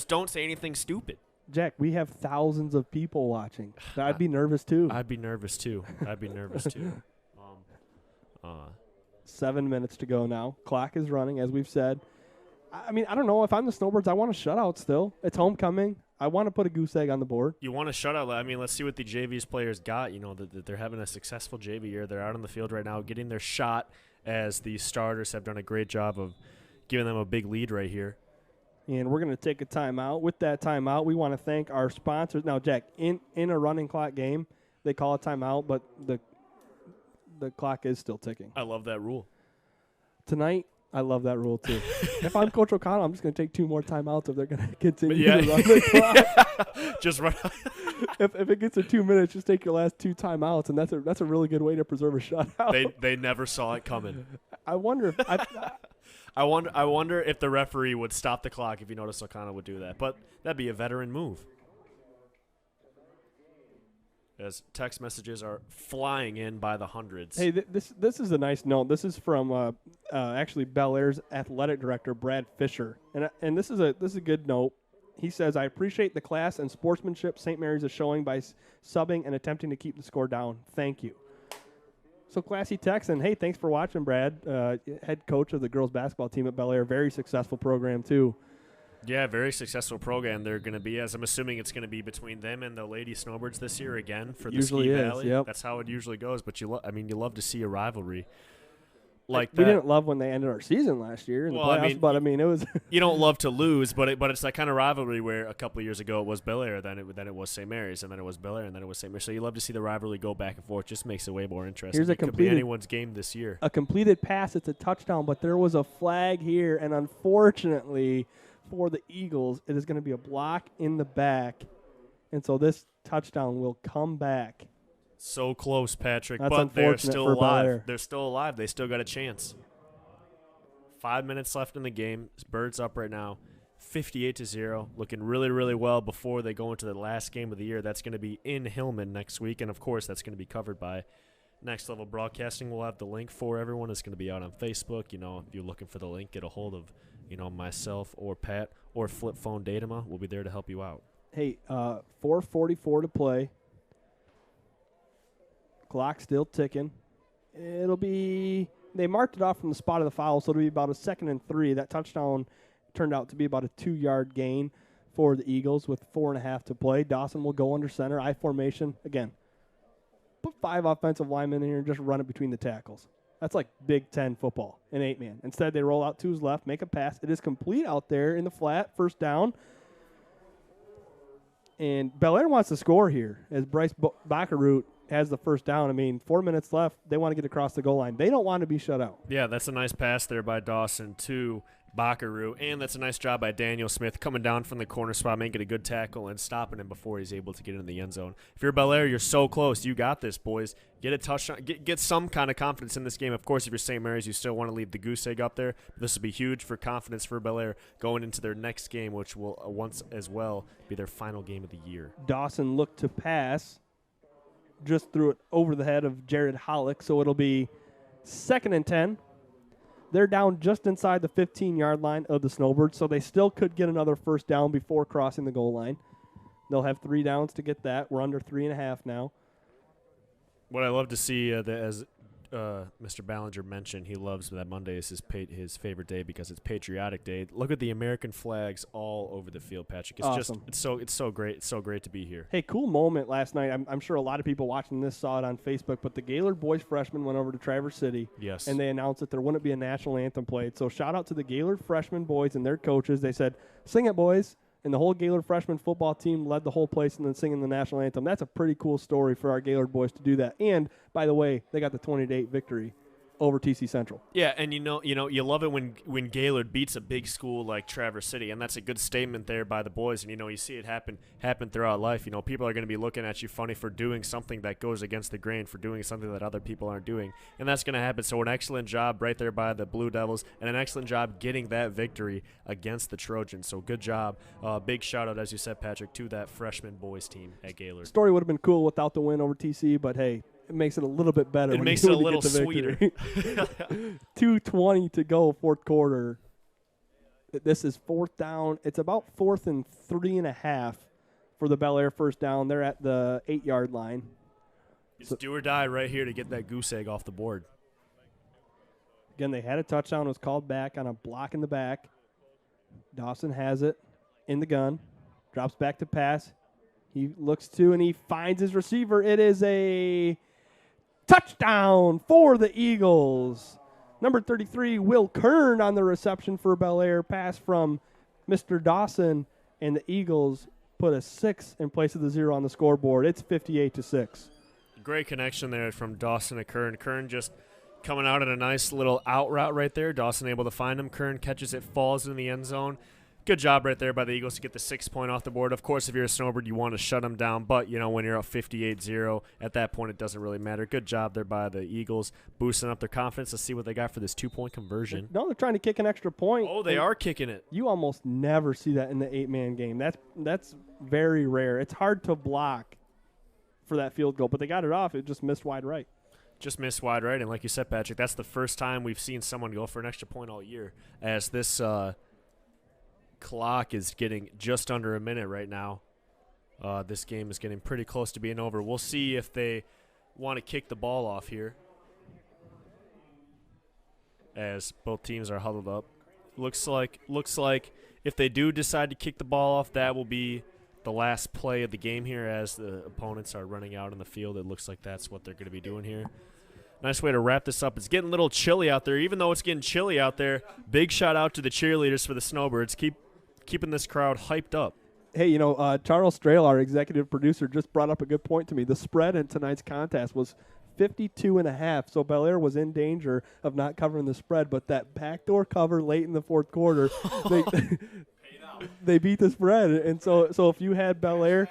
don't say anything stupid. Jack, we have thousands of people watching. I'd be nervous too. I'd be nervous too. 7 minutes to go now. Clock is running, as we've said. I mean, I don't know. If I'm the Snowbirds, I want a shutout still. It's homecoming. I want to put a goose egg on the board. You want a shutout. I mean, let's see what the JV's players got. That they're having a successful JV year. They're out on the field right now getting their shot as the starters have done a great job of giving them a big lead right here. And we're going to take a timeout. With that timeout, we want to thank our sponsors. Now, Jack, in a running clock game, they call a timeout, but the clock is still ticking. I love that rule. Tonight, I love that rule, too. If I'm Coach O'Connell, I'm just going to take 2 more timeouts if they're going to continue to run the clock. Just run. if it gets to 2 minutes, just take your last 2 timeouts, and that's a really good way to preserve a shutout. They never saw it coming. I wonder if I wonder if the referee would stop the clock if you notice O'Connell would do that. But that'd be a veteran move. As text messages are flying in by the hundreds. Hey, this is a nice note. This is from actually Bellaire's athletic director, Brad Fisher, and this is a good note. He says, "I appreciate the class and sportsmanship St. Mary's is showing by subbing and attempting to keep the score down. Thank you." So classy text, and hey, thanks for watching, Brad, head coach of the girls basketball team at Bellaire. Very successful program too. Yeah, very successful program. They're going to be, as I'm assuming it's going to be between them and the Lady Snowbirds this year again for the Usually Ski is, Valley. yep. That's how it usually goes. But you love to see a rivalry like We that. didn't love when they ended our season last year in the playoffs, but it was You don't love to lose, but it's that kind of rivalry where a couple of years ago it was Bellaire, then it was St. Mary's, and then it was Bellaire, and then it was St. Mary's. So you love to see the rivalry go back and forth. Just makes it way more interesting. Here's a it could be completed- anyone's game this year. a completed pass. It's a touchdown, but there was a flag here, and unfortunately for the Eagles, it is going to be a block in the back, and so this touchdown will come back. So close, Patrick, That's but they're unfortunate still for alive. Bellaire. They're still alive. They still got a chance. 5 minutes left in the game. Birds up right now, 58-0, looking really, really well before they go into the last game of the year. That's going to be in Hillman next week, and of course, that's going to be covered by Next Level Broadcasting. We'll have the link for everyone. It's going to be out on Facebook. If you're looking for the link, get a hold of myself or Pat or Flip Phone Datama. We'll be there to help you out. Hey, 4:44 to play. Clock still ticking. They marked it off from the spot of the foul, so it'll be about a 2nd and 3. That touchdown turned out to be about a 2-yard gain for the Eagles with 4.5 to play. Dawson will go under center, I formation. Again, put 5 offensive linemen in here and just run it between the tackles. That's like Big Ten football, an 8-man. Instead, they roll out to his left, make a pass. It is complete out there in the flat, first down. And Bellaire wants to score here as Bryce Baccaroot has the first down. I mean, 4 minutes left. They want to get across the goal line. They don't want to be shut out. Yeah, that's a nice pass there by Dawson to Baccaroot, and that's a nice job by Daniel Smith coming down from the corner spot, making a good tackle and stopping him before he's able to get in the end zone. If you're Bellaire, you're so close. You got this, boys. Get a touchdown. Get some kind of confidence in this game. Of course, if you're St. Mary's, you still want to leave the goose egg up there. But this will be huge for confidence for Bellaire going into their next game, which will once as well be their final game of the year. Dawson looked to pass, just threw it over the head of Jared Hollick, so it'll be 2nd and 10. They're down just inside the 15-yard line of the Snowbirds, so they still could get another first down before crossing the goal line. They'll have 3 downs to get that. We're under 3.5 now. What I love to see, as Mr. Ballinger mentioned, he loves that Monday is his favorite day because it's Patriotic Day. Look at the American flags all over the field, Patrick. It's awesome. It's so great. It's so great to be here. Hey, cool moment last night. I'm sure a lot of people watching this saw it on Facebook, but the Gaylord boys freshmen went over to Traverse City. Yes. And they announced that there wouldn't be a national anthem played. So shout out to the Gaylord freshman boys and their coaches. They said, "Sing it, boys." And the whole Gaylord freshman football team led the whole place and then singing the national anthem. That's a pretty cool story for our Gaylord boys to do that. And, by the way, they got the 20-8 victory over TC Central. Yeah, and you love it when Gaylord beats a big school like Traverse City, and that's a good statement there by the boys. And you see it happen throughout life. People are going to be looking at you funny for doing something that goes against the grain, for doing something that other people aren't doing, and that's going to happen. So an excellent job right there by the Blue Devils, and an excellent job getting that victory against the Trojans. So good job. Big shout out, as you said, Patrick, to that freshman boys team at Gaylord. Story would have been cool without the win over TC, but hey, it makes it a little bit better. It makes it a little sweeter. 2:20 to go, fourth quarter. This is 4th down. It's about 4th and 3.5 for the Bellaire first down. They're at the 8-yard line. It's do or die right here to get that goose egg off the board. Again, they had a touchdown. It was called back on a block in the back. Dawson has it in the gun. Drops back to pass. He looks to and he finds his receiver. It is a touchdown for the Eagles. Number 33, Will Kern on the reception for Bellaire. Pass from Mr. Dawson, and the Eagles put a 6 in place of the 0 on the scoreboard. It's 58-6. Great connection there from Dawson to Kern. Kern just coming out at a nice little out route right there. Dawson able to find him. Kern catches it, falls in the end zone. Good job right there by the Eagles to get the 6 point off the board. Of course, if you're a Snowbird, you want to shut them down. But, when you're up 58-0, at that point, it doesn't really matter. Good job there by the Eagles, boosting up their confidence. Let's see what they got for this 2-point conversion. No, they're trying to kick an extra point. Oh, they are kicking it. You almost never see that in the 8-man game. That's very rare. It's hard to block for that field goal, but they got it off. It just missed wide right. Just missed wide right. And like you said, Patrick, that's the first time we've seen someone go for an extra point all year, as this clock is getting just under a minute right now. This game is getting pretty close to being over. We'll see if they want to kick the ball off here, as both teams are huddled up. Looks like if they do decide to kick the ball off, that will be the last play of the game here, as the opponents are running out in the field. It looks like that's what they're going to be doing here. Nice way to wrap this up. It's getting a little chilly out there. Even though it's getting chilly out there, big shout out to the cheerleaders for the Snowbirds. Keeping this crowd hyped up. Hey, Charles Strail, our executive producer, just brought up a good point to me. The spread in tonight's contest was 52.5, so Bellaire was in danger of not covering the spread, but that backdoor cover late in the fourth quarter, they beat the spread. And so if you had Bellaire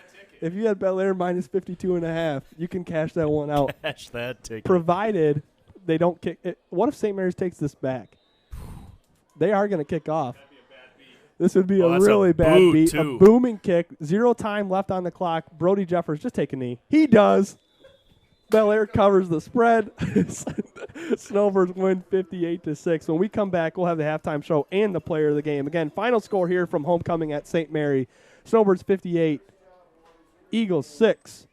minus 52.5, you can cash that one out. Cash that ticket. Provided they don't kick it. What if St. Mary's takes this back? They are going to kick off. This would be a really bad beat. Too. A booming kick. 0 time left on the clock. Brody Jeffers, just take a knee. He does. Bellaire covers the spread. Snowbirds win 58-6. When we come back, we'll have the halftime show and the player of the game. Again, final score here from homecoming at St. Mary. Snowbirds 58, Eagles 6.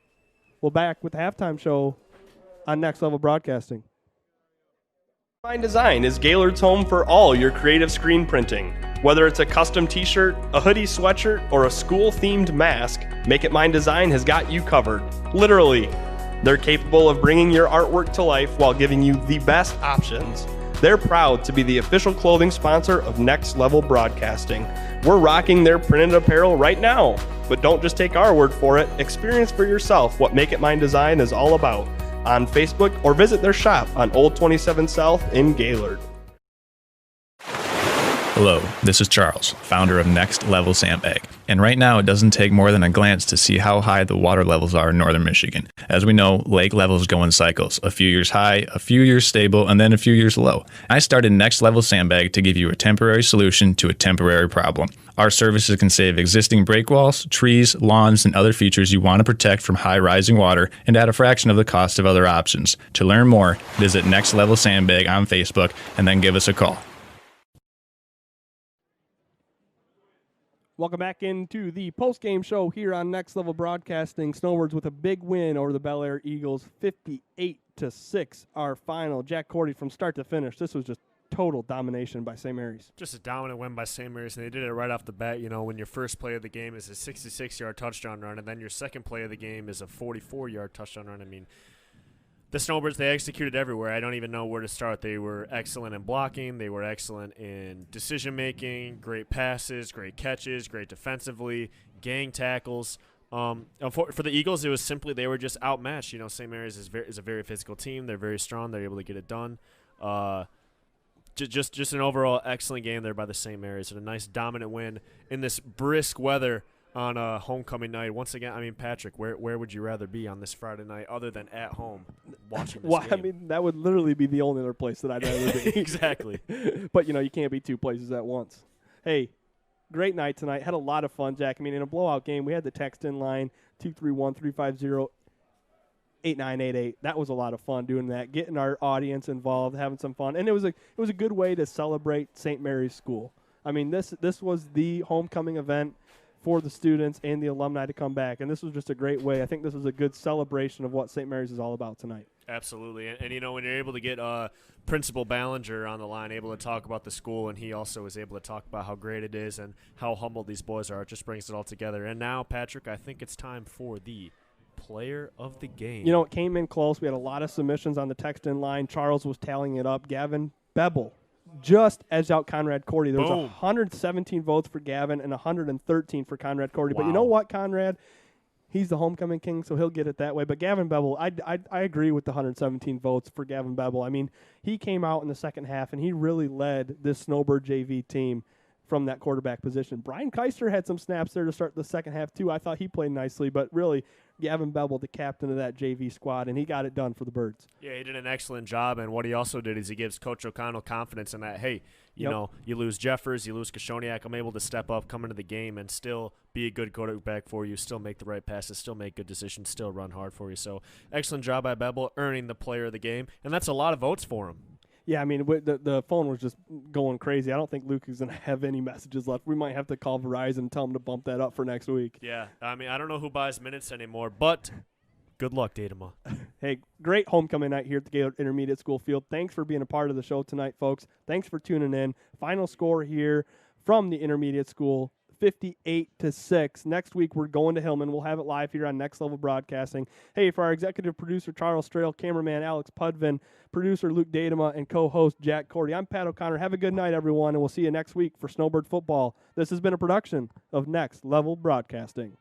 We'll back with the halftime show on Next Level Broadcasting. Fine Design is Gaylord's home for all your creative screen printing. Whether it's a custom t-shirt, a hoodie sweatshirt, or a school-themed mask, Make It Mine Design has got you covered. Literally, They're capable of bringing your artwork to life while giving you the best options. They're proud to be the official clothing sponsor of Next Level Broadcasting. We're rocking their printed apparel right now. But don't just take our word for it. Experience for yourself what Make It Mine Design is all about on Facebook or visit their shop on Old 27 South in Gaylord. Hello, this is Charles, founder of Next Level Sandbag. And right now, it doesn't take more than a glance to see how high the water levels are in northern Michigan. As we know, lake levels go in cycles, a few years high, a few years stable, and then a few years low. I started Next Level Sandbag to give you a temporary solution to a temporary problem. Our services can save existing break walls, trees, lawns, and other features you want to protect from high rising water and at a fraction of the cost of other options. To learn more, visit Next Level Sandbag on Facebook and then give us a call. Welcome back into the post-game show here on Next Level Broadcasting. Snowbirds with a big win over the Bellaire Eagles, 58-6, our final. Jack Cordy, from start to finish, this was just total domination by St. Mary's. Just a dominant win by St. Mary's, and they did it right off the bat. You know, when your first play of the game is a 66-yard touchdown run, and then your second play of the game is a 44-yard touchdown run. I mean, the Snowbirds, they executed everywhere. I don't even know where to start. They were excellent in blocking. They were excellent in decision-making, great passes, great catches, great defensively, gang tackles. For the Eagles, it was simply they were just outmatched. You know, St. Mary's is a very physical team. They're very strong. They're able to get it done. Just an overall excellent game there by the St. Mary's, and a nice dominant win in this brisk weather on a homecoming night. Once again, I mean, Patrick, where would you rather be on this Friday night other than at home watching this game? I mean, that would literally be the only other place that I'd rather be. Exactly. But, you know, you can't be two places at once. Hey, great night tonight. Had a lot of fun, Jack. I mean, in a blowout game, we had the text-in line, 231-350-8988. That was a lot of fun doing that, getting our audience involved, having some fun. And it was a good way to celebrate St. Mary's School. I mean, this was the homecoming event for the students and the alumni to come back, and this was just a great way. I think this was a good celebration of what St. Mary's is all about tonight. Absolutely, and you know, when you're able to get Principal Ballinger on the line, able to talk about the school, and he also was able to talk about how great it is and how humble these boys are, it just brings it all together. And now, Patrick, I think it's time for the player of the game. You know, it came in close. We had a lot of submissions on the text-in line. Charles was tallying it up. Gavin Beble just edged out Conrad Cordy. There was 117 votes for Gavin and 113 for Conrad Cordy. Wow. But you know what, Conrad? He's the homecoming king, so he'll get it that way. But Gavin Beble, I agree with the 117 votes for Gavin Beble. I mean, he came out in the second half, and he really led this Snowbird JV team from that quarterback position. Brian Keister had some snaps there to start the second half, too. I thought he played nicely, but really, Gavin Beble, the captain of that JV squad, and he got it done for the Birds. Yeah, he did an excellent job, and what he also did is he gives Coach O'Connell confidence in that, hey, you know, you lose Jeffers, you lose Kashoniak, I'm able to step up, come into the game, and still be a good quarterback for you, still make the right passes, still make good decisions, still run hard for you. So excellent job by Beble, earning the player of the game, and that's a lot of votes for him. Yeah, I mean, the phone was just going crazy. I don't think Luke is going to have any messages left. We might have to call Verizon and tell them to bump that up for next week. Yeah, I mean, I don't know who buys minutes anymore, but good luck, Datama. Hey, great homecoming night here at the Gaylord Intermediate School Field. Thanks for being a part of the show tonight, folks. Thanks for tuning in. Final score here from the Intermediate School, 58-6. Next week, we're going to Hillman. We'll have it live here on Next Level Broadcasting. Hey, for our executive producer, Charles Strail, cameraman, Alex Pudvin, producer, Luke Datama, and co-host, Jack Cordy, I'm Pat O'Connor. Have a good night, everyone, and we'll see you next week for Snowbird Football. This has been a production of Next Level Broadcasting.